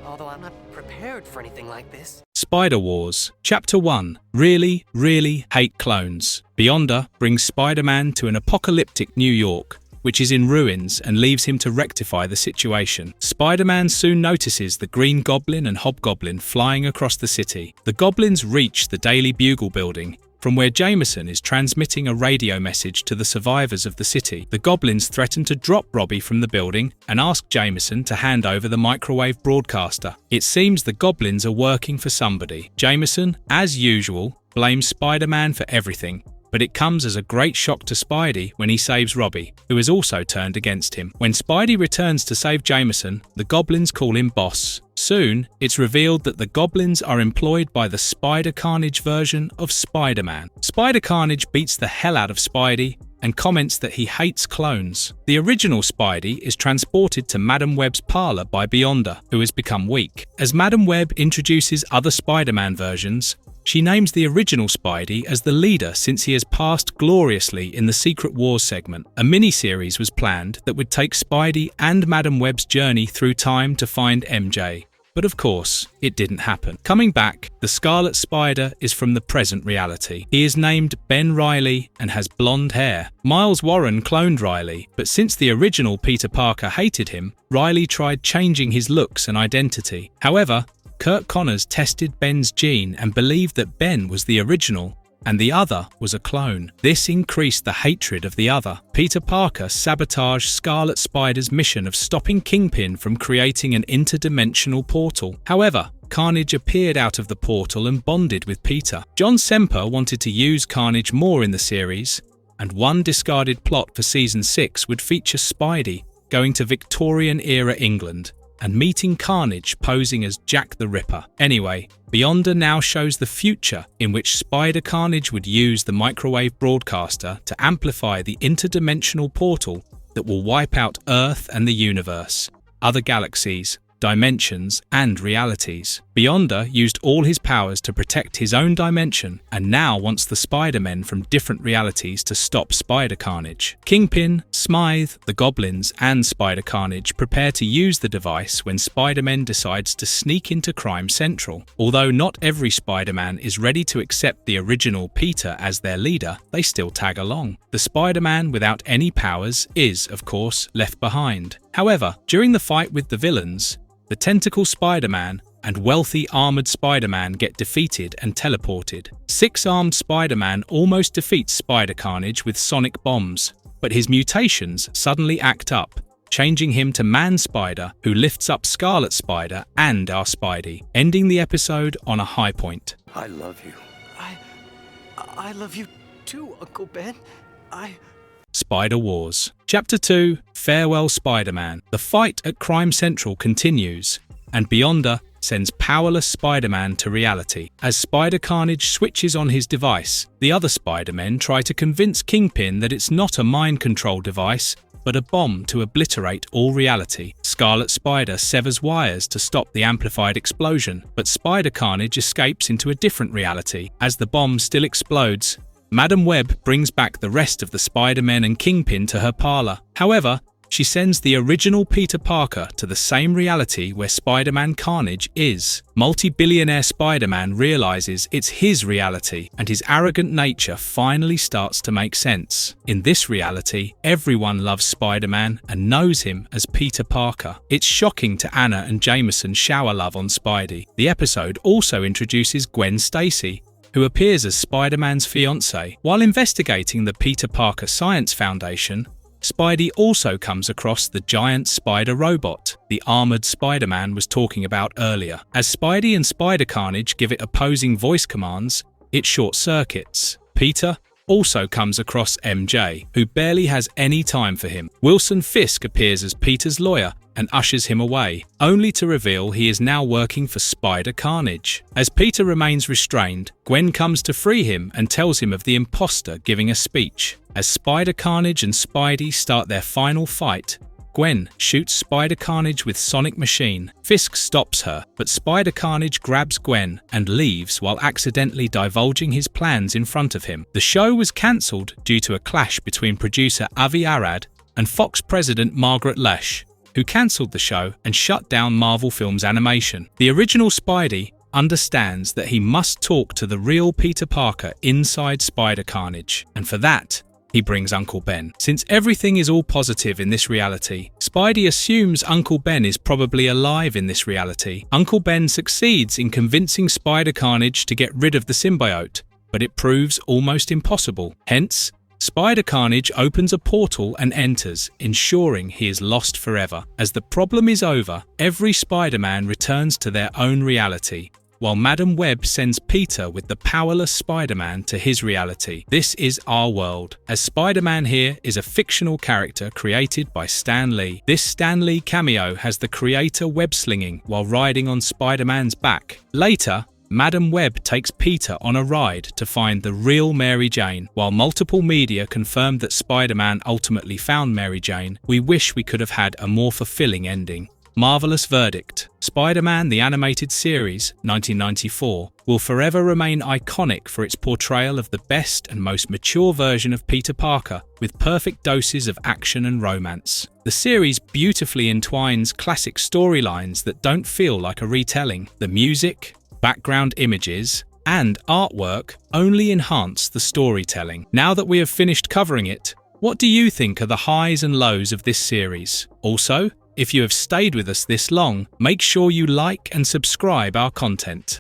although I'm not prepared for anything like this. Spider Wars. Chapter 1. Really, really hate clones. Beyonder brings Spider-Man to an apocalyptic New York, which is in ruins, and leaves him to rectify the situation. Spider-Man soon notices the Green Goblin and Hobgoblin flying across the city. The goblins reach the Daily Bugle building, from where Jameson is transmitting a radio message to the survivors of the city. The goblins threaten to drop Robbie from the building and ask Jameson to hand over the microwave broadcaster. It seems the goblins are working for somebody. Jameson, as usual, blames Spider-Man for everything, but it comes as a great shock to Spidey when he saves Robbie, who is also turned against him. When Spidey returns to save Jameson, the goblins call him boss. Soon, it's revealed that the goblins are employed by the Spider-Carnage version of Spider-Man. Spider-Carnage beats the hell out of Spidey and comments that he hates clones. The original Spidey is transported to Madam Web's parlor by Beyonder, who has become weak. As Madam Web introduces other Spider-Man versions, she names the original Spidey as the leader since he has passed gloriously in the Secret Wars segment. A mini-series was planned that would take Spidey and Madam Web's journey through time to find MJ. But of course, it didn't happen. Coming back, the Scarlet Spider is from the present reality. He is named Ben Reilly and has blonde hair. Miles Warren cloned Reilly, but since the original Peter Parker hated him, Reilly tried changing his looks and identity. However, Kurt Connors tested Ben's gene and believed that Ben was the original and the other was a clone. This increased the hatred of the other. Peter Parker sabotaged Scarlet Spider's mission of stopping Kingpin from creating an interdimensional portal. However, Carnage appeared out of the portal and bonded with Peter. John Semper wanted to use Carnage more in the series, and one discarded plot for Season 6 would feature Spidey going to Victorian-era England and meeting Carnage posing as Jack the Ripper. Anyway, Beyonder now shows the future in which Spider-Carnage would use the microwave broadcaster to amplify the interdimensional portal that will wipe out Earth and the universe, other galaxies, dimensions, and realities. Beyonder used all his powers to protect his own dimension and now wants the Spider-Men from different realities to stop Spider-Carnage. Kingpin, Smythe, the Goblins, and Spider-Carnage prepare to use the device when Spider-Man decides to sneak into Crime Central. Although not every Spider-Man is ready to accept the original Peter as their leader, they still tag along. The Spider-Man without any powers is, of course, left behind. However, during the fight with the villains, the Tentacle Spider-Man and wealthy Armored Spider-Man get defeated and teleported. Six-armed Spider-Man almost defeats Spider-Carnage with sonic bombs, but his mutations suddenly act up, changing him to Man-Spider, who lifts up Scarlet Spider and our Spidey, ending the episode on a high point. I love you. I love you too, Uncle Ben. Spider Wars. Chapter 2, Farewell Spider-Man. The fight at Crime Central continues, and Beyonder sends powerless Spider-Man to reality. As Spider-Carnage switches on his device, the other Spider-Men try to convince Kingpin that it's not a mind control device, but a bomb to obliterate all reality. Scarlet Spider severs wires to stop the amplified explosion, but Spider-Carnage escapes into a different reality. As the bomb still explodes, Madam Web brings back the rest of the Spider-Men and Kingpin to her parlor. However, she sends the original Peter Parker to the same reality where Spider-Man Carnage is. Multi-billionaire Spider-Man realizes it's his reality, and his arrogant nature finally starts to make sense. In this reality, everyone loves Spider-Man and knows him as Peter Parker. It's shocking to Anna and Jameson shower love on Spidey. The episode also introduces Gwen Stacy, who appears as Spider-Man's fiancée. While investigating the Peter Parker Science Foundation, Spidey also comes across the giant spider robot the armored Spider-Man was talking about earlier. As Spidey and Spider-Carnage give it opposing voice commands, it short-circuits. Peter also comes across MJ, who barely has any time for him. Wilson Fisk appears as Peter's lawyer and ushers him away, only to reveal he is now working for Spider-Carnage. As Peter remains restrained, Gwen comes to free him and tells him of the imposter giving a speech. As Spider-Carnage and Spidey start their final fight, Gwen shoots Spider-Carnage with Sonic Machine. Fisk stops her, but Spider-Carnage grabs Gwen and leaves while accidentally divulging his plans in front of him. The show was cancelled due to a clash between producer Avi Arad and Fox president Margaret Loesch, who cancelled the show and shut down Marvel Films animation. The original Spidey understands that he must talk to the real Peter Parker inside Spider-Carnage, and for that, he brings Uncle Ben. Since everything is all positive in this reality, Spidey assumes Uncle Ben is probably alive in this reality. Uncle Ben succeeds in convincing Spider-Carnage to get rid of the symbiote, but it proves almost impossible. Hence, Spider-Carnage opens a portal and enters, ensuring he is lost forever. As the problem is over, every Spider-Man returns to their own reality, while Madam Web sends Peter with the powerless Spider-Man to his reality. This is our world, as Spider-Man here is a fictional character created by Stan Lee. This Stan Lee cameo has the creator web-slinging while riding on Spider-Man's back. Later, Madam Web takes Peter on a ride to find the real Mary Jane. While multiple media confirmed that Spider-Man ultimately found Mary Jane, we wish we could have had a more fulfilling ending. Marvelous verdict. Spider-Man The Animated Series, 1994, will forever remain iconic for its portrayal of the best and most mature version of Peter Parker, with perfect doses of action and romance. The series beautifully entwines classic storylines that don't feel like a retelling. The music, background images, and artwork only enhance the storytelling. Now that we have finished covering it, what do you think are the highs and lows of this series? Also, if you have stayed with us this long, make sure you like and subscribe our content.